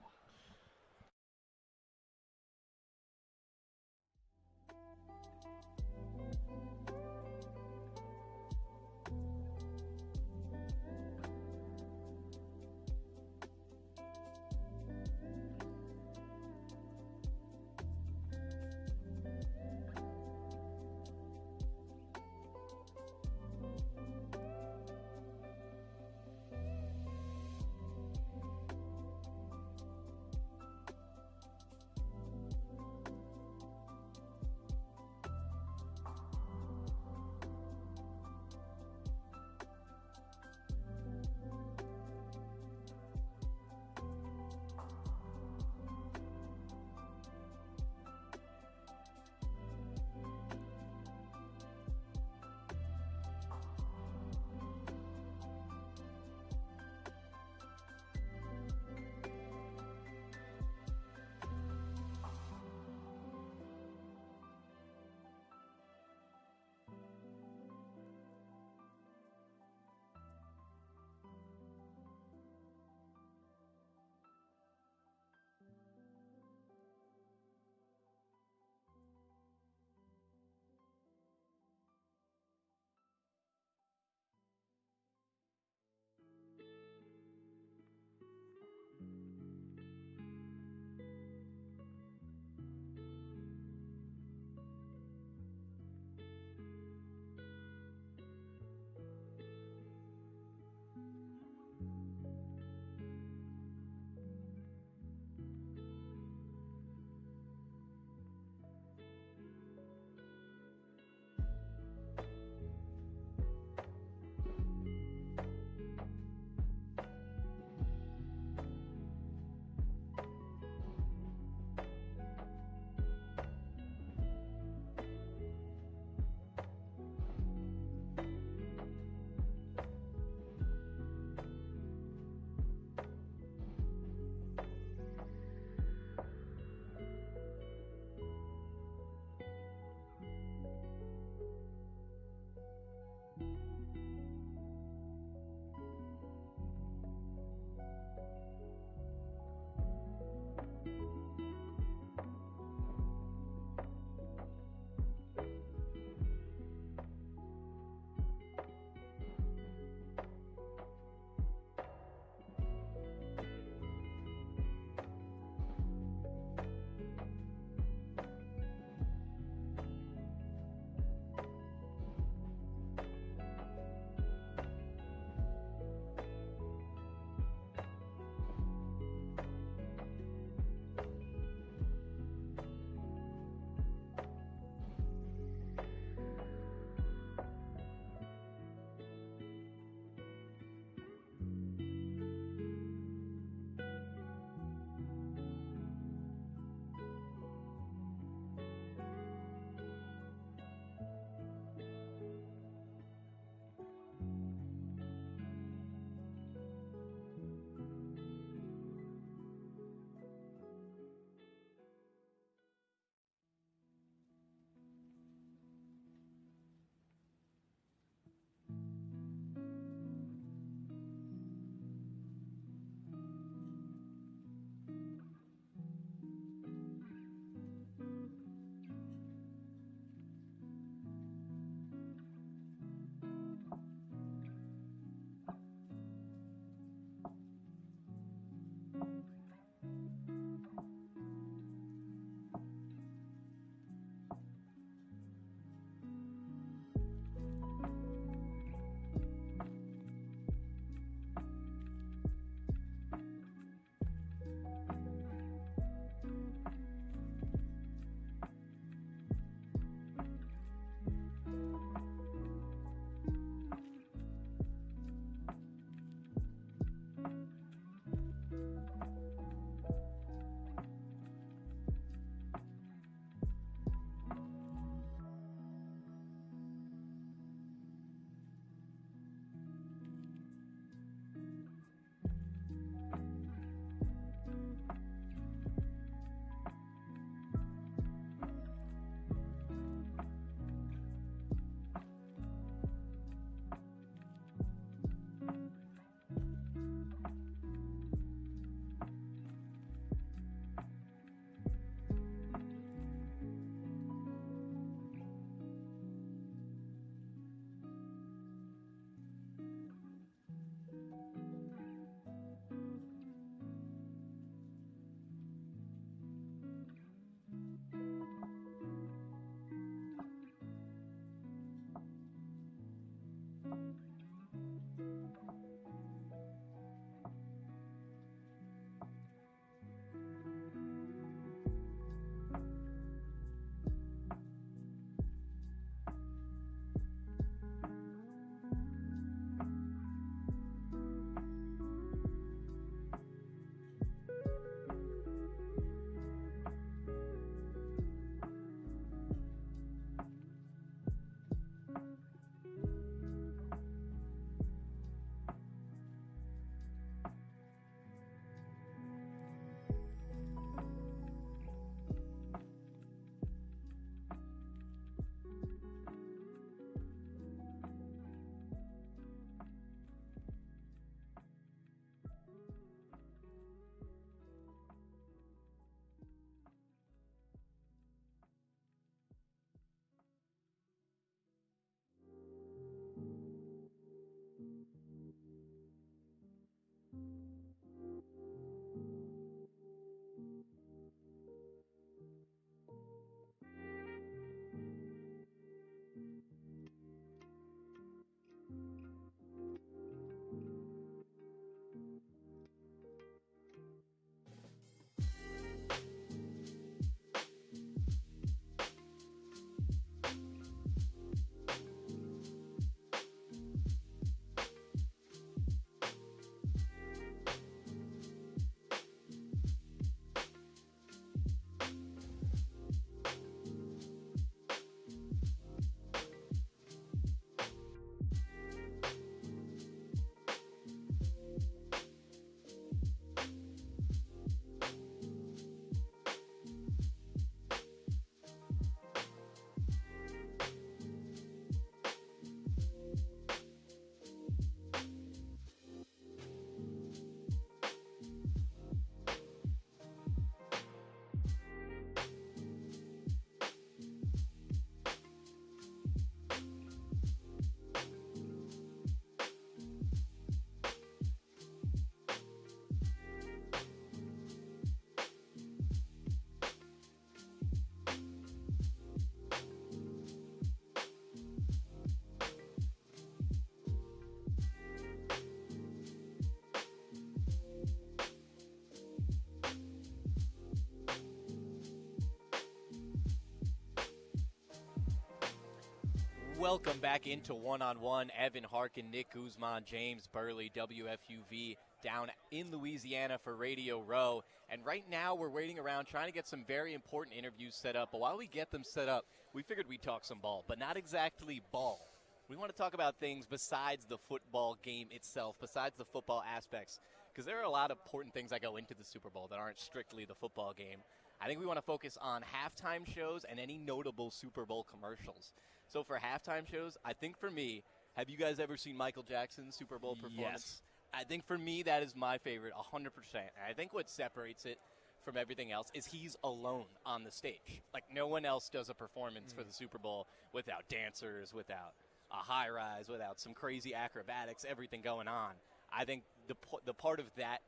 Welcome back into One-on-One. Evan Harkin, Nick Guzman, James Birle, WFUV down in Louisiana for Radio Row. And right now we're waiting around trying to get some very important interviews set up. But while we get them set up, we figured we'd talk some ball, but not exactly ball. We want to talk about things besides the football game itself, besides the football aspects, because there are a lot of important things that go into the Super Bowl that aren't strictly the football game. I think we want to focus on halftime shows and any notable Super Bowl commercials. So for halftime shows, I think for me, have you guys ever seen Michael Jackson's Super Bowl performance? Yes. I think for me, that is my favorite, 100%. And I think what separates it from everything else is he's alone on the stage. Like, no one else does a performance for the Super Bowl without dancers, without a high rise, without some crazy acrobatics, everything going on. I think the part of that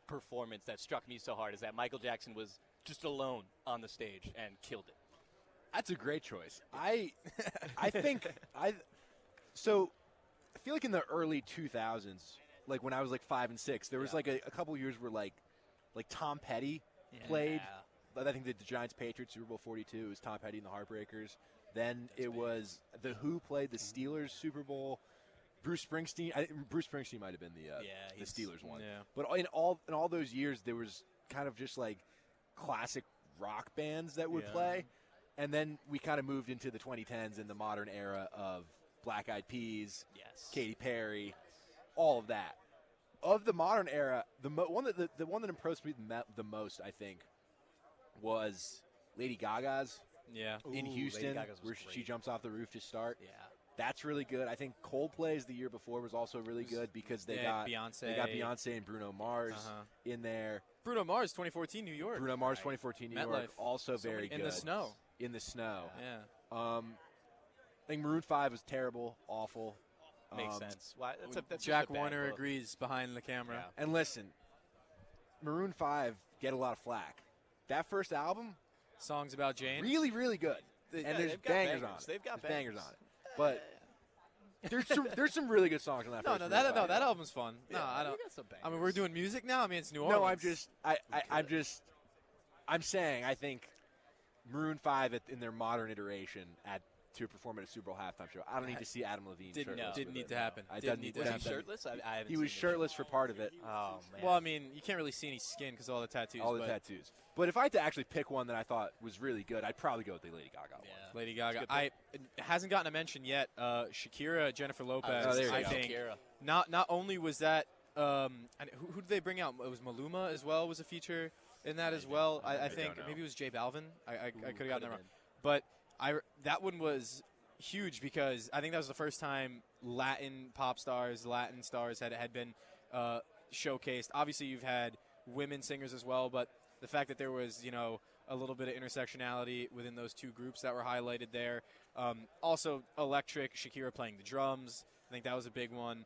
performance that struck me so hard is that Michael Jackson was just alone on the stage and killed it. That's a great choice. I feel like in the early 2000s, like when I was like 5 and 6, there was like a couple years where like Tom Petty played. I think the Giants Patriots Super Bowl 42. It was Tom Petty and the Heartbreakers. Then was the Who played the Steelers Super Bowl. Bruce Springsteen might have been the Steelers one. Yeah. But in all those years, there was kind of just like classic rock bands that would play. And then we kind of moved into the 2010s and the modern era of Black Eyed Peas, Katy Perry, all of that. Of the modern era, the one that impressed me the most, I think, was Lady Gaga's in Houston, where she jumps off the roof to start. Yeah. That's really good. I think Coldplay's the year before was also really good because they got Beyonce. They got Beyonce and Bruno Mars in there. Bruno Mars, 2014 New York. Bruno Mars, 2014 New York, also very good. In the snow. In the snow. Yeah. I think Maroon 5 was terrible, awful. Makes sense. Why, that's Jack Warner agrees behind the camera. Yeah. And listen, Maroon 5 get a lot of flack. That first album, Songs About Jane, really, really good. And there's bangers on it. They've got bangers on it. But there's some really good songs on that. That album's fun. Yeah, no, I don't. I mean, we're doing music now. I mean, it's New Orleans. No, I'm saying I think Maroon 5 in their modern iteration to perform at a Super Bowl halftime show. I don't need to see Adam Levine shirtless. Didn't need to happen. Was he shirtless? I haven't he was shirtless for part of it. Oh, man. Well, I mean, you can't really see any skin because of all the tattoos. Tattoos. But if I had to actually pick one that I thought was really good, I'd probably go with the Lady Gaga one. Yeah. Lady Gaga. It hasn't gotten a mention yet. Shakira, Jennifer Lopez. I think. Shakira. Not only was that, and who did they bring out? It was Maluma as well. Was a feature in that as well. I think maybe it was J Balvin. I could have gotten that wrong. But that one was huge because I think that was the first time Latin pop stars, Latin stars had been showcased. Obviously, you've had women singers as well, but the fact that there was, a little bit of intersectionality within those two groups that were highlighted there. Also, electric, Shakira playing the drums. I think that was a big one.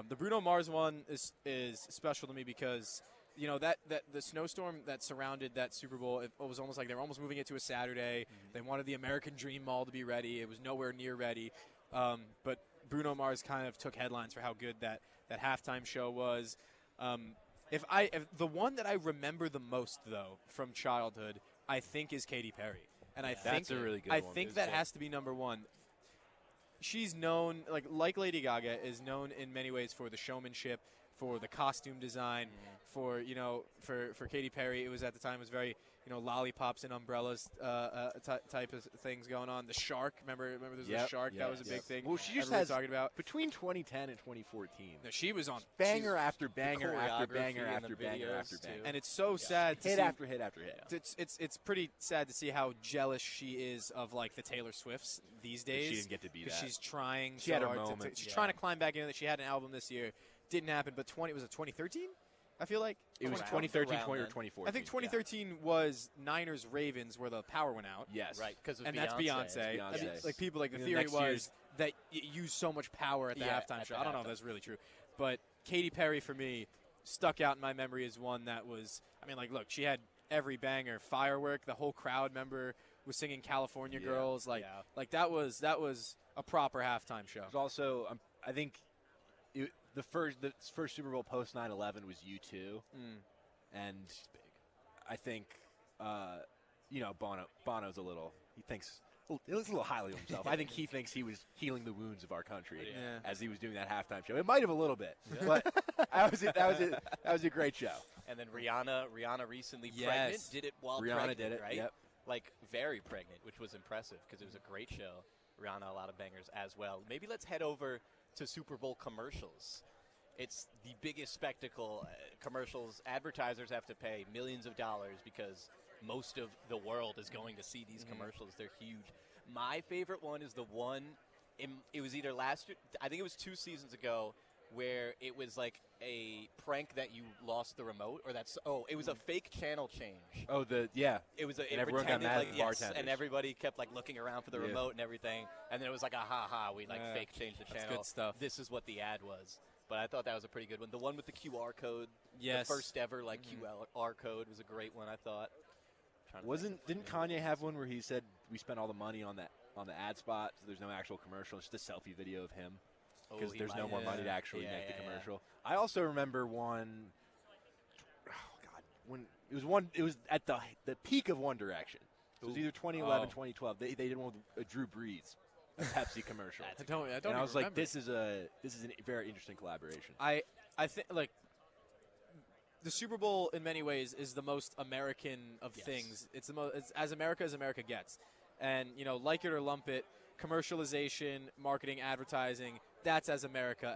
The Bruno Mars one is special to me because, that the snowstorm that surrounded that Super Bowl, it was almost like they were almost moving it to a Saturday. They wanted the American Dream Mall to be ready. It was nowhere near ready. But Bruno Mars kind of took headlines for how good that halftime show was. If the one that I remember the most, though, from childhood, I think is Katy Perry. And I think that's a really good one. I think that has to be number one. She's known, like Lady Gaga, is known in many ways for the showmanship, for the costume design, for Katy Perry, it was at the time very lollipops and umbrellas type of things going on. The shark, remember there's a shark that was a big thing. Well, she just has talking about between 2010 and 2014. No, she was on banger after banger after banger after banger after banger, and it's so sad. Hit after hit after hit. It's pretty sad to see how jealous she is of the Taylor Swifts these days. She didn't get to be that. She's trying. She had her moment. She's trying to climb back in. She had an album this year, didn't happen. But was it 2013? I feel like it was 2013, or 2014. I think 2013 was Niners Ravens where the power went out. Yes, right. Because that's Beyonce. I mean, people the theory was that it used so much power at the halftime show. I don't know if that's really true, but Katy Perry for me stuck out in my memory as one that was. I mean, look, she had every banger, Firework. The whole crowd was singing California Girls. That was a proper halftime show. It was also, I think. The first Super Bowl post 9/11 was U2, and I think Bono's a little. He thinks he looks a little highly of himself. I think he thinks he was healing the wounds of our country Yeah. as he was doing that halftime show. It might have a little bit, but that was a great show. And then Rihanna recently Yes. pregnant, did it while Rihanna pregnant, did it, right? yep. Like very pregnant, which was impressive because it was a great show. Rihanna, a lot of bangers as well. Maybe let's head over to Super Bowl commercials. It's the biggest spectacle. Commercials, advertisers have to pay millions of dollars because most of the world is going to see these commercials. They're huge. My favorite one is the one, it was either last year, I think it was 2 seasons ago, where it was like a prank that you lost the remote, or it was a fake channel change. Oh, It was and everyone got mad at the bartenders. and everybody kept like looking around for the Yeah. remote and everything, and then it was like a ha, we like fake changed the That's channel. good stuff. This is what the ad was. But I thought that was a pretty good one. The one with the QR code, Yes. the first ever like QR code was a great one, I thought. Didn't Kanye have one where he said we spent all the money on the ad spot, so there's no actual commercial, it's just a selfie video of him because he there's no might- more money to yeah. actually Yeah, make the yeah, yeah. commercial. I also remember one. Oh God, when it was at the peak of One Direction. It was either 2011, 2012. They did one with Drew Brees, a Pepsi commercial. I don't and even I was like, remember. this is a very interesting collaboration. I think like the Super Bowl in many ways is the most American of things. It's the most as America gets, and like it or lump it, commercialization, marketing, advertising. That's as America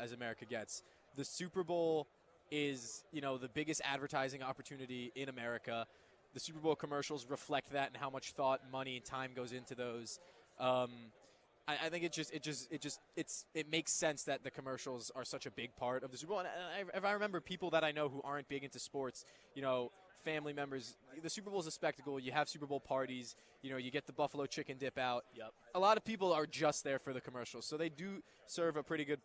gets. The Super Bowl is the biggest advertising opportunity in America. The Super Bowl commercials reflect that and how much thought, money, and time goes into those. I think it makes sense that the commercials are such a big part of the Super Bowl. And if I remember people that I know who aren't big into sports, family members, the Super Bowl is a spectacle. You have Super Bowl parties. You get the buffalo chicken dip out. Yep. A lot of people are just there for the commercials, so they do serve a pretty good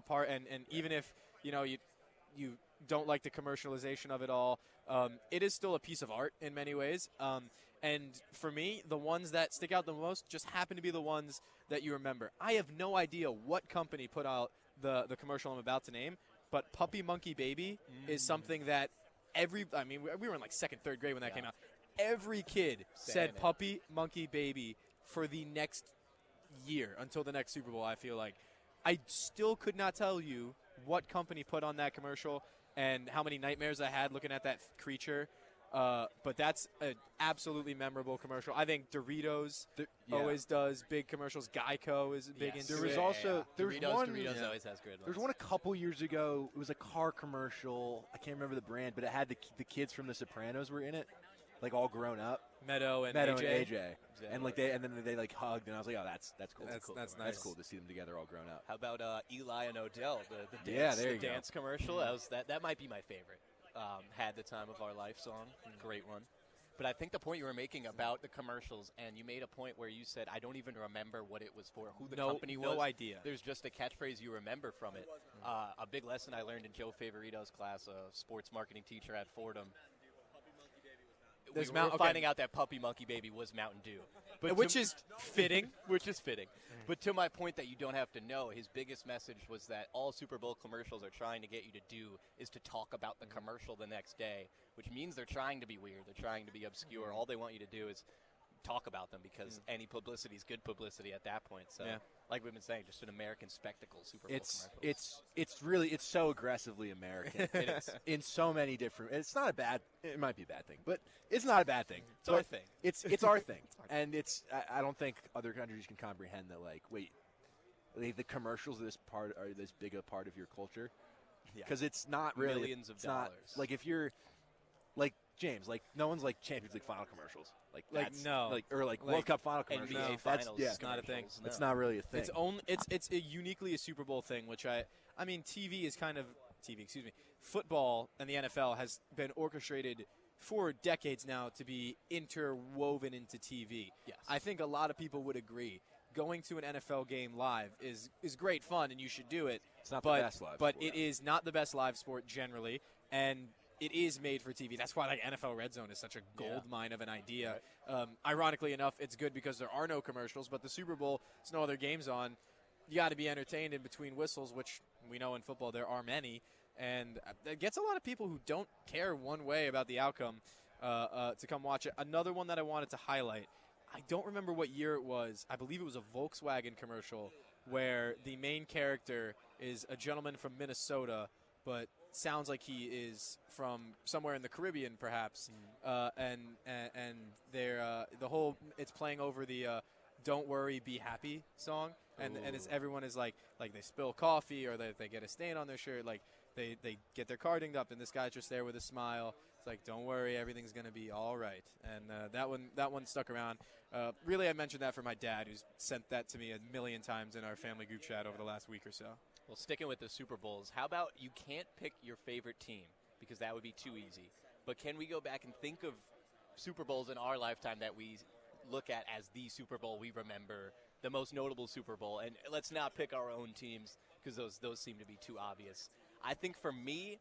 part. And even if you don't like the commercialization of it all, it is still a piece of art in many ways. And for me, the ones that stick out the most just happen to be the ones that you remember. I have no idea what company put out the commercial I'm about to name, but Puppy Monkey Baby is something that we were in like second, third grade when that came out. Every kid said Puppy Monkey Baby for the next year until the next Super Bowl, I feel like. I still could not tell you what company put on that commercial and how many nightmares I had looking at that creature. But that's an absolutely memorable commercial. I think Doritos always does big commercials. Geico is big into There was it. also there's Doritos one. always has good ones. There's one a couple years ago. It was a car commercial. I can't remember the brand, but it had the kids from The Sopranos were in it, like all grown up. Meadow and AJ. Exactly. And then they like hugged, and I was like, oh, that's cool. That's nice. That's cool to see them together all grown up. How about Eli and Odell, the Yeah, dance, there you the go. dance commercial? That might be my favorite. Had the Time of Our Life song, great one. But I think the point you were making about the commercials, and you made a point where you said, I don't even remember what it was for, who the company was. No idea. There's just a catchphrase you remember from it. A big lesson I learned in Joe Favorito's class, a sports marketing teacher at Fordham. We were finding out that Puppy Monkey Baby was Mountain Dew. Which is fitting. Which is fitting. But to my point that you don't have to know, his biggest message was that all Super Bowl commercials are trying to get you to do is to talk about the commercial the next day, which means they're trying to be weird. They're trying to be obscure. All they want you to do is talk about them because any publicity is good publicity at that point. So, like we've been saying, just an American spectacle Super Bowl commercials. It's so aggressively American. It is. In so many different. It might be a bad thing, but it's not a bad thing. It's our thing. It's our thing, and I don't think other countries can comprehend that. Like, wait, the commercials are this big a part of your culture, because it's not really millions of it's not- dollars. like if you're like James, like no one's like Champions League final commercials, like no, or World Cup final commercials. NBA That's finals. It's not a thing. It's not really a thing. It's uniquely a Super Bowl thing, which I mean, football and the NFL has been orchestrated for decades now to be interwoven into TV. Yes. I think a lot of people would agree. Going to an NFL game live is great fun, and you should do it. It's not the best live but sport. it is not the best live sport generally, and it is made for TV. That's why like NFL Red Zone is such a gold mine of an idea. Ironically enough, it's good because there are no commercials, but the Super Bowl, there's no other games on. You got to be entertained in between whistles, which we know in football there are many, and it gets a lot of people who don't care one way about the outcome to come watch it. Another one that I wanted to highlight, I don't remember what year it was. I believe it was a Volkswagen commercial where the main character is a gentleman from Minnesota, but sounds like he is from somewhere in the Caribbean, perhaps. And they're it's playing over the "Don't Worry, Be Happy" song, and everyone is like they spill coffee or they get a stain on their shirt, like they get their car dinged up, and this guy's just there with a smile. It's like, don't worry, everything's gonna be all right. And that one stuck around. Really, I mentioned that for my dad, who's sent that to me a million times in our family group chat over the last week or so. Well, sticking with the Super Bowls, how about you can't pick your favorite team because that would be too easy. But can we go back and think of Super Bowls in our lifetime that we look at as the Super Bowl we remember, the most notable Super Bowl? And let's not pick our own teams because those seem to be too obvious. I think for me,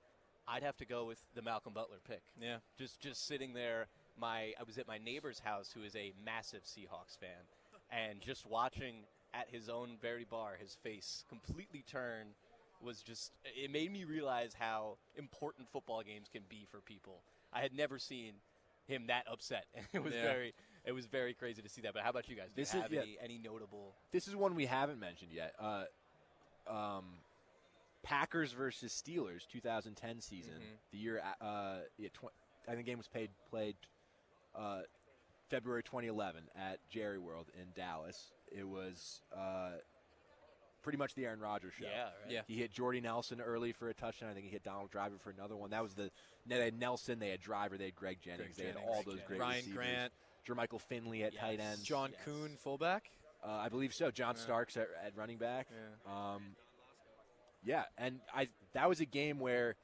I'd have to go with the Malcolm Butler pick. Yeah. Just sitting there, I was at my neighbor's house who is a massive Seahawks fan, and just watching at his own very bar, his face completely turn was just, it made me realize how important football games can be for people. I had never seen him that upset. It was it was very crazy to see that. But how about you guys? Do you have any notable? This is one we haven't mentioned yet. Packers versus Steelers, 2010 season. The year, I think the game was played February 2011 at Jerry World in Dallas. It was pretty much the Aaron Rodgers show. Yeah, right. Yeah. He hit Jordy Nelson early for a touchdown. I think he hit Donald Driver for another one. That was they had Nelson, they had Driver, they had Greg Jennings. They had all those great Ryan receivers. Grant. Jermichael Finley at tight end. John Kuhn, fullback? I believe so. John Starks at running back. Yeah. And that was a game where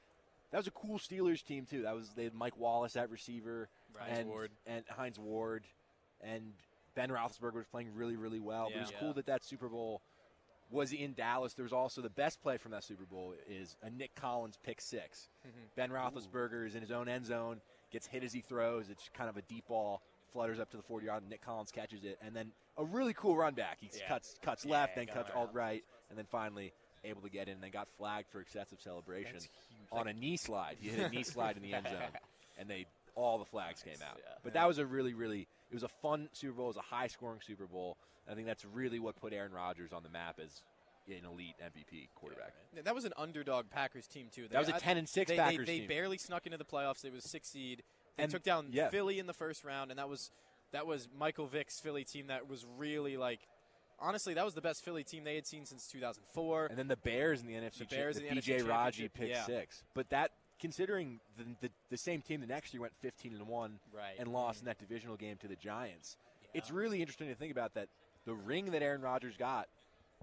that was a cool Steelers team too. They had Mike Wallace at receiver, and Hines Ward, and Ben Roethlisberger was playing really, really well. But it was cool that Super Bowl was in Dallas. There was also the best play from that Super Bowl is a Nick Collins pick six. Ben Roethlisberger is in his own end zone, gets hit as he throws. It's kind of a deep ball, flutters up to the 40-yard, and Nick Collins catches it. And then a really cool run back. He cuts left, then cuts alt right, and then finally able to get in. And they got flagged for excessive celebration on a knee slide. He hit a knee slide in the end zone, and all the flags came out. But that was a really, really, it was a fun Super Bowl. It was a high-scoring Super Bowl. I think that's really what put Aaron Rodgers on the map as an elite MVP quarterback. Yeah, that was an underdog Packers team, too. That was a 10-6 Packers team. They barely snuck into the playoffs. They was 6th seed. They took down Philly in the first round, and that was Michael Vick's Philly team that was really, honestly, that was the best Philly team they had seen since 2004. And then the Bears in the NFC Championship. The B.J. Raji pick six. But that, considering the same team the next year went 15-1 and lost in that divisional game to the Giants, it's really interesting to think about that. The ring that Aaron Rodgers got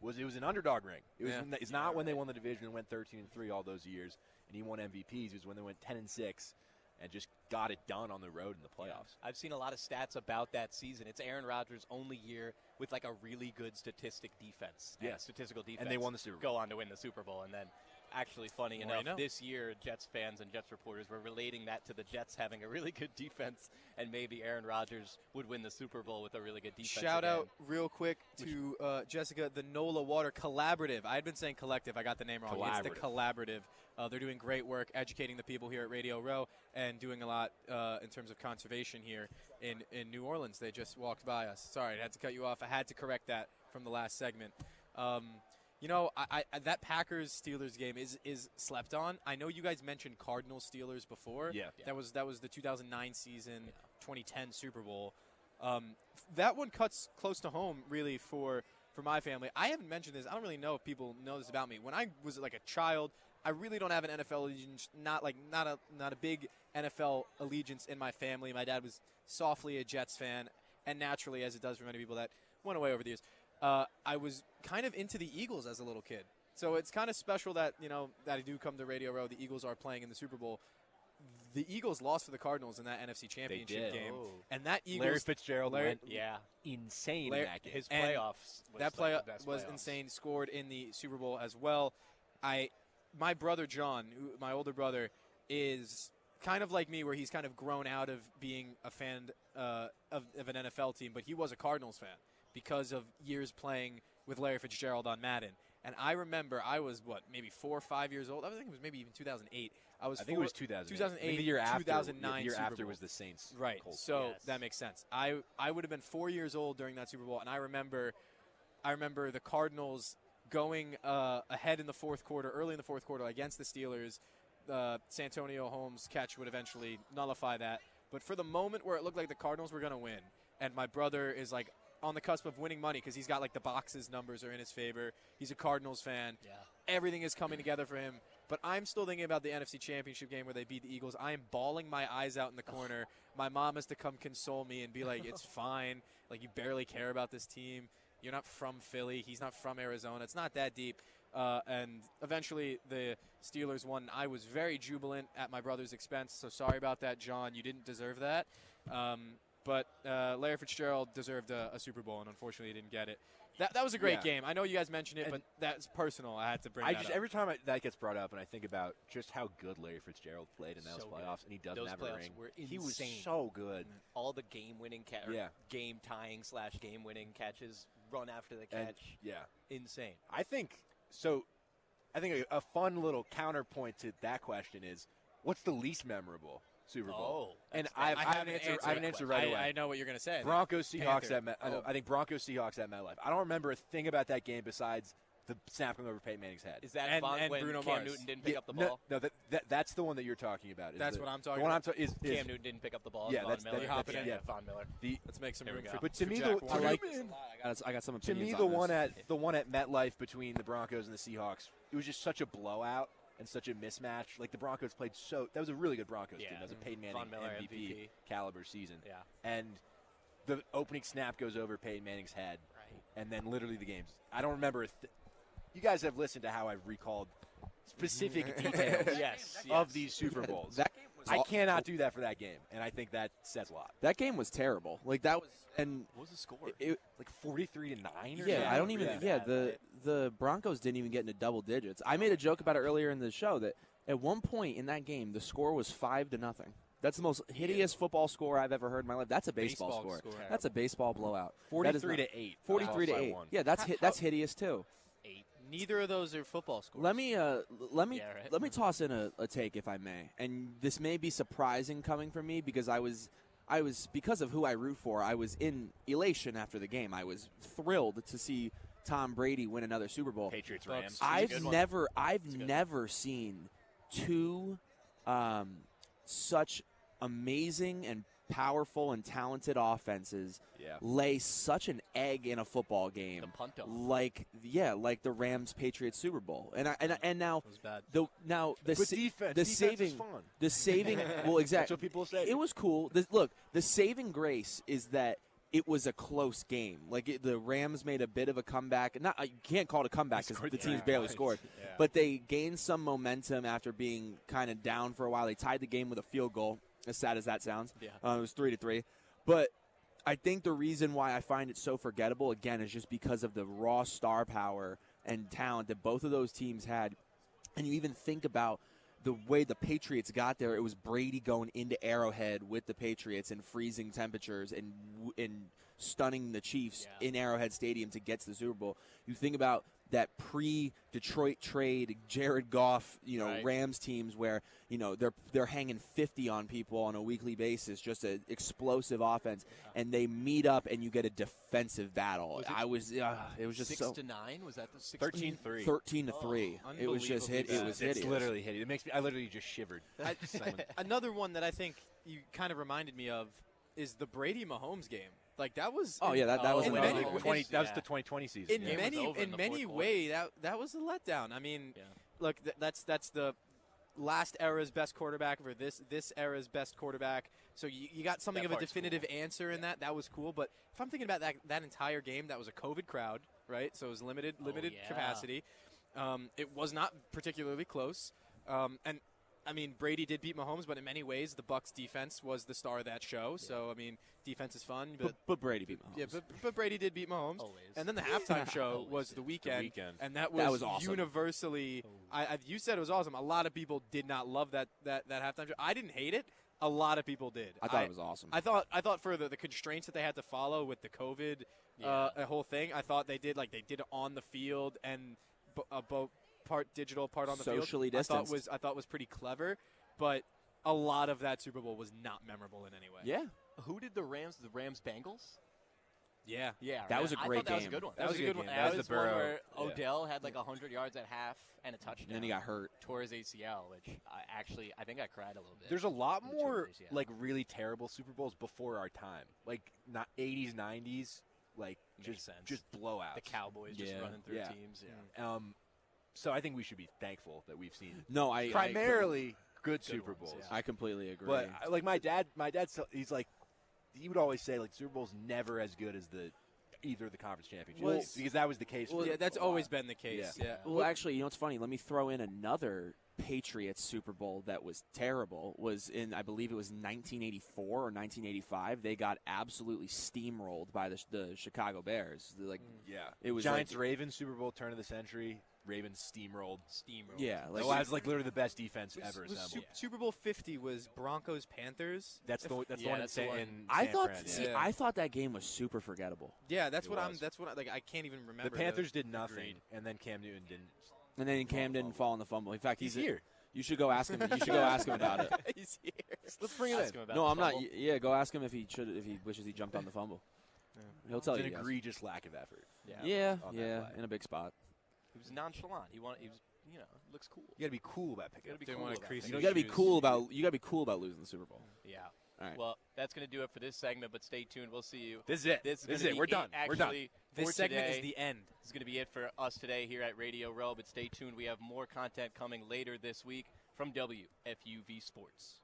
was an underdog ring. It's not when they won the division and went 13-3 all those years, and he won MVPs. It was when they went 10-6 and just got it done on the road in the playoffs. I've seen a lot of stats about that season. It's Aaron Rodgers' only year with a really good statistical defense. And they won the Super Bowl. Go on to win the Super Bowl, and then. Actually, funny enough, this year, Jets fans and Jets reporters were relating that to the Jets having a really good defense, and maybe Aaron Rodgers would win the Super Bowl with a really good defense. Shout out real quick to Jessica, the NOLA Water Collaborative. I had been saying collective. I got the name wrong. It's the Collaborative. They're doing great work educating the people here at Radio Row and doing a lot in terms of conservation here in New Orleans. They just walked by us. Sorry, I had to cut you off. I had to correct that from the last segment. That Packers-Steelers game is slept on. I know you guys mentioned Cardinals-Steelers before. Yeah. That was the 2009 season, 2010 Super Bowl. That one cuts close to home, really, for my family. I haven't mentioned this. I don't really know if people know this about me. When I was a child, I really don't have an NFL allegiance. Not a big NFL allegiance in my family. My dad was softly a Jets fan, and naturally, as it does for many people, that went away over the years. I was kind of into the Eagles as a little kid. So it's kind of special that, that I do come to Radio Row. The Eagles are playing in the Super Bowl. The Eagles lost to the Cardinals in that NFC Championship game. Oh. And that Eagles... Larry Fitzgerald went insane in that game. His playoffs was that playoff the best was playoffs. insane. Scored in the Super Bowl as well. My brother John, my older brother, is kind of like me, where he's kind of grown out of being a fan of an NFL team, but he was a Cardinals fan because of years playing with Larry Fitzgerald on Madden. And I remember I was, maybe 4 or 5 years old. I think it was maybe even 2008. I think it was 2008. 2008, the year after, 2009 the year Super after Bowl. was the Saints. Right. Colts. So that makes sense. I would have been 4 years old during that Super Bowl, and I remember the Cardinals going ahead in the fourth quarter, early in the fourth quarter against the Steelers. Santonio Holmes' catch would eventually nullify that. But for the moment where it looked like the Cardinals were going to win, and my brother is like on the cusp of winning money because he's got like the boxes numbers are in his favor. He's a Cardinals fan. Yeah. Everything is coming together for him. But I'm still thinking about the NFC Championship game where they beat the Eagles. I am bawling my eyes out in the corner. My mom has to come console me and be like, it's fine. Like, you barely care about this team. You're not from Philly. He's not from Arizona. It's not that deep. And eventually the Steelers won. I was very jubilant at my brother's expense. So sorry about that, John. You didn't deserve that. But Larry Fitzgerald deserved a Super Bowl, and unfortunately he didn't get it. That was a great game. I know you guys mentioned it, but that's personal. I had to bring that up. Every time that gets brought up, and I think about just how good Larry Fitzgerald played in those playoffs, and he doesn't have a ring. He was so good. All the game-winning game-tying / game-winning catches, run after the catch. Insane. I think a fun little counterpoint to that question is, what's the least memorable Super Bowl? And I have an answer right away. I know what you're going to say. Broncos Seahawks I think Broncos Seahawks at MetLife. I don't remember a thing about that game besides the snap going over Peyton Manning's head. Is that fun when Bruno Cam Mars. Newton didn't pick up the ball? No, that's the one that you're talking about. That's what I'm talking about. Cam Newton didn't pick up the ball. Yeah, Von Miller. Von Miller. Let's make some room for. But to me, I got some to opinions me, on the one at MetLife between the Broncos and the Seahawks, it was just such a blowout and such a mismatch. Like, the Broncos played that was a really good Broncos team. That was a Peyton Manning MVP caliber season. Yeah. And the opening snap goes over Peyton Manning's head. Right. And then literally the games. I don't remember. You guys have listened to how I've recalled specific details of these Super Bowls. I cannot do that for that game, and I think that says a lot. That game was terrible. Like, that was, and what was the score? Like 43-9 or something? Yeah, I don't even. Yeah, the Broncos didn't even get into double digits. I made a joke about it earlier in the show that at one point in that game the score was 5-0. That's the most hideous football score I've ever heard in my life. That's a baseball score. That's a baseball blowout. 43-8. 43-8. Yeah, that's hideous too. Neither of those are football scores. Let me toss in a take, if I may. And this may be surprising coming from me because I was because of who I root for. I was in elation after the game. I was thrilled to see Tom Brady win another Super Bowl. Patriots Rams. I've never seen two such amazing and powerful and talented offenses lay such an egg in a football game, like the Rams Patriots Super Bowl, and now the saving well, exactly, that's what people say. It was cool. The saving grace is that it was a close game. Like, the Rams made a bit of a comeback. You can't call it a comeback because the teams barely scored. Yeah. But they gained some momentum after being kind of down for a while. They tied the game with a field goal, as sad as that sounds. Yeah. It was 3-3. But I think the reason why I find it so forgettable, again, is just because of the raw star power and talent that both of those teams had. And you even think about the way the Patriots got there. It was Brady going into Arrowhead with the Patriots in freezing temperatures and stunning the Chiefs in Arrowhead Stadium to get to the Super Bowl. You think about that pre-Detroit trade, Jared Goff, Rams teams where, they're hanging 50 on people on a weekly basis, just an explosive offense, and they meet up and you get a defensive battle. It was just 6-9. Was that the 13-3? 13-3. It was just It was hideous. It's literally hideous. I literally just shivered. Another one that I think you kind of reminded me of is the Brady Mahomes game. Like, that was. That was that was the 2020 season. In many ways, that was a letdown. I mean, look, that's the last era's best quarterback over this era's best quarterback. So you got something of a definitive answer in that. That was cool. But if I'm thinking about that entire game, that was a COVID crowd, right? So it was limited capacity. It was not particularly close. And I mean, Brady did beat Mahomes, but in many ways, the Bucs defense was the star of that show. Yeah. So, I mean, defense is fun. But Brady beat Mahomes. Yeah, but Brady did beat Mahomes. Always. And then the halftime show was the weekend. And that was awesome. Universally, you said it was awesome. A lot of people did not love that halftime show. I didn't hate it. A lot of people did. I thought it was awesome. I thought for the constraints that they had to follow with the COVID whole thing, I thought they did it on the field, and part digital, part on the Socially field. distanced. I thought was pretty clever, but a lot of that Super Bowl was not memorable in any way. Yeah. Who did the Rams Bengals? Yeah. Yeah. That was a great That was a game. good one. That was a good one. That was the the one Burrow. where Odell had like 100 yards at half and a touchdown. And then he got hurt. Tore his ACL, which I think I cried a little bit. There's a lot He more tore his ACL. like really terrible Super Bowls before our time, like not 80s, 90s, like Makes sense. just blowouts. The Cowboys just running through Yeah. teams. Yeah. So I think we should be thankful that we've seen I primarily good Super Bowls. ones, yeah. I completely agree. But like my dad, he's like, he would always say like Super Bowl's never as good as either of the conference championships because that was the case. Well, for yeah, that's a while. always been the case. Yeah. Well, actually, you know what's funny? Let me throw in another Patriots Super Bowl that was terrible. Was in, I believe it was 1984 or 1985. They got absolutely steamrolled by the Chicago Bears. It was Giants Ravens Super Bowl turn of the century. Ravens steamrolled. Yeah, Like, that was like literally the best defense ever assembled. Super Bowl 50 was Broncos Panthers. That's the one in San I thought. Fran, See, yeah. I thought that game was super forgettable. Yeah, that's It what was. I can't even remember. The Panthers did Agreed. nothing, and then Cam Newton didn't. And then Cam didn't fall on the fumble. In fact, He's here. You should go ask him. You should go ask him about it. He's here. Let's bring it Ask in. him about No, the I'm not. fumble. Yeah, go ask him if he wishes he jumped on the fumble. He'll tell It's you. an yes. egregious lack of effort. Yeah, on that yeah, play. in a big spot. He was nonchalant. He was, looks cool. You got to be cool about picking. Gotta be Didn't cool wanna about crease it. You got to be cool about. You got to be cool about losing the Super Bowl. Yeah. All right. Well, that's going to do it for this segment, but stay tuned. We'll see you. This is it. This This is gonna it. be We're done. We're done. Actually, This for segment is today, the end. This is going to be it for us today here at Radio Row, but stay tuned. We have more content coming later this week from WFUV Sports.